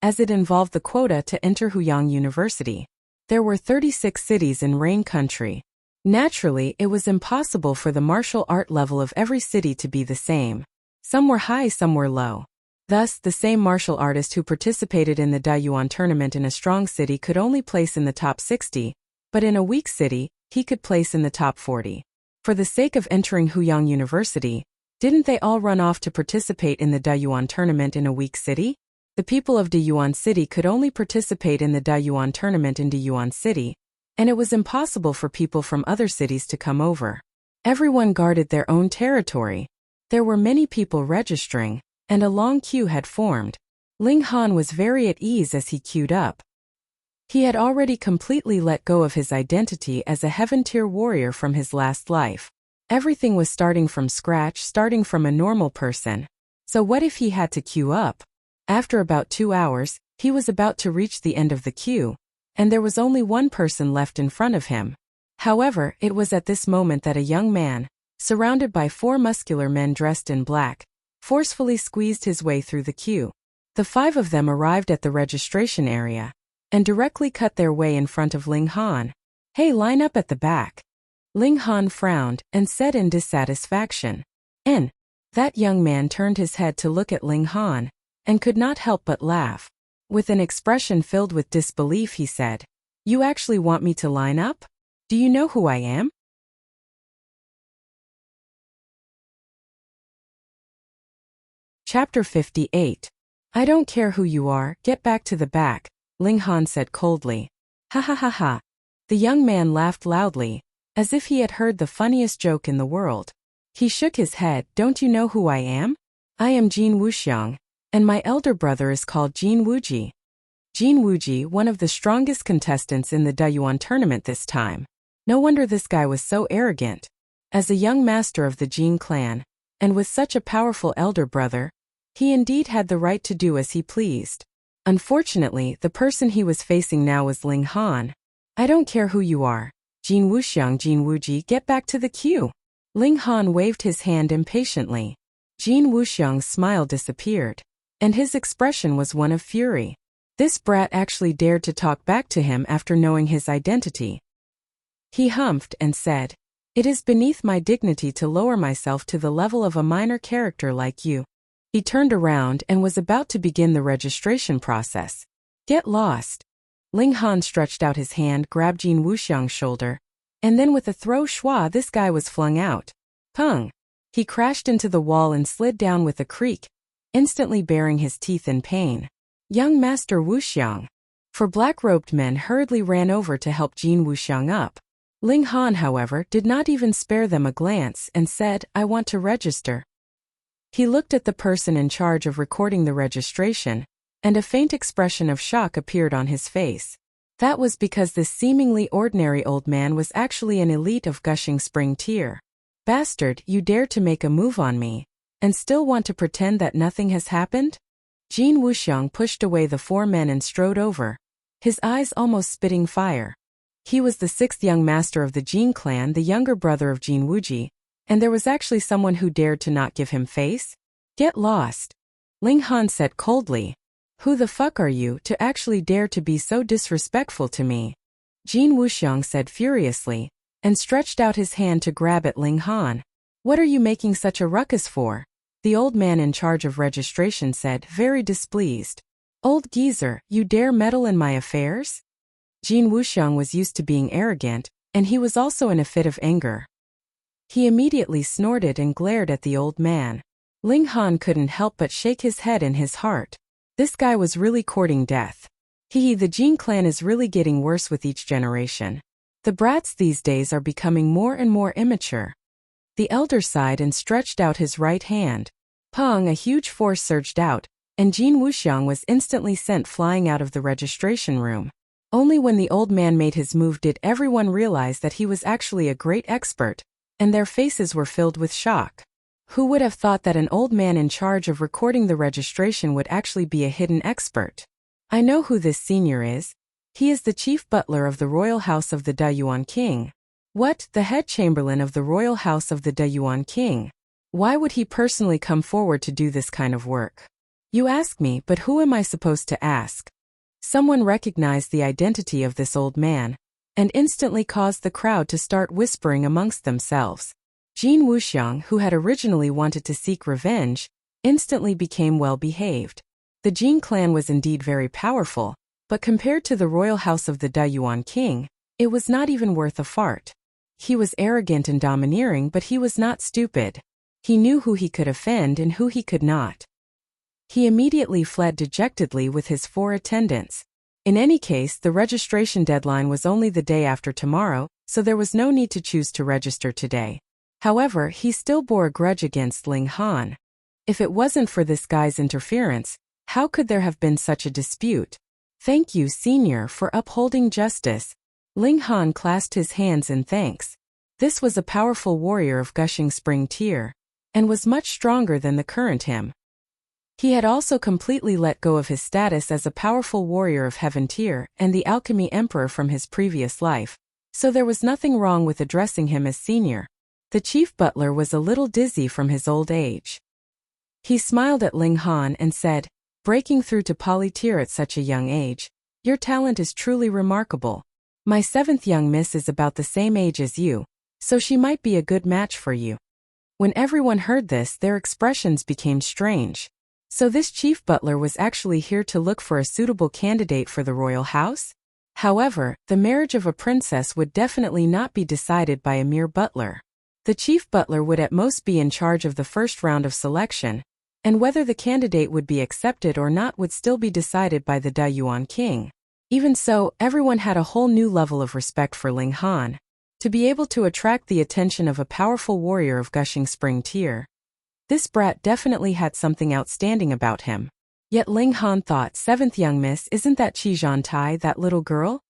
as it involved the quota to enter Huyang University. There were 36 cities in Rain Country. Naturally, it was impossible for the martial art level of every city to be the same. Some were high, some were low. Thus, the same martial artist who participated in the Dayuan tournament in a strong city could only place in the top 60, but in a weak city, he could place in the top 40. For the sake of entering Huyang University, didn't they all run off to participate in the Dayuan tournament in a weak city? The people of Dayuan City could only participate in the Dayuan tournament in Dayuan City, and it was impossible for people from other cities to come over. Everyone guarded their own territory. There were many people registering, and a long queue had formed. Ling Han was very at ease as he queued up. He had already completely let go of his identity as a heaven-tier warrior from his last life. Everything was starting from scratch, starting from a normal person. So what if he had to queue up? After about 2 hours, he was about to reach the end of the queue, and there was only one person left in front of him. However, it was at this moment that a young man, surrounded by 4 muscular men dressed in black, forcefully squeezed his way through the queue. The 5 of them arrived at the registration area and directly cut their way in front of Ling Han. "Hey, line up at the back." Ling Han frowned and said in dissatisfaction. That young man turned his head to look at Ling Han and could not help but laugh. With an expression filled with disbelief, he said, "You actually want me to line up? Do you know who I am?" Chapter 58. "I don't care who you are, get back to the back," Ling Han said coldly. "Ha ha ha ha." The young man laughed loudly, as if he had heard the funniest joke in the world. He shook his head. "Don't you know who I am? I am Jin Wuxiang, and my elder brother is called Jin Wuji." Jin Wuji, one of the strongest contestants in the Dayuan tournament this time. No wonder this guy was so arrogant. As a young master of the Jin clan, and with such a powerful elder brother, he indeed had the right to do as he pleased. Unfortunately, the person he was facing now was Ling Han. "I don't care who you are. Jin Wuxiang, Jin Wuji, get back to the queue." Ling Han waved his hand impatiently. Jin Wuxiang's smile disappeared, and his expression was one of fury. This brat actually dared to talk back to him after knowing his identity. He humphed and said, "It is beneath my dignity to lower myself to the level of a minor character like you." He turned around and was about to begin the registration process. "Get lost." Ling Han stretched out his hand, grabbed Jin Wuxiang's shoulder, and then with a throw schwa, this guy was flung out. Pung! He crashed into the wall and slid down with a creak, instantly baring his teeth in pain. "Young Master Wuxiang." 4 black-robed men hurriedly ran over to help Jin Wuxiang up. Ling Han, however, did not even spare them a glance and said, "I want to register." He looked at the person in charge of recording the registration, and a faint expression of shock appeared on his face. That was because this seemingly ordinary old man was actually an elite of gushing spring tier. "Bastard, you dare to make a move on me, and still want to pretend that nothing has happened?" Jin Wuxiang pushed away the 4 men and strode over, his eyes almost spitting fire. He was the sixth young master of the Jin clan, the younger brother of Jin Wuji, and there was actually someone who dared to not give him face? Get lost. Ling Han said coldly. Who the fuck are you to actually dare to be so disrespectful to me? Jin Wuxiang said furiously, and stretched out his hand to grab at Ling Han. What are you making such a ruckus for? The old man in charge of registration said, very displeased. Old geezer, you dare meddle in my affairs? Jin Wuxiang was used to being arrogant, and he was also in a fit of anger. He immediately snorted and glared at the old man. Ling Han couldn't help but shake his head in his heart. This guy was really courting death. The Jin clan is really getting worse with each generation. The brats these days are becoming more and more immature. The elder sighed and stretched out his right hand. Pong, a huge force surged out, and Jin Wuxiang was instantly sent flying out of the registration room. Only when the old man made his move did everyone realize that he was actually a great expert, and their faces were filled with shock. Who would have thought that an old man in charge of recording the registration would actually be a hidden expert? I know who this senior is. He is the chief butler of the royal house of the Dayuan king. What, the head chamberlain of the royal house of the Dayuan king? Why would he personally come forward to do this kind of work? You ask me, but who am I supposed to ask? Someone recognized the identity of this old man, and instantly caused the crowd to start whispering amongst themselves. Jin Wuxiang, who had originally wanted to seek revenge, instantly became well-behaved. The Jin clan was indeed very powerful, but compared to the royal house of the Dayuan king, it was not even worth a fart. He was arrogant and domineering, but he was not stupid. He knew who he could offend and who he could not. He immediately fled dejectedly with his 4 attendants. In any case, the registration deadline was only the day after tomorrow, so there was no need to choose to register today. However, he still bore a grudge against Ling Han. If it wasn't for this guy's interference, how could there have been such a dispute? Thank you, senior, for upholding justice. Ling Han clasped his hands in thanks. This was a powerful warrior of gushing spring tier, and was much stronger than the current him. He had also completely let go of his status as a powerful warrior of heaven tier and the alchemy emperor from his previous life, so there was nothing wrong with addressing him as senior. The chief butler was a little dizzy from his old age. He smiled at Ling Han and said, breaking through to polytier at such a young age, your talent is truly remarkable. My 7th young miss is about the same age as you, so she might be a good match for you. When everyone heard this, their expressions became strange. So this chief butler was actually here to look for a suitable candidate for the royal house? However, the marriage of a princess would definitely not be decided by a mere butler. The chief butler would at most be in charge of the first round of selection, and whether the candidate would be accepted or not would still be decided by the Dayuan king. Even so, everyone had a whole new level of respect for Ling Han. To be able to attract the attention of a powerful warrior of gushing spring tier, this brat definitely had something outstanding about him. Yet Ling Han thought, 7th young miss, isn't that Qi Zhantai, that little girl?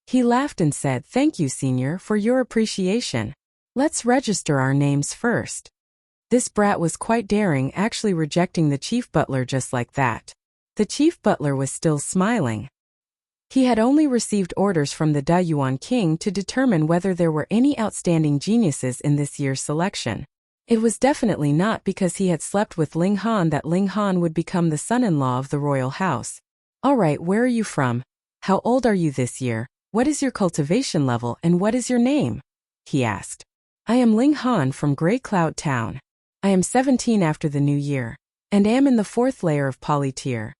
He laughed and said, thank you, senior, for your appreciation. Let's register our names first. This brat was quite daring, actually rejecting the chief butler just like that. The chief butler was still smiling. He had only received orders from the Dayuan king to determine whether there were any outstanding geniuses in this year's selection. It was definitely not because he had slept with Ling Han that Ling Han would become the son-in-law of the royal house. Alright, where are you from? How old are you this year? What is your cultivation level and what is your name? He asked. I am Ling Han from Grey Cloud Town. I am 17 after the new year, and am in the 4th layer of polytier.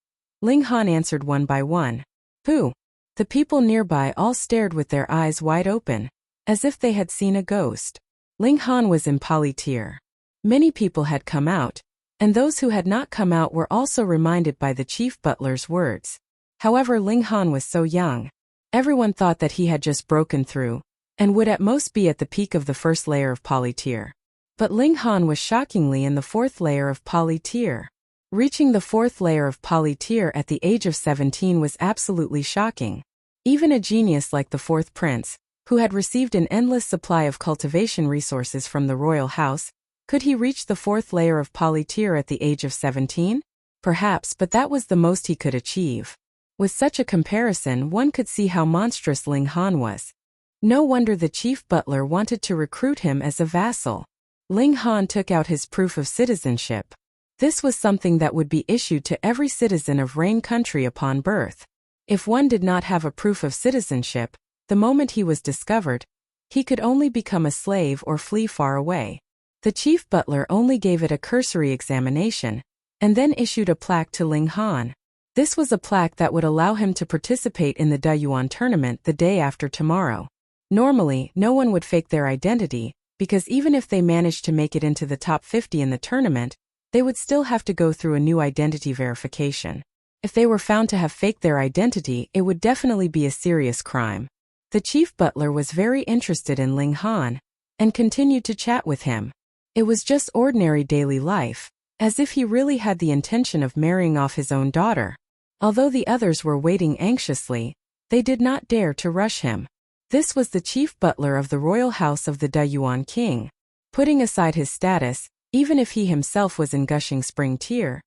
Ling Han answered one by one. Who? The people nearby all stared with their eyes wide open, as if they had seen a ghost. Ling Han was in polytier. Many people had come out, and those who had not come out were also reminded by the chief butler's words. However, Ling Han was so young. Everyone thought that he had just broken through, and would at most be at the peak of the 1st layer of polytier. But Ling Han was shockingly in the 4th layer of polytier. Reaching the 4th layer of polytier at the age of 17 was absolutely shocking. Even a genius like the 4th prince, who had received an endless supply of cultivation resources from the royal house, could he reach the 4th layer of polytier at the age of 17? Perhaps, but that was the most he could achieve. With such a comparison, one could see how monstrous Ling Han was. No wonder the chief butler wanted to recruit him as a vassal. Ling Han took out his proof of citizenship. This was something that would be issued to every citizen of Rain Country upon birth. If one did not have a proof of citizenship, the moment he was discovered, he could only become a slave or flee far away. The chief butler only gave it a cursory examination, and then issued a plaque to Ling Han. This was a plaque that would allow him to participate in the Dayuan tournament the day after tomorrow. Normally, no one would fake their identity, because even if they managed to make it into the top 50 in the tournament, they would still have to go through a new identity verification. If they were found to have faked their identity, it would definitely be a serious crime. The chief butler was very interested in Ling Han, and continued to chat with him. It was just ordinary daily life, as if he really had the intention of marrying off his own daughter. Although the others were waiting anxiously, they did not dare to rush him. This was the chief butler of the royal house of the Dayuan king. Putting aside his status, even if he himself was in Gushing Spring tier,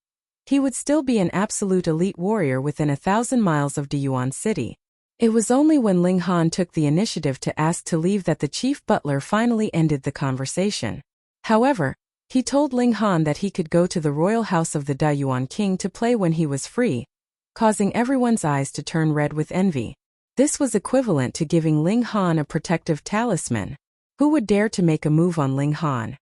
he would still be an absolute elite warrior within 1,000 miles of Dayuan City. It was only when Ling Han took the initiative to ask to leave that the chief butler finally ended the conversation. However, he told Ling Han that he could go to the royal house of the Dayuan king to play when he was free, causing everyone's eyes to turn red with envy. This was equivalent to giving Ling Han a protective talisman. Who would dare to make a move on Ling Han?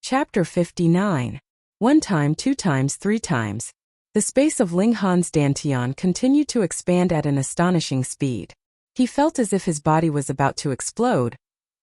Chapter 59. One time, two times, three times. The space of Ling Han's dantian continued to expand at an astonishing speed. He felt as if his body was about to explode,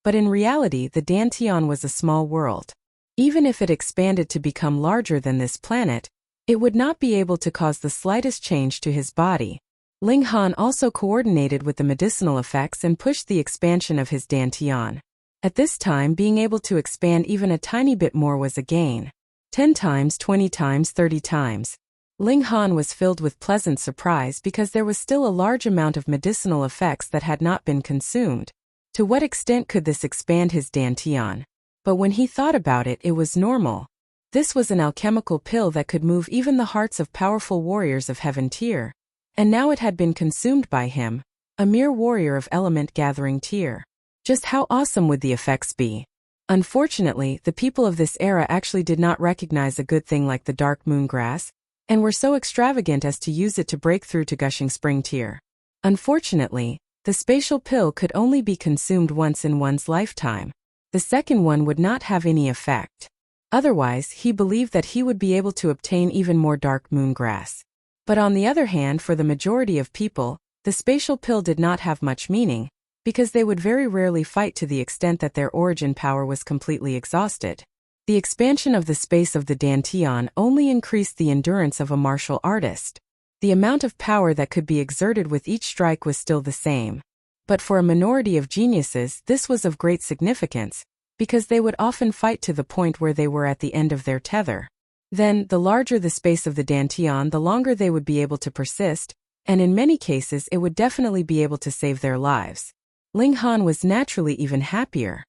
but in reality the dantian was a small world. Even if it expanded to become larger than this planet, it would not be able to cause the slightest change to his body. Ling Han also coordinated with the medicinal effects and pushed the expansion of his dantian. At this time, being able to expand even a tiny bit more was a gain. 10 times, 20 times, 30 times. Ling Han was filled with pleasant surprise because there was still a large amount of medicinal effects that had not been consumed. To what extent could this expand his dantian? But when he thought about it, it was normal. This was an alchemical pill that could move even the hearts of powerful warriors of heaven tier. And now it had been consumed by him, a mere warrior of element gathering tier. Just how awesome would the effects be? Unfortunately, the people of this era actually did not recognize a good thing like the dark moon grass, and were so extravagant as to use it to break through to Gushing Spring tier. Unfortunately, the spatial pill could only be consumed once in one's lifetime. The second one would not have any effect. Otherwise, he believed that he would be able to obtain even more dark moon grass. But on the other hand, for the majority of people, the spatial pill did not have much meaning, because they would very rarely fight to the extent that their origin power was completely exhausted. The expansion of the space of the dantian only increased the endurance of a martial artist. The amount of power that could be exerted with each strike was still the same. But for a minority of geniuses, this was of great significance, because they would often fight to the point where they were at the end of their tether. Then, the larger the space of the dantian, the longer they would be able to persist, and in many cases it would definitely be able to save their lives. Ling Han was naturally even happier.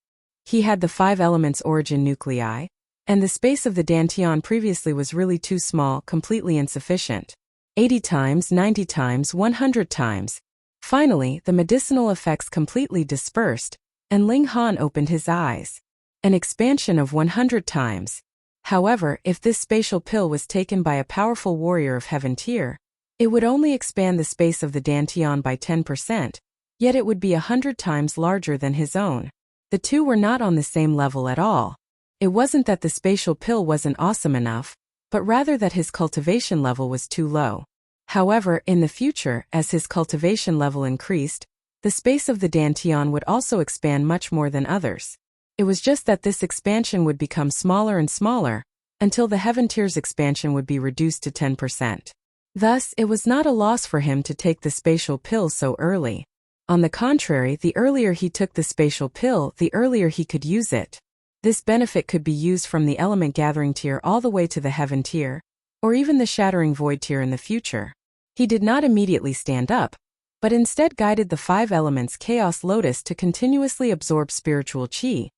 He had the 5 elements origin nuclei, and the space of the dantian previously was really too small, completely insufficient. 80 times, 90 times, 100 times. Finally, the medicinal effects completely dispersed, and Ling Han opened his eyes. An expansion of 100 times. However, if this spatial pill was taken by a powerful warrior of heaven tier, it would only expand the space of the dantian by 10%, yet it would be 100 times larger than his own. The two were not on the same level at all. It wasn't that the spatial pill wasn't awesome enough, but rather that his cultivation level was too low. However, in the future, as his cultivation level increased, the space of the dantian would also expand much more than others. It was just that this expansion would become smaller and smaller, until the heaven tier's expansion would be reduced to 10%. Thus, it was not a loss for him to take the spatial pill so early. On the contrary, the earlier he took the spatial pill, the earlier he could use it. This benefit could be used from the element gathering tier all the way to the heaven tier, or even the shattering void tier in the future. He did not immediately stand up, but instead guided the 5 elements Chaos Lotus to continuously absorb spiritual chi.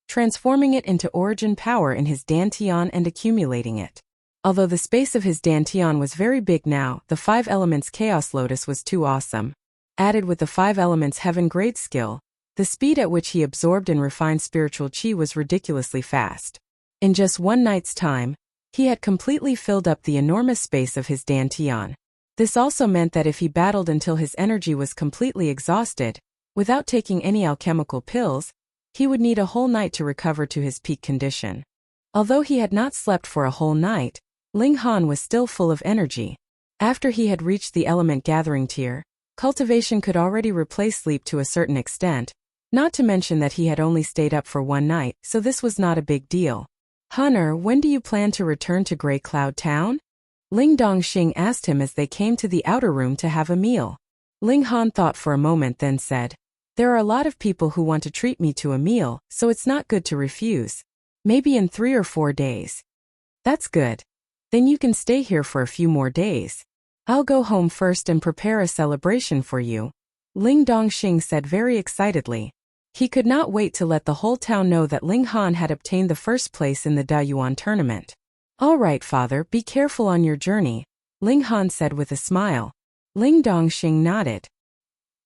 transforming it into origin power in his dantian and accumulating it. Although the space of his dantian was very big now, the 5 elements Chaos Lotus was too awesome. Added with the 5 elements heaven grade skill, the speed at which he absorbed and refined spiritual chi was ridiculously fast. In just one night's time, he had completely filled up the enormous space of his dantian. This also meant that if he battled until his energy was completely exhausted, without taking any alchemical pills, he would need a whole night to recover to his peak condition. Although he had not slept for a whole night, Ling Han was still full of energy. After he had reached the element gathering tier, cultivation could already replace sleep to a certain extent, not to mention that he had only stayed up for one night, so this was not a big deal. Hunter, when do you plan to return to Grey Cloud Town? Ling Dongxing asked him as they came to the outer room to have a meal. Ling Han thought for a moment then said, there are a lot of people who want to treat me to a meal, so it's not good to refuse. Maybe in 3 or 4 days. That's good. Then you can stay here for a few more days. I'll go home first and prepare a celebration for you. Ling Dongxing said very excitedly. He could not wait to let the whole town know that Ling Han had obtained the first place in the Dayuan tournament. All right, father, be careful on your journey, Ling Han said with a smile. Ling Dongxing nodded.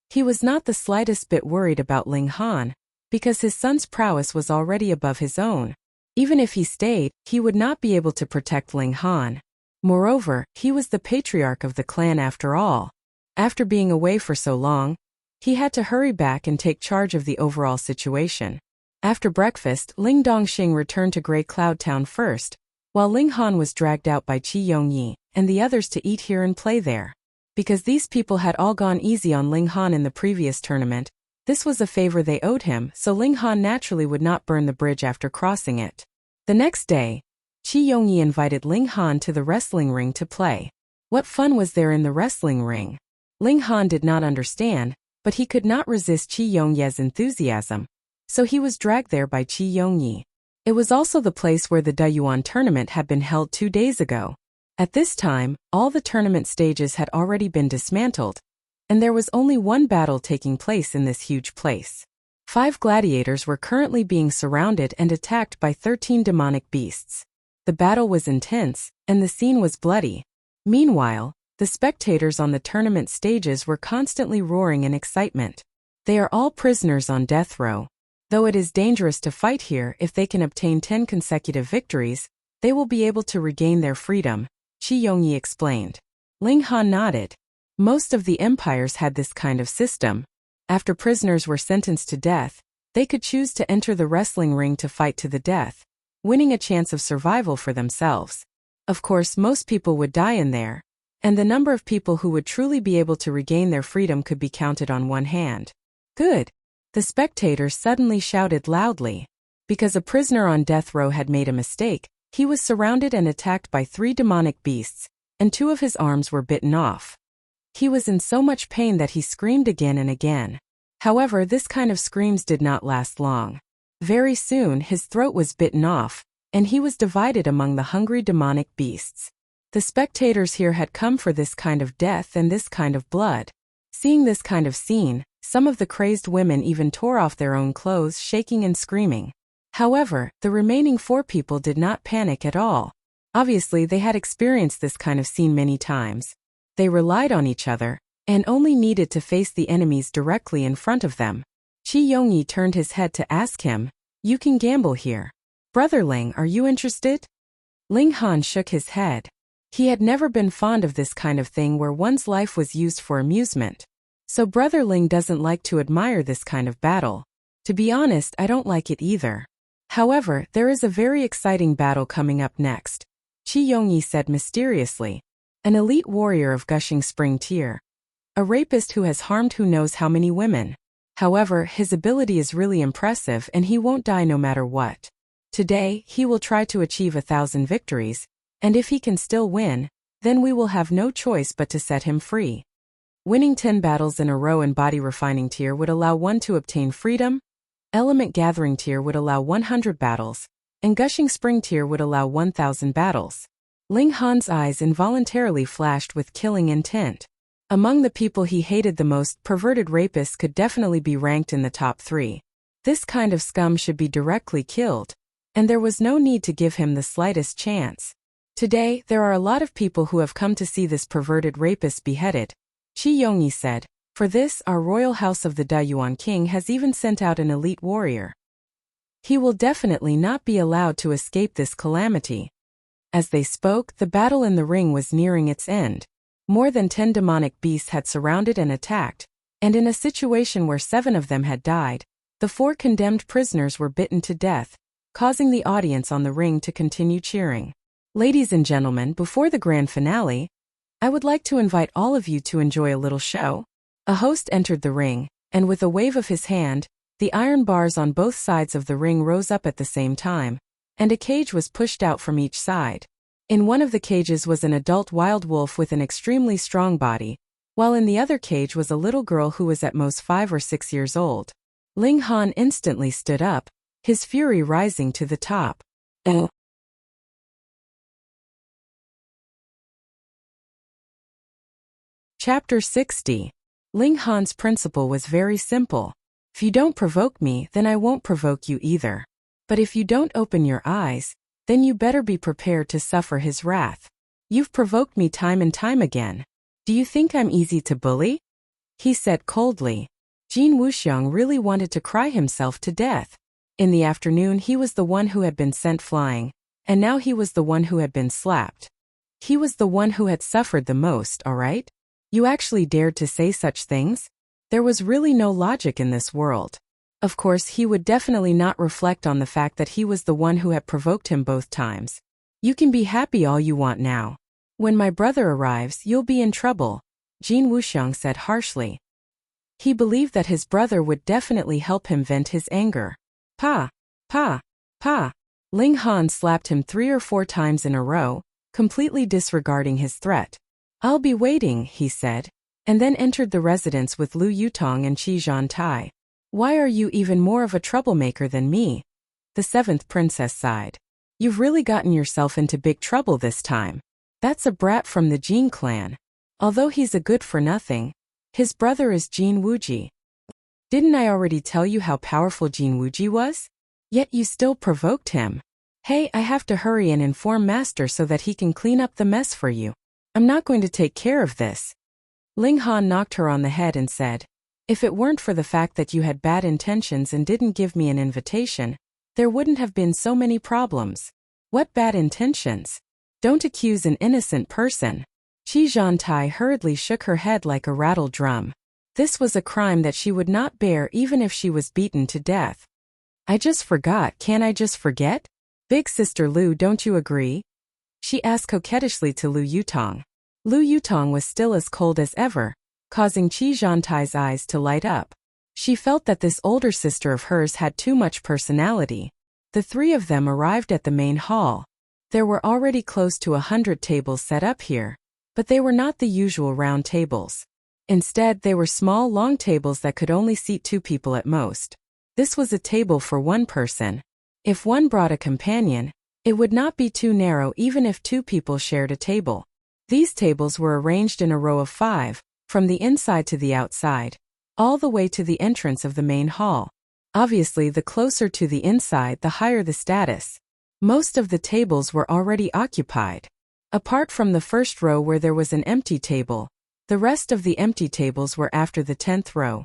He was not the slightest bit worried about Ling Han, because his son's prowess was already above his own. Even if he stayed, he would not be able to protect Ling Han. Moreover, he was the patriarch of the clan after all. After being away for so long, he had to hurry back and take charge of the overall situation. After breakfast, Ling Dongxing returned to Grey Cloud Town first, while Ling Han was dragged out by Qi Yongyi and the others to eat here and play there. Because these people had all gone easy on Ling Han in the previous tournament, this was a favor they owed him, so Ling Han naturally would not burn the bridge after crossing it. The next day, Qi Yongyi invited Ling Han to the wrestling ring to play. What fun was there in the wrestling ring? Ling Han did not understand, but he could not resist Qi Yongyi's enthusiasm, so he was dragged there by Qi Yongyi. It was also the place where the Dayuan tournament had been held 2 days ago. At this time, all the tournament stages had already been dismantled, and there was only one battle taking place in this huge place. 5 gladiators were currently being surrounded and attacked by 13 demonic beasts. The battle was intense, and the scene was bloody. Meanwhile, the spectators on the tournament stages were constantly roaring in excitement. They are all prisoners on death row. Though it is dangerous to fight here, if they can obtain 10 consecutive victories, they will be able to regain their freedom, Qi Yongyi explained. Ling Han nodded. Most of the empires had this kind of system. After prisoners were sentenced to death, they could choose to enter the wrestling ring to fight to the death, winning a chance of survival for themselves. Of course, most people would die in there, and the number of people who would truly be able to regain their freedom could be counted on one hand. Good. The spectators suddenly shouted loudly. Because a prisoner on death row had made a mistake, he was surrounded and attacked by 3 demonic beasts, and 2 of his arms were bitten off. He was in so much pain that he screamed again and again. However, this kind of screams did not last long. Very soon his throat was bitten off, and he was divided among the hungry demonic beasts. The spectators here had come for this kind of death and this kind of blood. Seeing this kind of scene, some of the crazed women even tore off their own clothes, shaking and screaming. However, the remaining 4 people did not panic at all. Obviously, they had experienced this kind of scene many times. They relied on each other, and only needed to face the enemies directly in front of them. Qi Yongyi turned his head to ask him, "You can gamble here. Brother Ling, are you interested?" Ling Han shook his head. He had never been fond of this kind of thing where one's life was used for amusement. So Brother Ling doesn't like to admire this kind of battle. To be honest, I don't like it either. However, there is a very exciting battle coming up next, Qi Yongyi said mysteriously. An elite warrior of Gushing Spring tier. A rapist who has harmed who knows how many women. However, his ability is really impressive and he won't die no matter what. Today, he will try to achieve 1,000 victories, and if he can still win, then we will have no choice but to set him free. Winning 10 battles in a row in Body Refining tier would allow one to obtain freedom, Element Gathering tier would allow 100 battles, and Gushing Spring tier would allow 1,000 battles. Ling Han's eyes involuntarily flashed with killing intent. Among the people he hated the most, perverted rapists could definitely be ranked in the top 3. This kind of scum should be directly killed, and there was no need to give him the slightest chance. Today, there are a lot of people who have come to see this perverted rapist beheaded, Qi Yongyi said. For this, our royal house of the Dayuan king has even sent out an elite warrior. He will definitely not be allowed to escape this calamity. As they spoke, the battle in the ring was nearing its end. More than 10 demonic beasts had surrounded and attacked, and in a situation where 7 of them had died, the 4 condemned prisoners were bitten to death, causing the audience on the ring to continue cheering. Ladies and gentlemen, before the grand finale, I would like to invite all of you to enjoy a little show. A host entered the ring, and with a wave of his hand, the iron bars on both sides of the ring rose up at the same time, and a cage was pushed out from each side. In one of the cages was an adult wild wolf with an extremely strong body, while in the other cage was a little girl who was at most 5 or 6 years old. Ling Han instantly stood up, his fury rising to the top. Chapter 60. Ling Han's principle was very simple. If you don't provoke me, then I won't provoke you either. But if you don't open your eyes, then you better be prepared to suffer his wrath. You've provoked me time and time again. Do you think I'm easy to bully? He said coldly. Jin Wuxiang really wanted to cry himself to death. In the afternoon he was the one who had been sent flying, and now he was the one who had been slapped. He was the one who had suffered the most, alright? You actually dared to say such things? There was really no logic in this world. Of course, he would definitely not reflect on the fact that he was the one who had provoked him both times. You can be happy all you want now. When my brother arrives, you'll be in trouble, Jin Wuxiang said harshly. He believed that his brother would definitely help him vent his anger. Pa! Pa! Pa! Ling Han slapped him 3 or 4 times in a row, completely disregarding his threat. I'll be waiting, he said, and then entered the residence with Lu Yutong and Qi Zhantai. Why are you even more of a troublemaker than me? The 7th princess sighed. You've really gotten yourself into big trouble this time. That's a brat from the Jin clan. Although he's a good-for-nothing, his brother is Jin Wuji. Didn't I already tell you how powerful Jin Wuji was? Yet you still provoked him. Hey, I have to hurry and inform Master so that he can clean up the mess for you. I'm not going to take care of this. Ling Han knocked her on the head and said, if it weren't for the fact that you had bad intentions and didn't give me an invitation, there wouldn't have been so many problems. What bad intentions? Don't accuse an innocent person. Qi Zhantai hurriedly shook her head like a rattled drum. This was a crime that she would not bear even if she was beaten to death. I just forgot, can't I just forget? Big sister Lu, don't you agree? She asked coquettishly to Lu Yutong. Lu Yutong was still as cold as ever, causing Qi Zhantai's eyes to light up. She felt that this older sister of hers had too much personality. The 3 of them arrived at the main hall. There were already close to 100 tables set up here, but they were not the usual round tables. Instead, they were small, long tables that could only seat 2 people at most. This was a table for 1 person. If one brought a companion, it would not be too narrow even if 2 people shared a table. These tables were arranged in a row of 5, from the inside to the outside, all the way to the entrance of the main hall. Obviously, the closer to the inside, the higher the status. Most of the tables were already occupied. Apart from the first row where there was an empty table, the rest of the empty tables were after the 10th row.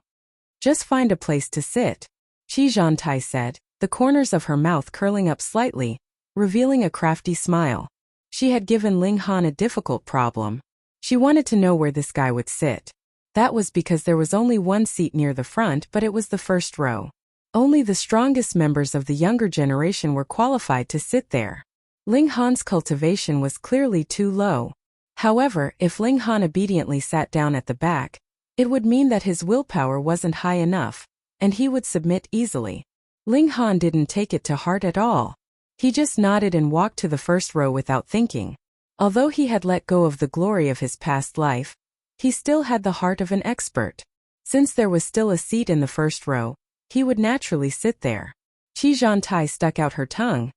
Just find a place to sit, Qi Zhantai said, the corners of her mouth curling up slightly, revealing a crafty smile. She had given Ling Han a difficult problem. She wanted to know where this guy would sit. That was because there was only 1 seat near the front, but it was the first row. Only the strongest members of the younger generation were qualified to sit there. Ling Han's cultivation was clearly too low. However, if Ling Han obediently sat down at the back, it would mean that his willpower wasn't high enough, and he would submit easily. Ling Han didn't take it to heart at all. He just nodded and walked to the first row without thinking. Although he had let go of the glory of his past life, he still had the heart of an expert. Since there was still a seat in the first row, he would naturally sit there. Qi Zhantai stuck out her tongue,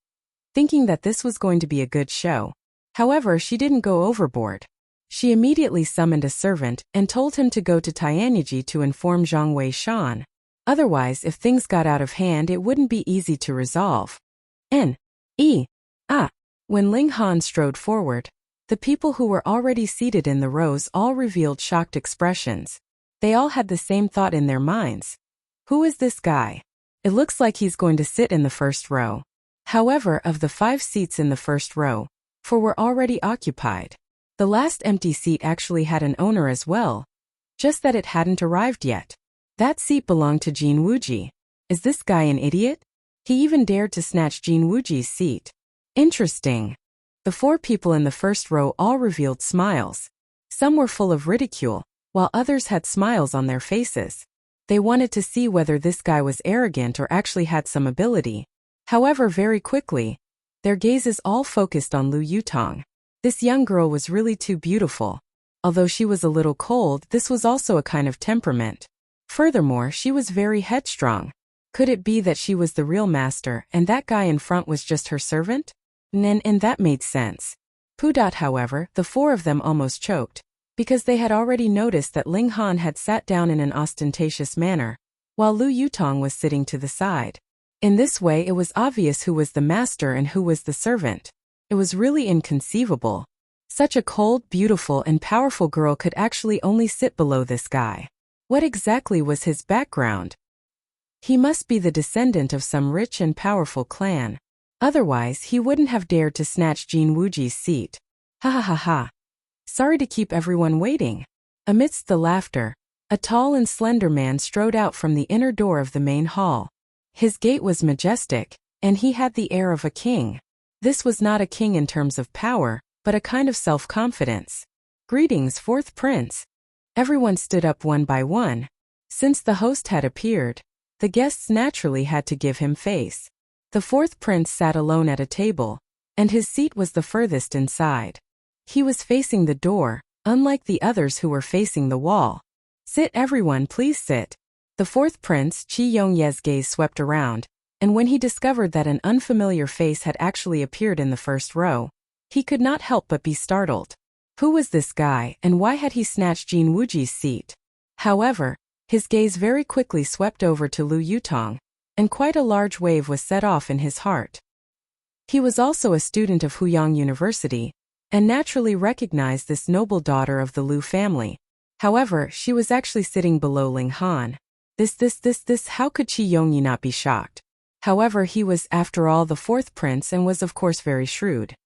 thinking that this was going to be a good show. However, she didn't go overboard. She immediately summoned a servant and told him to go to Tianyi to inform Zhang Wei Shan. Otherwise, if things got out of hand, it wouldn't be easy to resolve. When Ling Han strode forward, the people who were already seated in the rows all revealed shocked expressions. They all had the same thought in their minds. Who is this guy? It looks like he's going to sit in the first row. However, of the 5 seats in the first row, 4 were already occupied. The last empty seat actually had an owner as well, just that it hadn't arrived yet. That seat belonged to Jin Wuji. Is this guy an idiot? He even dared to snatch Jin Wuji's seat. Interesting. The 4 people in the first row all revealed smiles. Some were full of ridicule, while others had smiles on their faces. They wanted to see whether this guy was arrogant or actually had some ability. However, very quickly, their gazes all focused on Lu Yutong. This young girl was really too beautiful. Although she was a little cold, this was also a kind of temperament. Furthermore, she was very headstrong. Could it be that she was the real master and that guy in front was just her servant? And that made sense. However, the 4 of them almost choked, because they had already noticed that Ling Han had sat down in an ostentatious manner, while Lu Yutong was sitting to the side. In this way, it was obvious who was the master and who was the servant. It was really inconceivable. Such a cold, beautiful, and powerful girl could actually only sit below this guy. What exactly was his background? He must be the descendant of some rich and powerful clan. Otherwise, he wouldn't have dared to snatch Jin Wuji's seat. Ha ha ha ha. Sorry to keep everyone waiting. Amidst the laughter, a tall and slender man strode out from the inner door of the main hall. His gait was majestic, and he had the air of a king. This was not a king in terms of power, but a kind of self-confidence. Greetings, 4th Prince. Everyone stood up one by one. Since the host had appeared, the guests naturally had to give him face. The 4th Prince sat alone at a table, and his seat was the furthest inside. He was facing the door, unlike the others who were facing the wall. Sit everyone, please sit. The 4th Prince, Qi Yongye's gaze swept around, and when he discovered that an unfamiliar face had actually appeared in the first row, he could not help but be startled. Who was this guy, and why had he snatched Jin Wuji's seat? However, his gaze very quickly swept over to Lu Yutong, and quite a large wave was set off in his heart. He was also a student of Huyang University, and naturally recognized this noble daughter of the Lu family. However, she was actually sitting below Ling Han. How could Qi Yongyi not be shocked? However, he was, after all, the 4th Prince and was of course very shrewd.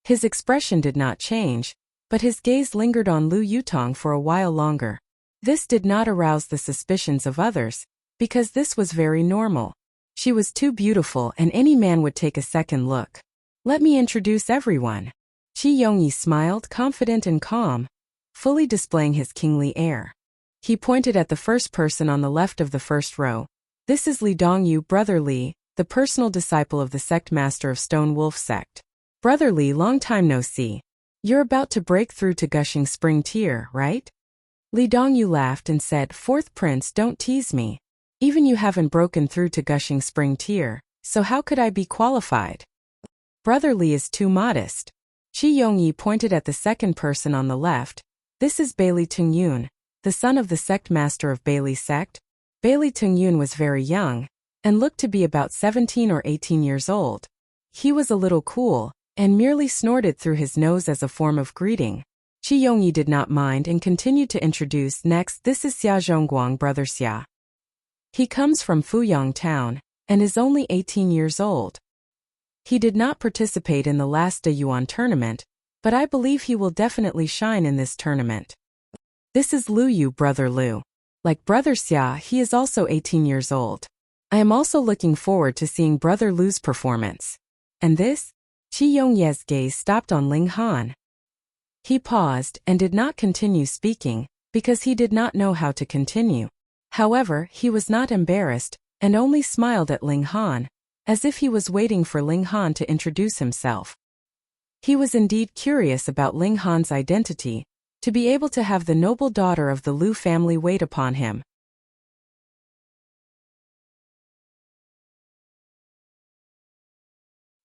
His expression did not change, but his gaze lingered on Lu Yutong for a while longer. This did not arouse the suspicions of others, because this was very normal. She was too beautiful and any man would take a second look. Let me introduce everyone. Qi Yongyi smiled, confident and calm, fully displaying his kingly air. He pointed at the first person on the left of the first row. This is Li Dongyu, Brother Li, the personal disciple of the sect master of Stone Wolf sect. Brother Li, long time no see. You're about to break through to Gushing Spring Tier, right? Li Dongyu laughed and said, 4th Prince, don't tease me. Even you haven't broken through to Gushing Spring Tier, so how could I be qualified? Brother Li is too modest. Qi Yongyi pointed at the second person on the left. This is Bailey Tungyun, the son of the sect master of Bailey sect. Bailey Tungyun was very young, and looked to be about 17 or 18 years old. He was a little cool, and merely snorted through his nose as a form of greeting. Qi Yongyi did not mind and continued to introduce. Next, this is Xia Zhongguang, Brother Xia. He comes from Fuyang town, and is only 18 years old. He did not participate in the last De Yuan tournament, but I believe he will definitely shine in this tournament. This is Lu Yu, Brother Lu. Like Brother Xia, he is also 18 years old. I am also looking forward to seeing Brother Lu's performance. And this? Qi Yongye's gaze stopped on Ling Han. He paused and did not continue speaking, because he did not know how to continue. However, he was not embarrassed, and only smiled at Ling Han, as if he was waiting for Ling Han to introduce himself. He was indeed curious about Ling Han's identity, to be able to have the noble daughter of the Lu family wait upon him.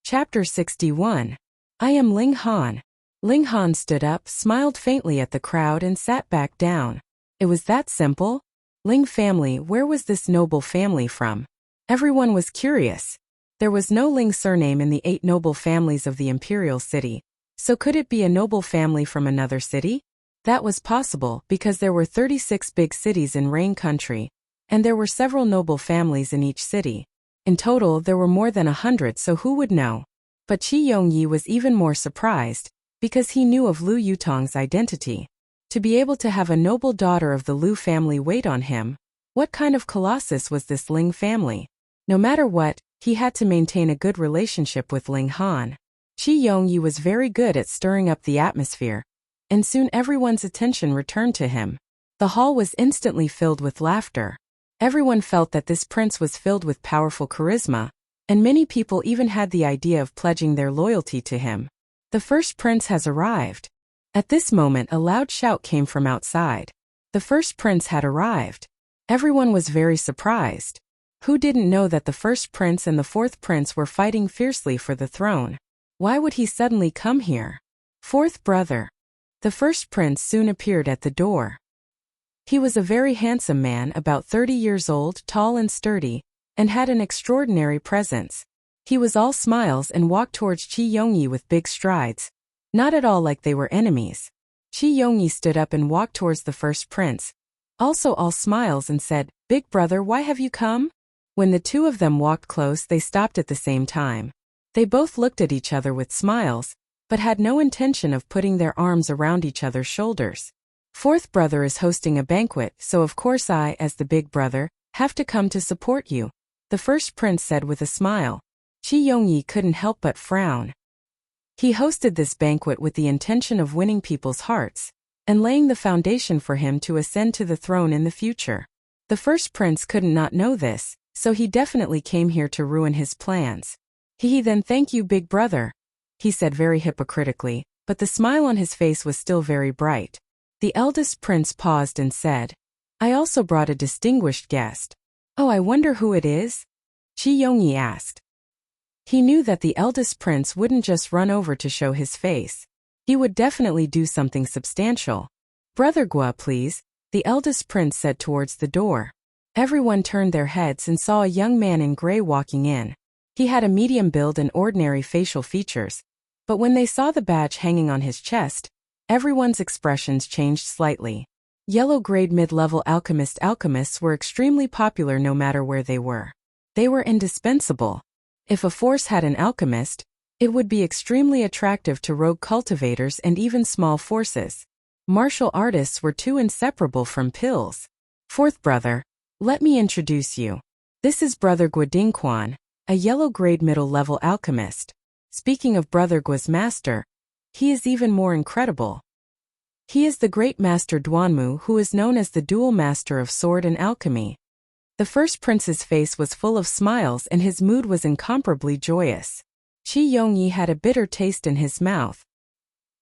Chapter 61. I am Ling Han. Ling Han stood up, smiled faintly at the crowd and sat back down. It was that simple? Ling family, where was this noble family from? Everyone was curious. There was no Ling surname in the 8 noble families of the imperial city, so could it be a noble family from another city? That was possible because there were 36 big cities in Rain Country, and there were several noble families in each city. In total there were more than 100, so who would know? But Qi Yongyi was even more surprised, because he knew of Lu Yutong's identity. To be able to have a noble daughter of the Lu family wait on him, what kind of colossus was this Ling family? No matter what, he had to maintain a good relationship with Ling Han. Qi Yongyi was very good at stirring up the atmosphere, and soon everyone's attention returned to him. The hall was instantly filled with laughter. Everyone felt that this prince was filled with powerful charisma, and many people even had the idea of pledging their loyalty to him. The first prince has arrived. At this moment a loud shout came from outside. The first prince had arrived. Everyone was very surprised. Who didn't know that the first prince and the fourth prince were fighting fiercely for the throne? Why would he suddenly come here? Fourth brother. The first prince soon appeared at the door. He was a very handsome man, about 30 years old, tall and sturdy, and had an extraordinary presence. He was all smiles and walked towards Qi Yongyi with big strides. Not at all like they were enemies. Qi Yongyi stood up and walked towards the first prince, also all smiles, and said, "Big brother, why have you come?" When the two of them walked close, they stopped at the same time. They both looked at each other with smiles, but had no intention of putting their arms around each other's shoulders. Fourth brother is hosting a banquet, so of course I, as the big brother, have to come to support you, the first prince said with a smile. Qi Yongyi couldn't help but frown. He hosted this banquet with the intention of winning people's hearts, and laying the foundation for him to ascend to the throne in the future. The first prince couldn't not know this, so he definitely came here to ruin his plans. Then thank you, big brother, he said very hypocritically, but the smile on his face was still very bright. The eldest prince paused and said, "I also brought a distinguished guest." "Oh, I wonder who it is?" Qi Yongyi asked. He knew that the eldest prince wouldn't just run over to show his face. He would definitely do something substantial. "Brother Gua, please," the eldest prince said towards the door. Everyone turned their heads and saw a young man in gray walking in. He had a medium build and ordinary facial features, but when they saw the badge hanging on his chest, everyone's expressions changed slightly. Yellow-grade mid-level alchemists were extremely popular no matter where they were. They were indispensable. If a force had an alchemist, it would be extremely attractive to rogue cultivators and even small forces. Martial artists were too inseparable from pills. Fourth brother, let me introduce you. This is Brother Gua Dingquan, a yellow-grade middle-level alchemist. Speaking of Brother Gua's master, he is even more incredible. He is the great master Duanmu, who is known as the dual master of sword and alchemy. The first prince's face was full of smiles and his mood was incomparably joyous. Qi Yongyi had a bitter taste in his mouth.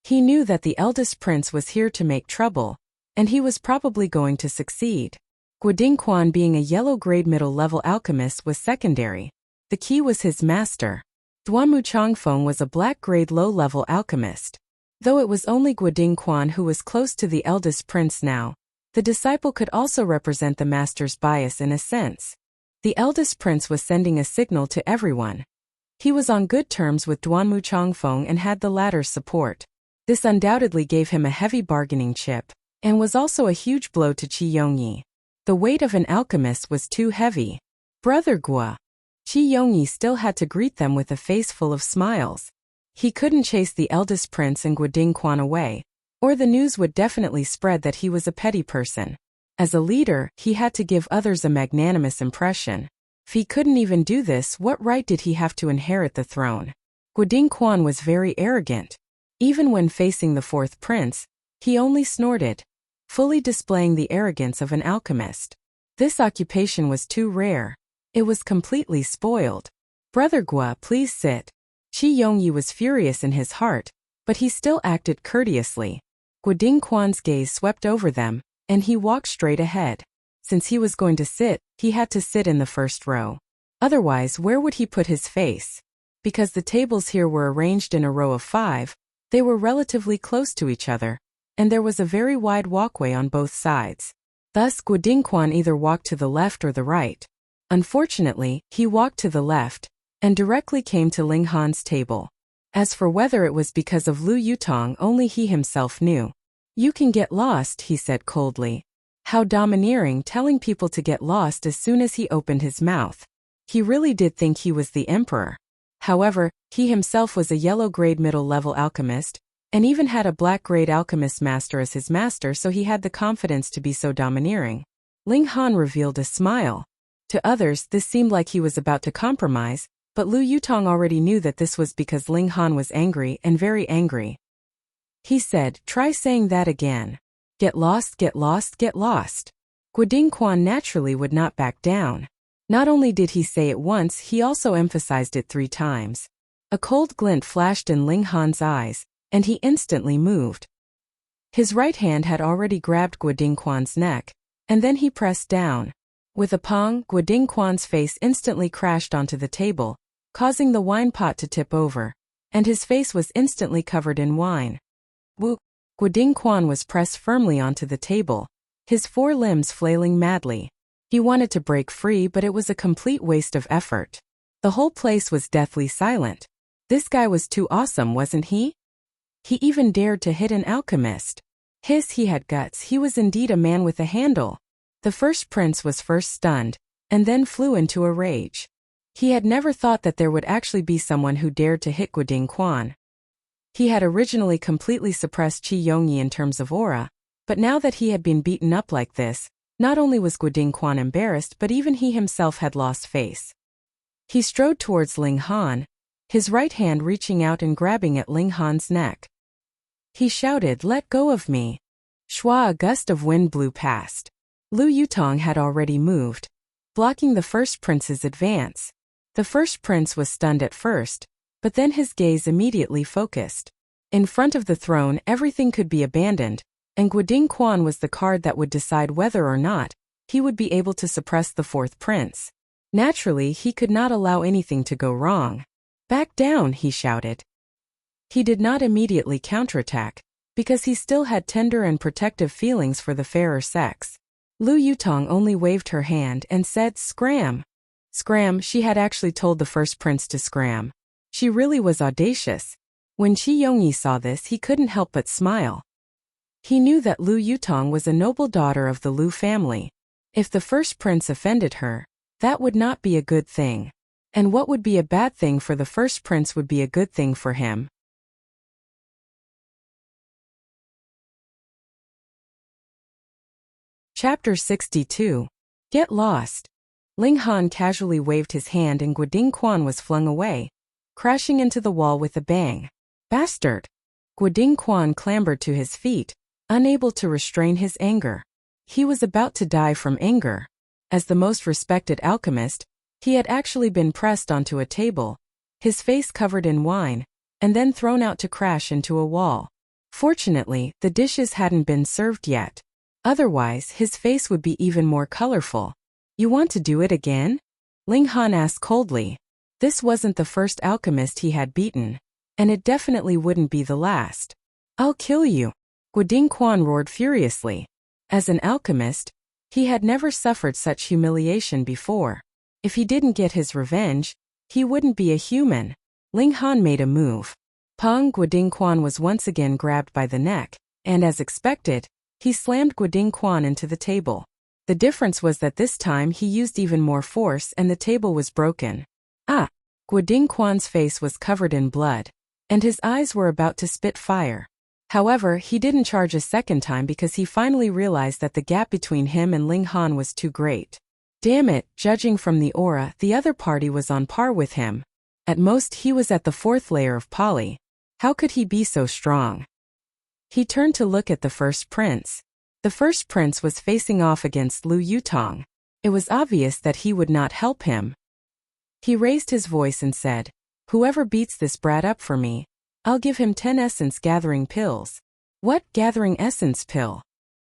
He knew that the eldest prince was here to make trouble, and he was probably going to succeed. Gua Dingquan, being a yellow-grade middle-level alchemist, was secondary. The key was his master. Duanmu Changfeng was a black-grade low-level alchemist. Though it was only Gua Dingquan who was close to the eldest prince now, the disciple could also represent the master's bias in a sense. The eldest prince was sending a signal to everyone. He was on good terms with Duanmu Changfeng and had the latter's support. This undoubtedly gave him a heavy bargaining chip, and was also a huge blow to Qi Yongyi. The weight of an alchemist was too heavy. Brother Gua. Qi Yongyi still had to greet them with a face full of smiles. He couldn't chase the eldest prince and Gua Dingquan away, or the news would definitely spread that he was a petty person. As a leader, he had to give others a magnanimous impression. If he couldn't even do this, what right did he have to inherit the throne? Gua Dingquan was very arrogant. Even when facing the fourth prince, he only snorted, fully displaying the arrogance of an alchemist. This occupation was too rare. It was completely spoiled. Brother Gua, please sit. Qi Yongyi was furious in his heart, but he still acted courteously. Gua Dingquan's gaze swept over them, and he walked straight ahead. Since he was going to sit, he had to sit in the first row. Otherwise, where would he put his face? Because the tables here were arranged in a row of 5, they were relatively close to each other, and there was a very wide walkway on both sides. Thus Guodingquan either walked to the left or the right. Unfortunately, he walked to the left, and directly came to Ling Han's table. As for whether it was because of Lu Yutong, only he himself knew. "You can get lost," he said coldly. How domineering, telling people to get lost as soon as he opened his mouth. He really did think he was the emperor. However, he himself was a yellow-grade middle-level alchemist, and even had a black-grade alchemist master as his master, so he had the confidence to be so domineering. Ling Han revealed a smile. To others, this seemed like he was about to compromise, but Lu Yutong already knew that this was because Ling Han was angry and very angry. He said, "Try saying that again. Get lost, get lost, get lost." Guodingquan naturally would not back down. Not only did he say it once, he also emphasized it 3 times. A cold glint flashed in Ling Han's eyes, and he instantly moved. His right hand had already grabbed Guodingquan's neck, and then he pressed down. With a pong, Guodingquan's face instantly crashed onto the table, causing the wine pot to tip over, and his face was instantly covered in wine. Guodingquan was pressed firmly onto the table, his 4 limbs flailing madly. He wanted to break free, but it was a complete waste of effort. The whole place was deathly silent. This guy was too awesome, wasn't he? He even dared to hit an alchemist. He had guts. He was indeed a man with a handle. The first prince was first stunned, and then flew into a rage. He had never thought that there would actually be someone who dared to hit Guodingquan. He had originally completely suppressed Qi Yongyi in terms of aura, but now that he had been beaten up like this, not only was Guodingquan embarrassed, but even he himself had lost face. He strode towards Ling Han, his right hand reaching out and grabbing at Ling Han's neck. He shouted, "Let go of me." Shua, a gust of wind blew past. Lu Yutong had already moved, blocking the first prince's advance. The first prince was stunned at first, but then his gaze immediately focused. In front of the throne, everything could be abandoned, and Guodingquan was the card that would decide whether or not he would be able to suppress the 4th prince. Naturally, he could not allow anything to go wrong. "Back down," he shouted. He did not immediately counterattack, because he still had tender and protective feelings for the fairer sex. Lu Yutong only waved her hand and said, "Scram." Scram, she had actually told the first prince to scram. She really was audacious. When Qi Yongyi saw this, he couldn't help but smile. He knew that Lu Yutong was a noble daughter of the Lu family. If the first prince offended her, that would not be a good thing. And what would be a bad thing for the first prince would be a good thing for him. Chapter 62. Get Lost. Ling Han casually waved his hand and Guodingquan was flung away, crashing into the wall with a bang. "Bastard!" Guodingquan clambered to his feet, unable to restrain his anger. He was about to die from anger. As the most respected alchemist, he had actually been pressed onto a table, his face covered in wine, and then thrown out to crash into a wall. Fortunately, the dishes hadn't been served yet. Otherwise, his face would be even more colorful. "You want to do it again?" Ling Han asked coldly. This wasn't the first alchemist he had beaten, and it definitely wouldn't be the last. "I'll kill you," Guodingquan roared furiously. As an alchemist, he had never suffered such humiliation before. If he didn't get his revenge, he wouldn't be a human. Ling Han made a move. Pong Guodingquan was once again grabbed by the neck, and as expected, he slammed Guodingquan into the table. The difference was that this time he used even more force and the table was broken. Guodingquan's face was covered in blood, and his eyes were about to spit fire. However, he didn't charge a second time because he finally realized that the gap between him and Ling Han was too great. Damn it, judging from the aura, the other party was on par with him. At most he was at the 4th layer of poly. How could he be so strong? He turned to look at the first prince. The first prince was facing off against Lu Yutong. It was obvious that he would not help him. He raised his voice and said, "Whoever beats this brat up for me, I'll give him 10 essence gathering pills." "What gathering essence pill?"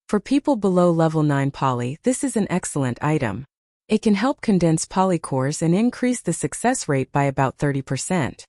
For people below level 9 poly, this is an excellent item. It can help condense polycores and increase the success rate by about 30%.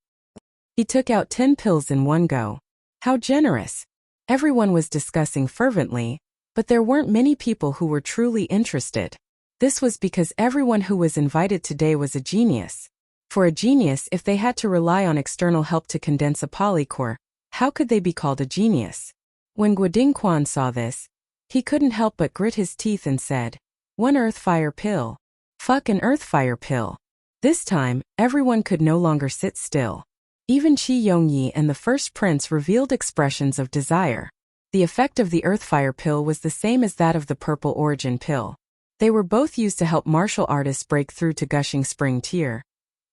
He took out 10 pills in one go. How generous. Everyone was discussing fervently, But there weren't many people who were truly interested. This was because everyone who was invited today was a genius. For a genius, if they had to rely on external help to condense a polycore, how could they be called a genius? When Guodingquan saw this, he couldn't help but grit his teeth and said, "One earth fire pill. Fuck an earth fire pill." This time, everyone could no longer sit still. Even Qi Yongyi and the first prince revealed expressions of desire. The effect of the earthfire pill was the same as that of the purple origin pill. They were both used to help martial artists break through to gushing spring tier.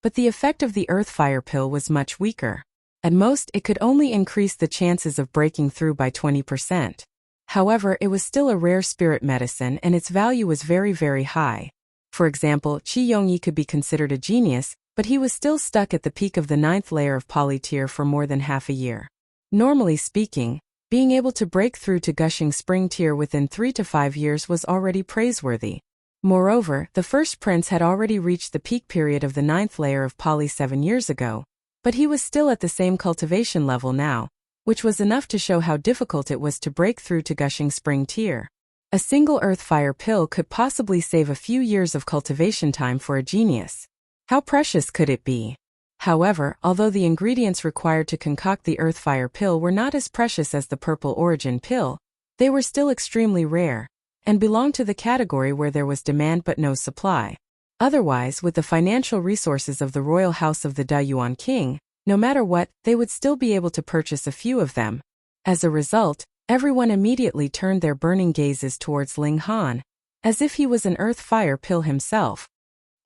But the effect of the earthfire pill was much weaker. At most, it could only increase the chances of breaking through by 20%. However, it was still a rare spirit medicine and its value was very, very high. For example, Qi Yongyi could be considered a genius, but he was still stuck at the peak of the 9th layer of polytier for more than half a year. Normally speaking, being able to break through to gushing spring tier within 3 to 5 years was already praiseworthy. Moreover, the first prince had already reached the peak period of the 9th layer of poly 7 years ago, but he was still at the same cultivation level now, which was enough to show how difficult it was to break through to gushing spring tier. A single earthfire pill could possibly save a few years of cultivation time for a genius. How precious could it be? However, although the ingredients required to concoct the earthfire pill were not as precious as the purple origin pill, they were still extremely rare, and belonged to the category where there was demand but no supply. Otherwise, with the financial resources of the royal house of the Dayuan king, no matter what, they would still be able to purchase a few of them. As a result, everyone immediately turned their burning gazes towards Ling Han, as if he was an earth-fire pill himself.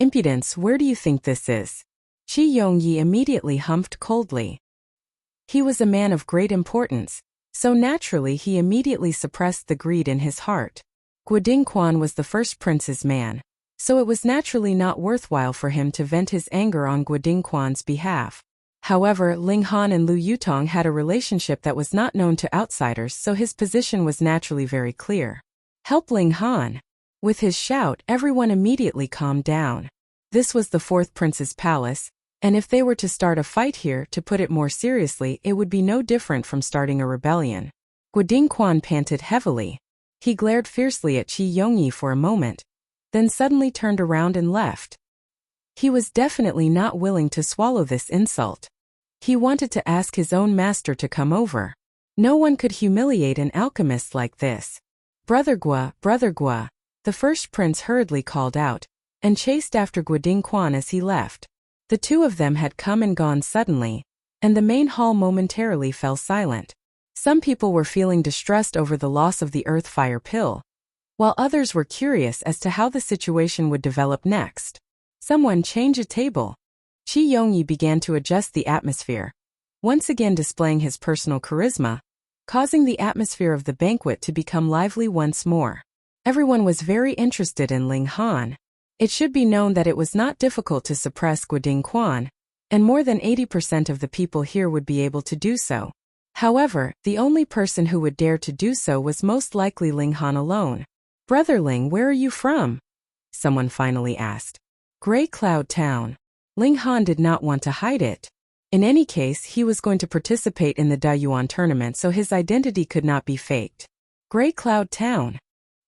"Impudence, where do you think this is?" Qi Yongyi immediately humphed coldly. He was a man of great importance, so naturally he immediately suppressed the greed in his heart. Guodingquan was the first prince's man, so it was naturally not worthwhile for him to vent his anger on Guodingquan's behalf. However, Ling Han and Lu Yutong had a relationship that was not known to outsiders, so his position was naturally very clear. "Help Ling Han!" With his shout, everyone immediately calmed down. This was the fourth prince's palace, and if they were to start a fight here, to put it more seriously, it would be no different from starting a rebellion. Guodingquan panted heavily. He glared fiercely at Qi Yongyi for a moment, then suddenly turned around and left. He was definitely not willing to swallow this insult. He wanted to ask his own master to come over. No one could humiliate an alchemist like this. Brother Gua," the first prince hurriedly called out, and chased after Guodingquan as he left. The two of them had come and gone suddenly, and the main hall momentarily fell silent. Some people were feeling distressed over the loss of the earthfire pill, while others were curious as to how the situation would develop next. "Someone change a table." Qi Yongyi began to adjust the atmosphere, once again displaying his personal charisma, causing the atmosphere of the banquet to become lively once more. Everyone was very interested in Ling Han. It should be known that it was not difficult to suppress Guodingquan, and more than 80% of the people here would be able to do so. However, the only person who would dare to do so was most likely Ling Han alone. "Brother Ling, where are you from?" someone finally asked. "Grey Cloud Town." Ling Han did not want to hide it. In any case, he was going to participate in the Dayuan tournament, so his identity could not be faked. Grey Cloud Town.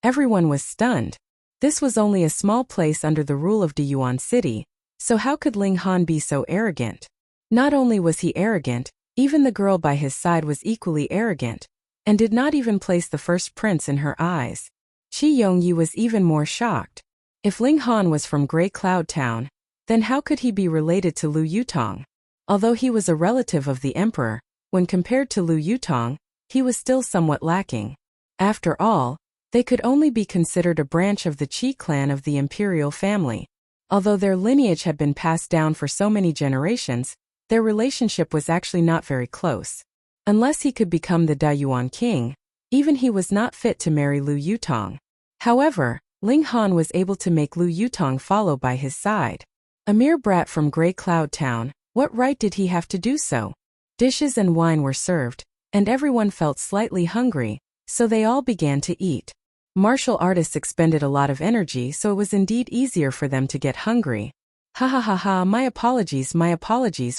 Everyone was stunned. This was only a small place under the rule of Dayuan City, so how could Ling Han be so arrogant? Not only was he arrogant, even the girl by his side was equally arrogant, and did not even place the first prince in her eyes. Qi Yongyi was even more shocked. If Ling Han was from Grey Cloud Town, then how could he be related to Lu Yutong? Although he was a relative of the emperor, when compared to Lu Yutong, he was still somewhat lacking. After all, they could only be considered a branch of the Qi clan of the imperial family. Although their lineage had been passed down for so many generations, their relationship was actually not very close. Unless he could become the Dayuan king, even he was not fit to marry Lu Yutong. However, Ling Han was able to make Lu Yutong follow by his side. A mere brat from Grey Cloud Town, what right did he have to do so? Dishes and wine were served, and everyone felt slightly hungry, so they all began to eat. Martial artists expended a lot of energy, so it was indeed easier for them to get hungry. "Ha ha ha ha, my apologies,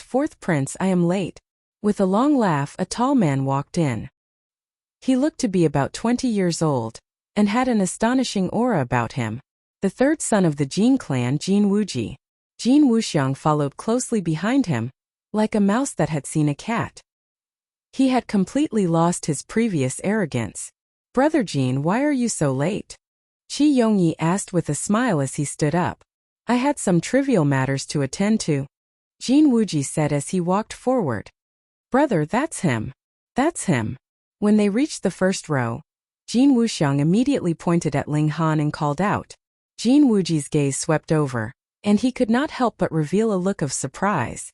fourth prince, I am late." With a long laugh, a tall man walked in. He looked to be about 20 years old. and had an astonishing aura about him. The third son of the Jin clan, Jin Wuji, Jin Wuxiang, followed closely behind him, like a mouse that had seen a cat. He had completely lost his previous arrogance. "Brother Jin, why are you so late?" Qi Yongyi asked with a smile as he stood up. "I had some trivial matters to attend to," Jin Wuji said as he walked forward. "Brother, that's him. That's him." When they reached the first row, Jin Wuxiang immediately pointed at Ling Han and called out. Jin Wuji's gaze swept over, and he could not help but reveal a look of surprise.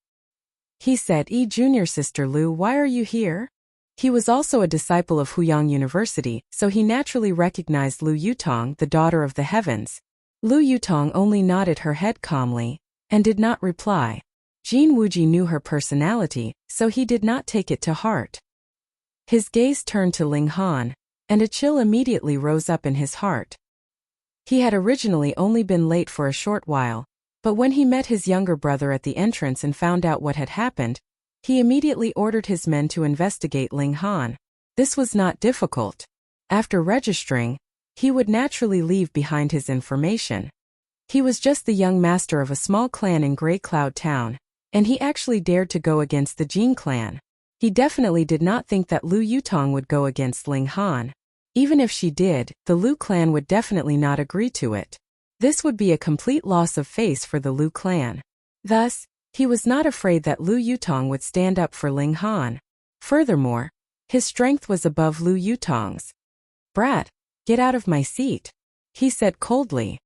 He said, "Junior sister Lu, why are you here?" He was also a disciple of Huyang University, so he naturally recognized Lu Yutong, the daughter of the heavens. Lu Yutong only nodded her head calmly, and did not reply. Jin Wuji knew her personality, so he did not take it to heart. His gaze turned to Ling Han, and a chill immediately rose up in his heart. He had originally only been late for a short while, but when he met his younger brother at the entrance and found out what had happened, he immediately ordered his men to investigate Ling Han. This was not difficult. After registering, he would naturally leave behind his information. He was just the young master of a small clan in Grey Cloud Town, and he actually dared to go against the Jin clan. He definitely did not think that Lu Yutong would go against Ling Han. Even if she did, the Lu clan would definitely not agree to it. This would be a complete loss of face for the Lu clan. Thus, he was not afraid that Lu Yutong would stand up for Ling Han. Furthermore, his strength was above Lu Yutong's. "Brat, get out of my seat," he said coldly.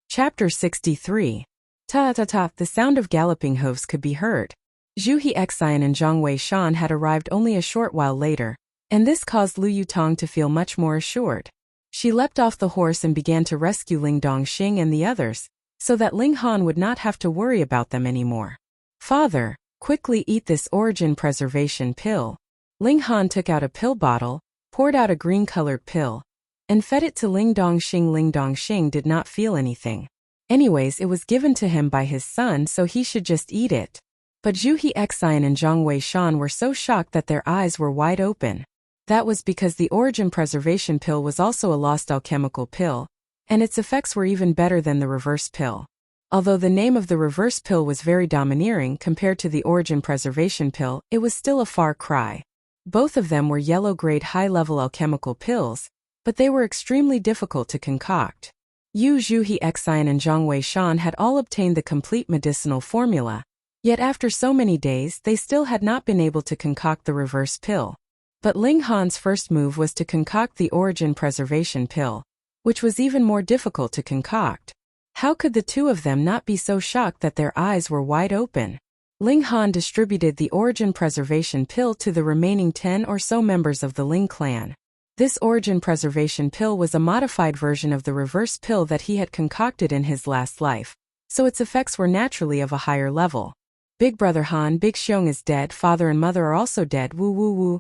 Chapter 63. Ta-ta-ta, the sound of galloping hooves could be heard. Zhu Hexian and Zhang Wei Shan had arrived only a short while later, and this caused Lu Yutong to feel much more assured. She leapt off the horse and began to rescue Ling Dongxing and the others, so that Ling Han would not have to worry about them anymore. "Father, quickly eat this origin preservation pill." Ling Han took out a pill bottle, poured out a green-colored pill, and fed it to Ling Dongxing. Ling Dongxing did not feel anything. Anyways, it was given to him by his son, so he should just eat it. But Zhu Hexian and Zhang Wei Shan were so shocked that their eyes were wide open. That was because the origin preservation pill was also a lost alchemical pill, and its effects were even better than the reverse pill. Although the name of the reverse pill was very domineering compared to the origin preservation pill, it was still a far cry. Both of them were yellow-grade high-level alchemical pills, but they were extremely difficult to concoct. Zhu Hexian and Zhang Wei Shan had all obtained the complete medicinal formula, yet after so many days they still had not been able to concoct the reverse pill. But Ling Han's first move was to concoct the origin preservation pill, which was even more difficult to concoct. How could the two of them not be so shocked that their eyes were wide open? Ling Han distributed the origin preservation pill to the remaining 10 or so members of the Ling clan. This origin preservation pill was a modified version of the reverse pill that he had concocted in his last life, so its effects were naturally of a higher level. "Big brother Han, Big Xiong is dead, father and mother are also dead, woo woo woo."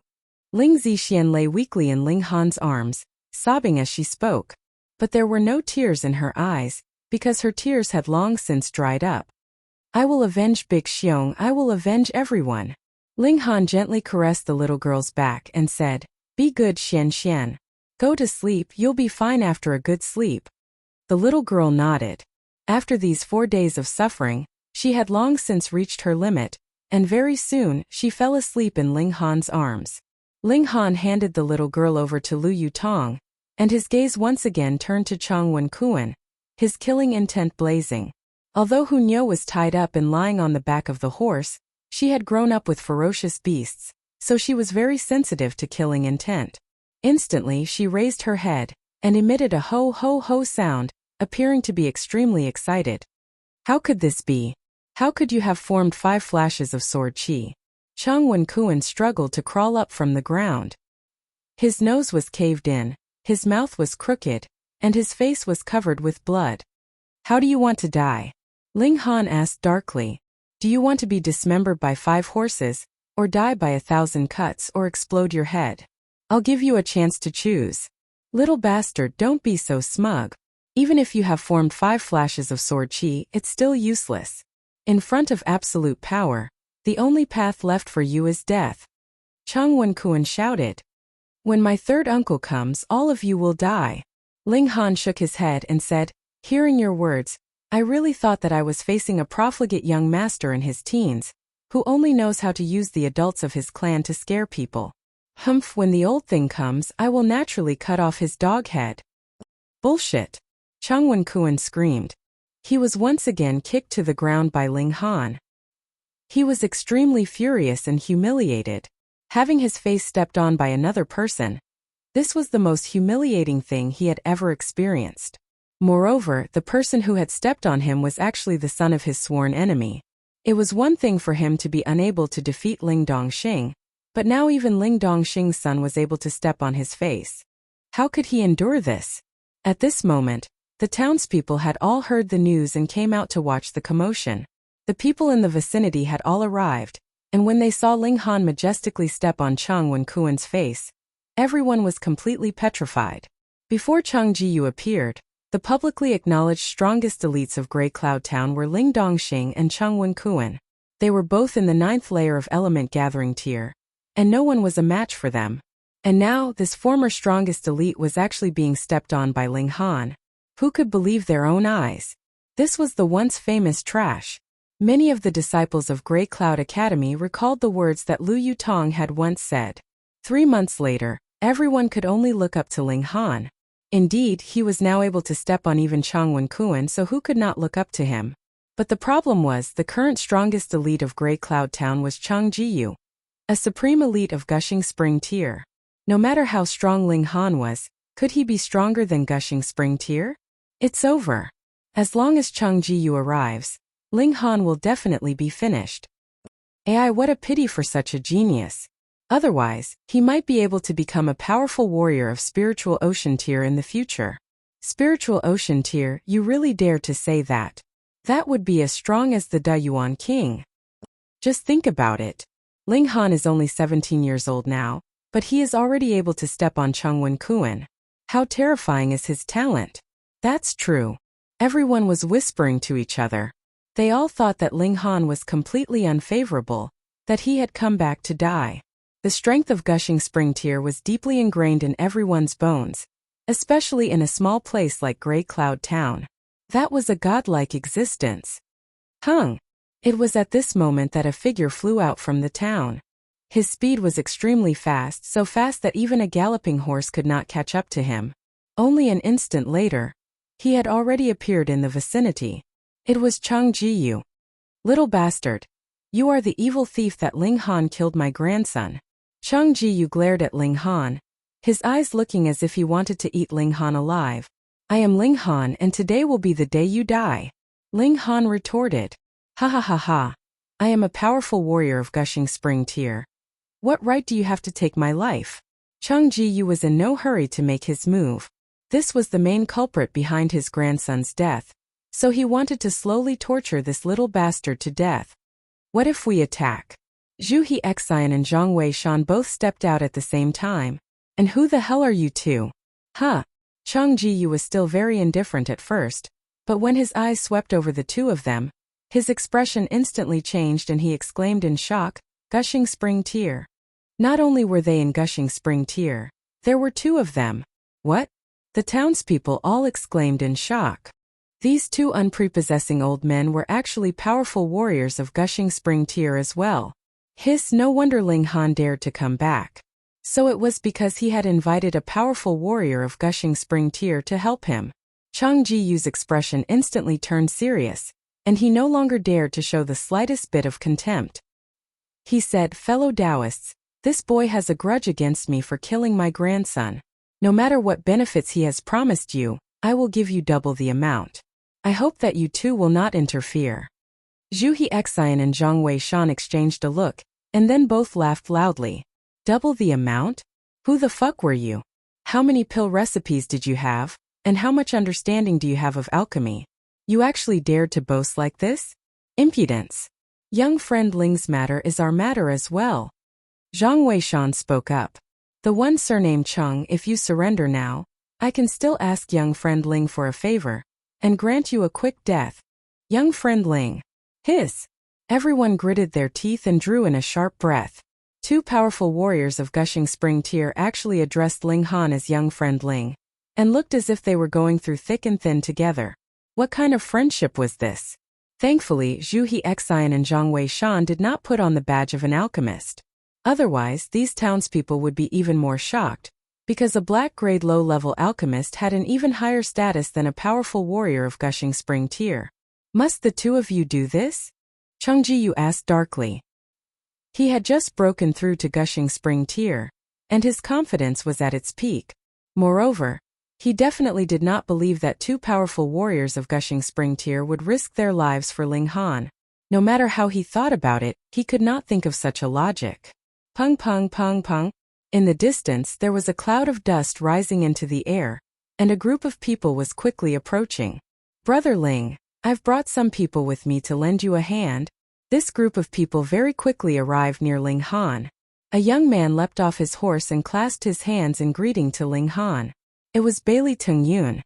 Ling Zixian lay weakly in Ling Han's arms, sobbing as she spoke. But there were no tears in her eyes, because her tears had long since dried up. "I will avenge Big Xiong, I will avenge everyone." Ling Han gently caressed the little girl's back and said, "Be good, Xian Xian. Go to sleep, you'll be fine after a good sleep." The little girl nodded. After these 4 days of suffering, she had long since reached her limit, and very soon she fell asleep in Ling Han's arms. Ling Han handed the little girl over to Lu Yutong, and his gaze once again turned to Chang Wenkuan, his killing intent blazing. Although Hunyo was tied up and lying on the back of the horse, she had grown up with ferocious beasts, so she was very sensitive to killing intent. Instantly she raised her head, and emitted a ho-ho-ho sound, appearing to be extremely excited. "How could this be? How could you have formed 5 flashes of sword chi?" Chang Wenkuan struggled to crawl up from the ground. His nose was caved in, his mouth was crooked, and his face was covered with blood. "How do you want to die?" Ling Han asked darkly. "Do you want to be dismembered by 5 horses, or die by 1,000 cuts, or explode your head? I'll give you a chance to choose." "Little bastard, don't be so smug. Even if you have formed 5 flashes of sword chi, it's still useless. In front of absolute power, The only path left for you is death. Chang Wenkuan shouted. When my third uncle comes, all of you will die. Ling Han shook his head and said, hearing your words, I really thought that I was facing a profligate young master in his teens, who only knows how to use the adults of his clan to scare people. Humph, when the old thing comes, I will naturally cut off his dog head. Bullshit. Chang Wenkuan screamed. He was once again kicked to the ground by Ling Han. He was extremely furious and humiliated. Having his face stepped on by another person, this was the most humiliating thing he had ever experienced. Moreover, the person who had stepped on him was actually the son of his sworn enemy. It was one thing for him to be unable to defeat Ling Dongxing, but now even Ling Dongxing's son was able to step on his face. How could he endure this? At this moment, the townspeople had all heard the news and came out to watch the commotion. The people in the vicinity had all arrived, and when they saw Ling Han majestically step on Chang Wenkuan's face, everyone was completely petrified. Before Chang Jiyu appeared, the publicly acknowledged strongest elites of Grey Cloud Town were Ling Dongxing and Chang Wenkuan. They were both in the 9th layer of element gathering tier, and no one was a match for them. And now, this former strongest elite was actually being stepped on by Ling Han. Who could believe their own eyes? This was the once famous trash. Many of the disciples of Grey Cloud Academy recalled the words that Lu Yutong had once said. 3 months later, everyone could only look up to Ling Han. Indeed, he was now able to step on even Chang Wenkuan, so who could not look up to him? But the problem was, the current strongest elite of Grey Cloud Town was Chang Jiyu, a supreme elite of Gushing Spring tier. No matter how strong Ling Han was, could he be stronger than Gushing Spring tier? It's over. As long as Chang Jiyu arrives, Ling Han will definitely be finished. AI, what a pity for such a genius. Otherwise, he might be able to become a powerful warrior of Spiritual Ocean tier in the future. Spiritual Ocean tier, you really dare to say that? That would be as strong as the Dayuan King. Just think about it. Ling Han is only 17 years old now, but he is already able to step on Chang Wenkuan. How terrifying is his talent? That's true. Everyone was whispering to each other. They all thought that Ling Han was completely unfavorable, that he had come back to die. The strength of Gushing Spring tier was deeply ingrained in everyone's bones, especially in a small place like Grey Cloud Town. That was a godlike existence. Hung! It was at this moment that a figure flew out from the town. His speed was extremely fast, so fast that even a galloping horse could not catch up to him. Only an instant later, he had already appeared in the vicinity. It was Chang Jiyu. Little bastard. You are the evil thief that Ling Han killed my grandson. Chang Jiyu glared at Ling Han, his eyes looking as if he wanted to eat Ling Han alive. I am Ling Han, and today will be the day you die. Ling Han retorted. Ha ha ha ha. I am a powerful warrior of Gushing Spring tier. What right do you have to take my life? Chang Jiyu was in no hurry to make his move. This was the main culprit behind his grandson's death, so he wanted to slowly torture this little bastard to death. What if we attack? Zhu He Xian and Zhang Wei Shan both stepped out at the same time. And who the hell are you two? Huh? Chang Jiyu was still very indifferent at first, but when his eyes swept over the two of them, his expression instantly changed and he exclaimed in shock, Gushing Spring tier. Not only were they in Gushing Spring tier, there were two of them. What? The townspeople all exclaimed in shock. These two unprepossessing old men were actually powerful warriors of Gushing Spring tier as well. Hiss, no wonder Ling Han dared to come back. So it was because he had invited a powerful warrior of Gushing Spring tier to help him. Chang Jiyu's expression instantly turned serious, and he no longer dared to show the slightest bit of contempt. He said, fellow Taoists, this boy has a grudge against me for killing my grandson. No matter what benefits he has promised you, I will give you double the amount. I hope that you two will not interfere. Zhu He Xian and Zhang Wei Shan exchanged a look, and then both laughed loudly. Double the amount? Who the fuck were you? How many pill recipes did you have, and how much understanding do you have of alchemy? You actually dared to boast like this? Impudence. Young friend Ling's matter is our matter as well. Zhang Wei Shan spoke up. The one surnamed Cheng, if you surrender now, I can still ask young friend Ling for a favor, and grant you a quick death. Young friend Ling. Hiss. Everyone gritted their teeth and drew in a sharp breath. Two powerful warriors of gushing spring tear actually addressed Ling Han as young friend Ling, and looked as if they were going through thick and thin together. What kind of friendship was this? Thankfully, Zhu He Xian and Zhang Wei Shan did not put on the badge of an alchemist. Otherwise, these townspeople would be even more shocked, because a black-grade low-level alchemist had an even higher status than a powerful warrior of gushing spring tear. Must the two of you do this? Cheng Jiyu asked darkly. He had just broken through to gushing spring tear, and his confidence was at its peak. Moreover, he definitely did not believe that two powerful warriors of gushing spring tear would risk their lives for Ling Han. No matter how he thought about it, he could not think of such a logic. Pung pung pung pung. In the distance there was a cloud of dust rising into the air, and a group of people was quickly approaching. Brother Ling, I've brought some people with me to lend you a hand. This group of people very quickly arrived near Ling Han. A young man leapt off his horse and clasped his hands in greeting to Ling Han. It was Bailey Tung Yun.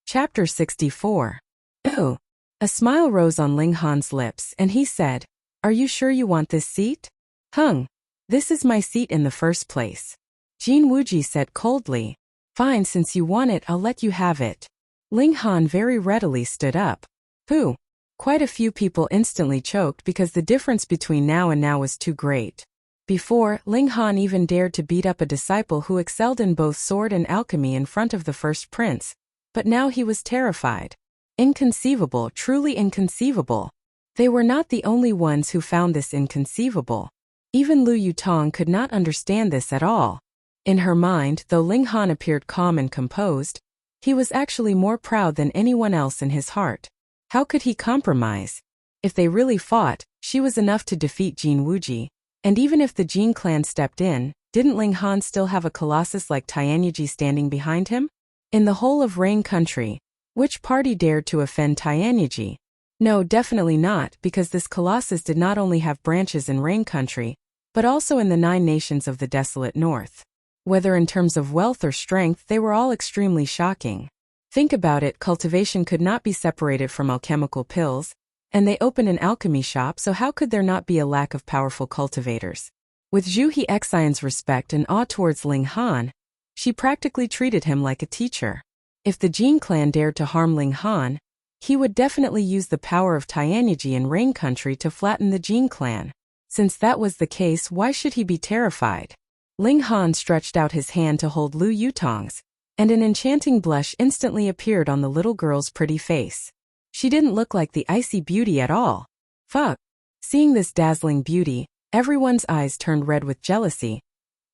Chapter 64. Oh. A smile rose on Ling Han's lips and he said, "Are you sure you want this seat?" "Hung. This is my seat in the first place." Jin Wuji said coldly. "Fine, since you want it, I'll let you have it." Ling Han very readily stood up. Pooh. Quite a few people instantly choked because the difference between now and now was too great. Before, Ling Han even dared to beat up a disciple who excelled in both sword and alchemy in front of the first prince. But now he was terrified. Inconceivable, truly inconceivable. They were not the only ones who found this inconceivable. Even Lu Yutong could not understand this at all. In her mind, though Ling Han appeared calm and composed, he was actually more proud than anyone else in his heart. How could he compromise? If they really fought, she was enough to defeat Jin Wuji, and even if the Jin clan stepped in, didn't Ling Han still have a colossus like Tianyiji standing behind him? In the whole of Rain country, which party dared to offend Tianyiji? No, definitely not, because this colossus did not only have branches in Rain country, but also in the 9 nations of the desolate north. Whether in terms of wealth or strength, they were all extremely shocking. Think about it, cultivation could not be separated from alchemical pills, and they opened an alchemy shop, so how could there not be a lack of powerful cultivators? With Zhu He Xian's respect and awe towards Ling Han, she practically treated him like a teacher. If the Jin clan dared to harm Ling Han, he would definitely use the power of Tianyiji in Rain country to flatten the Jin clan. Since that was the case, why should he be terrified? Ling Han stretched out his hand to hold Lu Yutong's, and an enchanting blush instantly appeared on the little girl's pretty face. She didn't look like the icy beauty at all. Fuck. Seeing this dazzling beauty, everyone's eyes turned red with jealousy,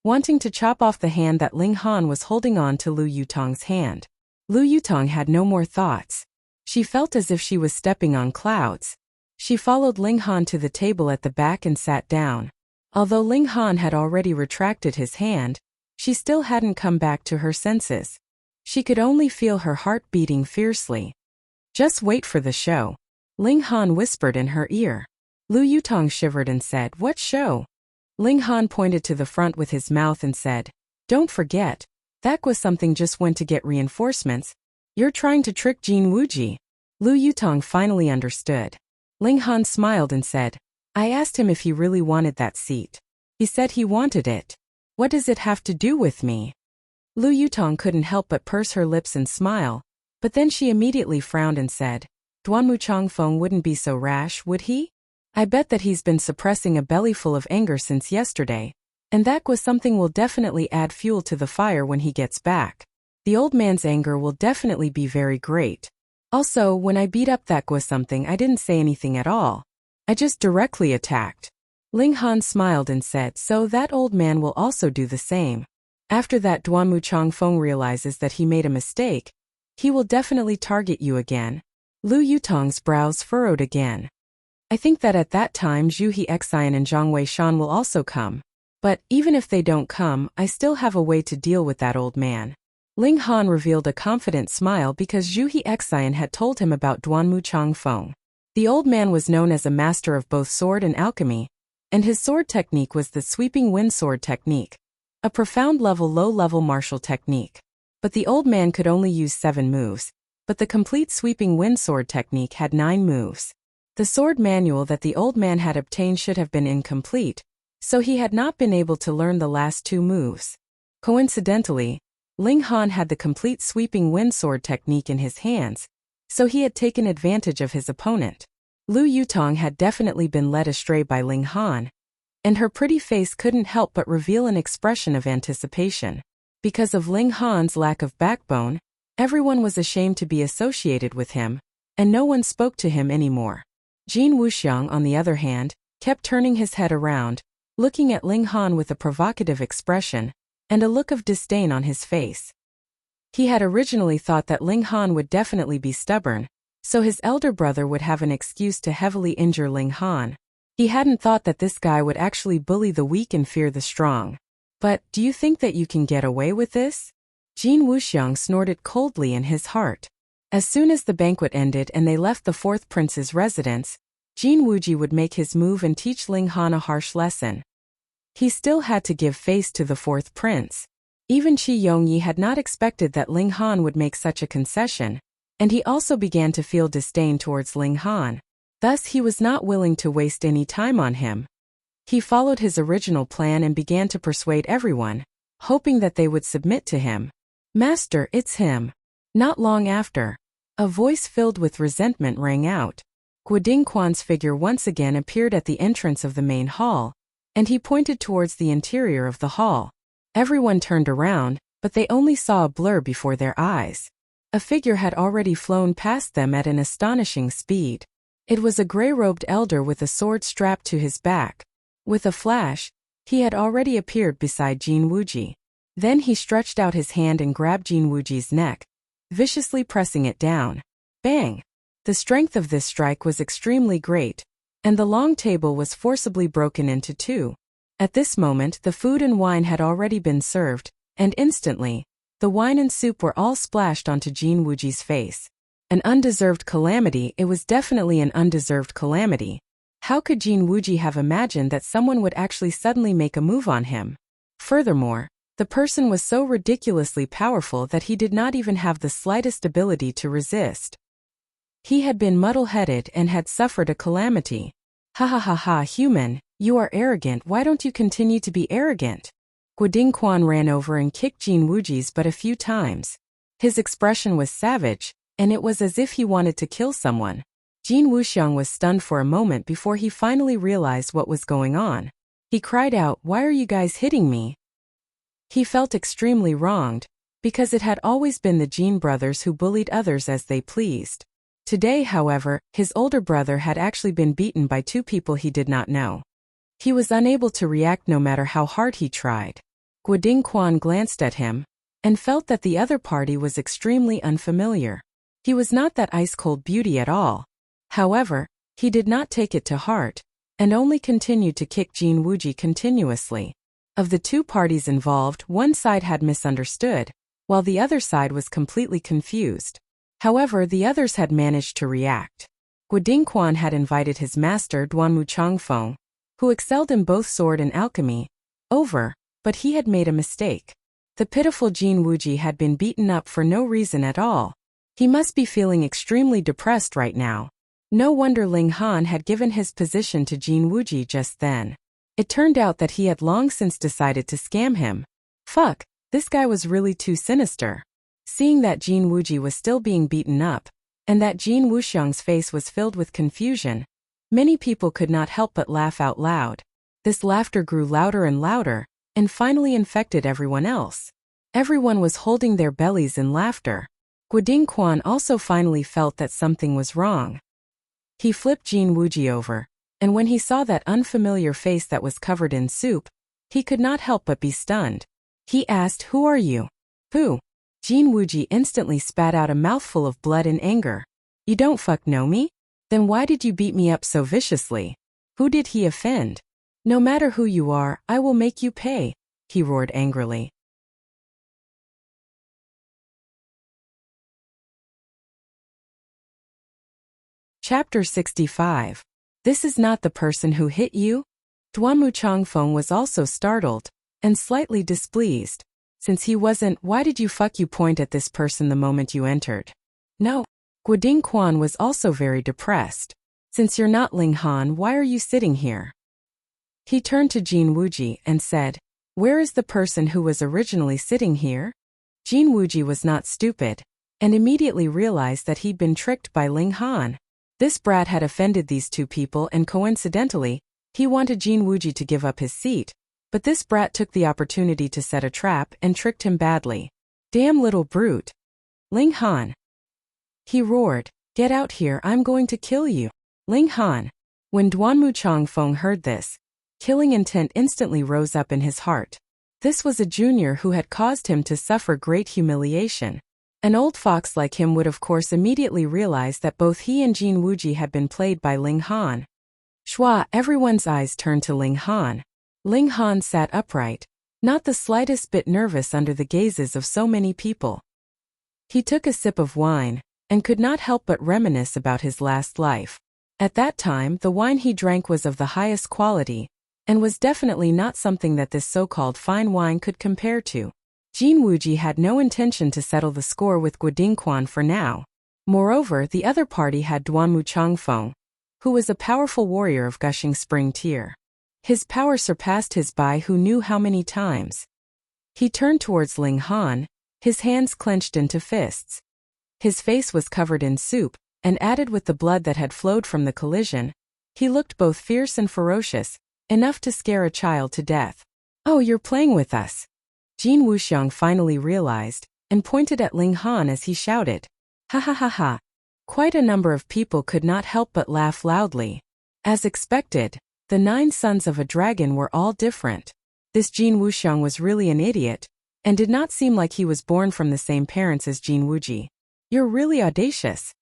wanting to chop off the hand that Ling Han was holding on to Lu Yutong's hand. Lu Yutong had no more thoughts. She felt as if she was stepping on clouds. She followed Ling Han to the table at the back and sat down. Although Ling Han had already retracted his hand, she still hadn't come back to her senses. She could only feel her heart beating fiercely. "Just wait for the show," Ling Han whispered in her ear. Lu Yutong shivered and said, "What show?" Ling Han pointed to the front with his mouth and said, "Don't forget, that was something just went to get reinforcements. You're trying to trick Jin Wuji." Lu Yutong finally understood. Ling Han smiled and said, "I asked him if he really wanted that seat. He said he wanted it. What does it have to do with me?" Lu Yutong couldn't help but purse her lips and smile, but then she immediately frowned and said, "Duanmu Changfeng wouldn't be so rash, would he? I bet that he's been suppressing a bellyful of anger since yesterday, and that was something will definitely add fuel to the fire when he gets back. The old man's anger will definitely be very great. Also, when I beat up that was something, I didn't say anything at all. I just directly attacked." Ling Han smiled and said, "So that old man will also do the same. After that Duanmu Changfeng realizes that he made a mistake, he will definitely target you again." Lu Yutong's brows furrowed again. "I think that at that time Zhu He Xian and Zhang Wei Shan will also come. But even if they don't come, I still have a way to deal with that old man." Ling Han revealed a confident smile because Zhu He Xian had told him about Duanmu Changfeng. The old man was known as a master of both sword and alchemy, and his sword technique was the sweeping wind sword technique, a profound low-level martial technique. But the old man could only use 7 moves, but the complete sweeping wind sword technique had 9 moves. The sword manual that the old man had obtained should have been incomplete, so he had not been able to learn the last 2 moves. Coincidentally, Ling Han had the complete sweeping wind sword technique in his hands, so he had taken advantage of his opponent. Lu Yutong had definitely been led astray by Ling Han, and her pretty face couldn't help but reveal an expression of anticipation. Because of Ling Han's lack of backbone, everyone was ashamed to be associated with him, and no one spoke to him anymore. Jin Wuxiang, on the other hand, kept turning his head around, looking at Ling Han with a provocative expression and a look of disdain on his face. He had originally thought that Ling Han would definitely be stubborn, so his elder brother would have an excuse to heavily injure Ling Han. He hadn't thought that this guy would actually bully the weak and fear the strong. But, do you think that you can get away with this? Jin Wuxiang snorted coldly in his heart. As soon as the banquet ended and they left the 4th prince's residence, Jin Wuji would make his move and teach Ling Han a harsh lesson. He still had to give face to the 4th prince. Even Qi Yongyi had not expected that Ling Han would make such a concession, and he also began to feel disdain towards Ling Han. Thus he was not willing to waste any time on him. He followed his original plan and began to persuade everyone, hoping that they would submit to him. "Master, it's him." Not long after, a voice filled with resentment rang out. Guodingquan's figure once again appeared at the entrance of the main hall, and he pointed towards the interior of the hall. Everyone turned around, but they only saw a blur before their eyes. A figure had already flown past them at an astonishing speed. It was a gray-robed elder with a sword strapped to his back. With a flash, he had already appeared beside Jin Wuji. Then he stretched out his hand and grabbed Jin Wuji's neck, viciously pressing it down. Bang! The strength of this strike was extremely great, and the long table was forcibly broken into 2. At this moment the food and wine had already been served, and instantly, the wine and soup were all splashed onto Jin Wuji's face. An undeserved calamity. It was definitely an undeserved calamity. How could Jin Wuji have imagined that someone would actually suddenly make a move on him? Furthermore, the person was so ridiculously powerful that he did not even have the slightest ability to resist. He had been muddle-headed and had suffered a calamity. Ha ha ha ha, human, you are arrogant. Why don't you continue to be arrogant? Guodingquan ran over and kicked Jin Wuji's butt a few times. His expression was savage, and it was as if he wanted to kill someone. Jin Wuxiang was stunned for a moment before he finally realized what was going on. He cried out, "Why are you guys hitting me?" He felt extremely wronged, because it had always been the Jin brothers who bullied others as they pleased. Today, however, his older brother had actually been beaten by 2 people he did not know. He was unable to react no matter how hard he tried. Guodingquan glanced at him, and felt that the other party was extremely unfamiliar. He was not that ice-cold beauty at all. However, he did not take it to heart, and only continued to kick Jin Wuji continuously. Of the 2 parties involved, one side had misunderstood, while the other side was completely confused. However, the others had managed to react. Guodingquan had invited his master Duanmu Changfeng, who excelled in both sword and alchemy, over, but he had made a mistake. The pitiful Jin Wuji had been beaten up for no reason at all. He must be feeling extremely depressed right now. No wonder Ling Han had given his position to Jin Wuji just then. It turned out that he had long since decided to scam him. Fuck, this guy was really too sinister. Seeing that Jin Wuji was still being beaten up, and that Jin Wuxiang's face was filled with confusion, many people could not help but laugh out loud. This laughter grew louder and louder, and finally infected everyone else. Everyone was holding their bellies in laughter. Guodingquan also finally felt that something was wrong. He flipped Jin Wuji over, and when he saw that unfamiliar face that was covered in soup, he could not help but be stunned. He asked, "Who are you?" "Who?" Jin Wuji instantly spat out a mouthful of blood in anger. "You don't fuck know me? Then why did you beat me up so viciously? Who did he offend? No matter who you are, I will make you pay," he roared angrily. Chapter 65. This is not the person who hit you? Duanmu Changfeng was also startled, and slightly displeased. Since he wasn't, why did you point at this person the moment you entered? No. Guoding Quan was also very depressed. Since you're not Ling Han, why are you sitting here? He turned to Jin Wuji and said, where is the person who was originally sitting here? Jin Wuji was not stupid, and immediately realized that he'd been tricked by Ling Han. This brat had offended these two people, and coincidentally, he wanted Jin Wuji to give up his seat, but this brat took the opportunity to set a trap and tricked him badly. Damn little brute. Ling Han. He roared, get out here, I'm going to kill you. Ling Han. When Duanmu Changfeng heard this, killing intent instantly rose up in his heart. This was a junior who had caused him to suffer great humiliation. An old fox like him would of course immediately realize that both he and Jin Wuji had been played by Ling Han. Shua, everyone's eyes turned to Ling Han. Ling Han sat upright, not the slightest bit nervous under the gazes of so many people. He took a sip of wine, and could not help but reminisce about his last life. At that time, the wine he drank was of the highest quality, and was definitely not something that this so-called fine wine could compare to. Jin Wuji had no intention to settle the score with Guoding Quan for now. Moreover, the other party had Duanmu Changfeng, who was a powerful warrior of gushing spring tier. His power surpassed his by who knew how many times. He turned towards Ling Han, his hands clenched into fists. His face was covered in soup, and added with the blood that had flowed from the collision, he looked both fierce and ferocious, enough to scare a child to death. Oh, you're playing with us. Jin Wuxiang finally realized, and pointed at Ling Han as he shouted, ha ha ha ha. Quite a number of people could not help but laugh loudly. As expected, the 9 sons of a dragon were all different. This Jin Wuxiang was really an idiot, and did not seem like he was born from the same parents as Jin Wuji. You're really audacious.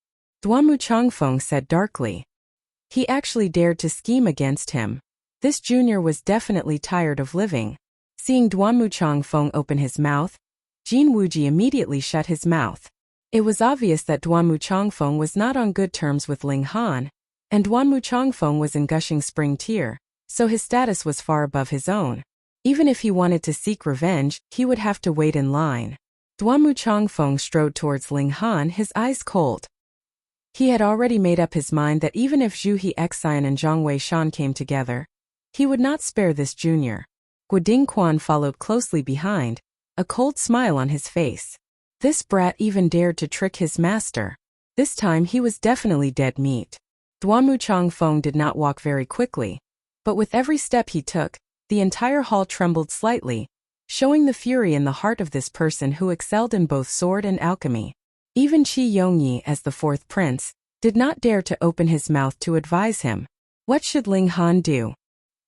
Duanmu Changfeng said darkly. He actually dared to scheme against him. This junior was definitely tired of living. Seeing Duanmu Changfeng open his mouth, Jin Wuji immediately shut his mouth. It was obvious that Duanmu Changfeng was not on good terms with Ling Han, and Duanmu Changfeng was in gushing spring tier, so his status was far above his own. Even if he wanted to seek revenge, he would have to wait in line. Duanmu Changfeng strode towards Ling Han, his eyes cold. He had already made up his mind that even if Zhu He Xian and Zhang Wei Shan came together, he would not spare this junior. Guoding Quan followed closely behind, a cold smile on his face. This brat even dared to trick his master. This time he was definitely dead meat. Duanmu Changfeng did not walk very quickly, but with every step he took, the entire hall trembled slightly, showing the fury in the heart of this person who excelled in both sword and alchemy. Even Qi Yongyi, as the 4th prince, did not dare to open his mouth to advise him. What should Ling Han do?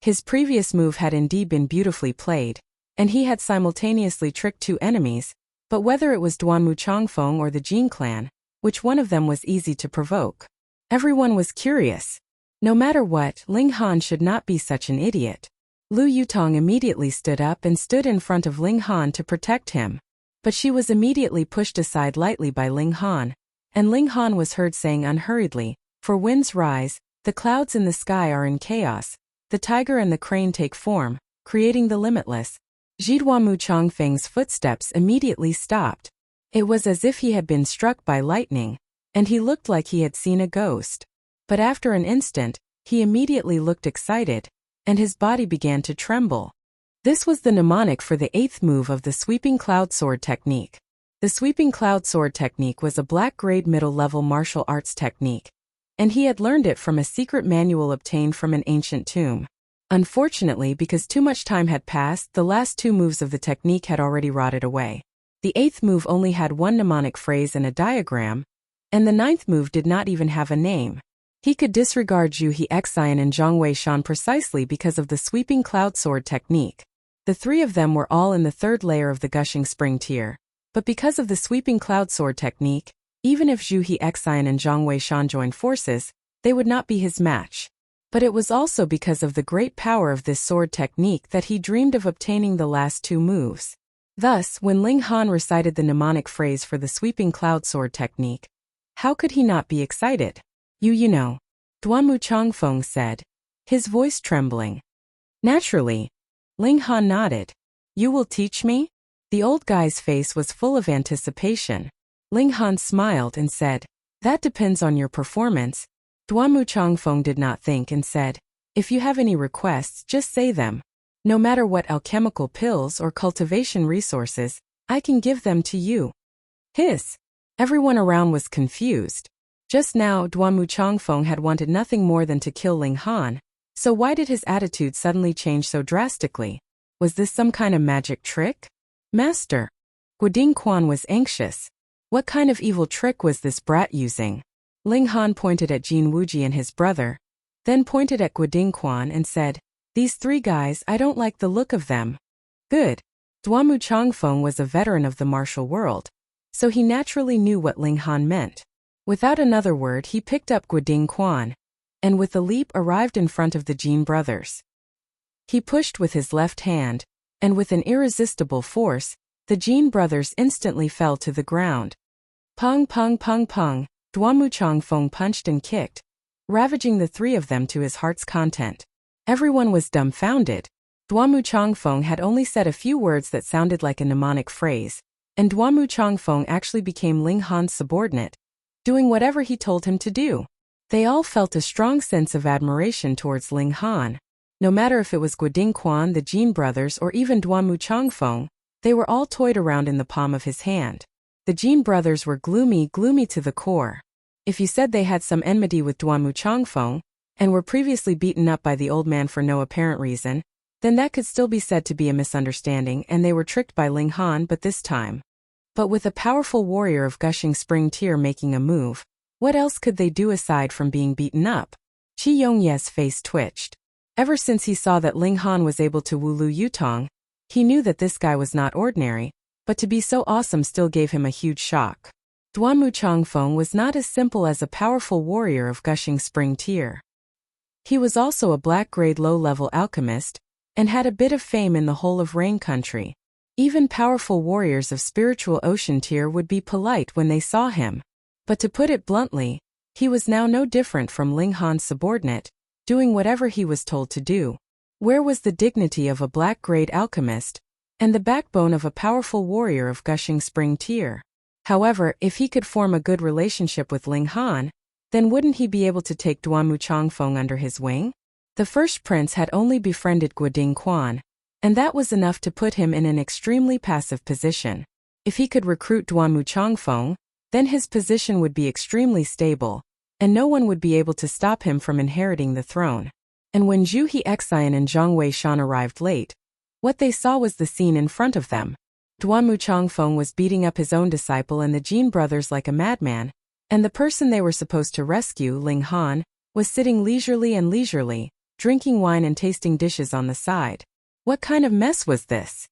His previous move had indeed been beautifully played, and he had simultaneously tricked 2 enemies, but whether it was Duanmu Changfeng or the Jin clan, which one of them was easy to provoke? Everyone was curious. No matter what, Ling Han should not be such an idiot. Lu Yutong immediately stood up and stood in front of Ling Han to protect him. But she was immediately pushed aside lightly by Ling Han, and Ling Han was heard saying unhurriedly, for winds rise, the clouds in the sky are in chaos, the tiger and the crane take form, creating the limitless. Duanmu Changfeng's footsteps immediately stopped. It was as if he had been struck by lightning, and he looked like he had seen a ghost. But after an instant, he immediately looked excited, and his body began to tremble. This was the mnemonic for the 8th move of the Sweeping Cloud Sword technique. The Sweeping Cloud Sword technique was a black-grade middle-level martial arts technique, and he had learned it from a secret manual obtained from an ancient tomb. Unfortunately, because too much time had passed, the last 2 moves of the technique had already rotted away. The 8th move only had 1 mnemonic phrase and a diagram, and the 9th move did not even have a name. He could disregard Zhu He Xian and Zhang Wei Shan precisely because of the Sweeping Cloud Sword technique. The 3 of them were all in the 3rd layer of the gushing spring tier, but because of the Sweeping Cloud Sword technique, even if Zhu He Xian and Zhang Wei Shan joined forces, they would not be his match. But it was also because of the great power of this sword technique that he dreamed of obtaining the last 2 moves. Thus, when Ling Han recited the mnemonic phrase for the Sweeping Cloud Sword technique, how could he not be excited? You know, Duanmu Changfeng said, his voice trembling. Naturally. Ling Han nodded. You will teach me? The old guy's face was full of anticipation. Ling Han smiled and said, "That depends on your performance." Duamu Changfeng did not think and said, "If you have any requests, just say them. No matter what alchemical pills or cultivation resources, I can give them to you." Hiss! Everyone around was confused. Just now, Duamu Changfeng had wanted nothing more than to kill Ling Han, so why did his attitude suddenly change so drastically? Was this some kind of magic trick? "Master." Guoding Quan was anxious. What kind of evil trick was this brat using? Ling Han pointed at Jin Wuji and his brother, then pointed at Guoding Quan and said, "These three guys, I don't like the look of them." Good. Duamu Changfeng was a veteran of the martial world, so he naturally knew what Ling Han meant. Without another word, he picked up Guoding Quan, and with a leap arrived in front of the Jin brothers. He pushed with his left hand, and with an irresistible force, the Jin brothers instantly fell to the ground. Pung pung pung pung, Duamu Changfeng punched and kicked, ravaging the three of them to his heart's content. Everyone was dumbfounded. Duamu Changfeng had only said a few words that sounded like a mnemonic phrase, and Duamu Changfeng actually became Ling Han's subordinate, doing whatever he told him to do. They all felt a strong sense of admiration towards Ling Han. No matter if it was Guoding Quan, the Jin brothers, or even Duamu Changfeng, they were all toyed around in the palm of his hand. The Jin brothers were gloomy to the core. If you said they had some enmity with Duamu Changfeng, and were previously beaten up by the old man for no apparent reason, then that could still be said to be a misunderstanding and they were tricked by Ling Han but with a powerful warrior of gushing spring tear making a move, what else could they do aside from being beaten up? Qi Yongye's face twitched. Ever since he saw that Ling Han was able to Wu Lu Yutong, he knew that this guy was not ordinary, but to be so awesome still gave him a huge shock. Duamu Changfeng was not as simple as a powerful warrior of gushing spring tear. He was also a black-grade low-level alchemist, and had a bit of fame in the whole of Rain Country. Even powerful warriors of spiritual ocean tier would be polite when they saw him. But to put it bluntly, he was now no different from Ling Han's subordinate, doing whatever he was told to do. Where was the dignity of a black-grade alchemist, and the backbone of a powerful warrior of gushing spring tear? However, if he could form a good relationship with Ling Han, then wouldn't he be able to take Duamu Changfeng under his wing? The first prince had only befriended Guoding Quan, and that was enough to put him in an extremely passive position. If he could recruit Duamu Changfeng, then his position would be extremely stable, and no one would be able to stop him from inheriting the throne. And when Zhu Hexian and Zhang Weishan arrived late, what they saw was the scene in front of them. Duamu Changfeng was beating up his own disciple and the Jin brothers like a madman, and the person they were supposed to rescue, Ling Han, was sitting leisurely, drinking wine and tasting dishes on the side. What kind of mess was this?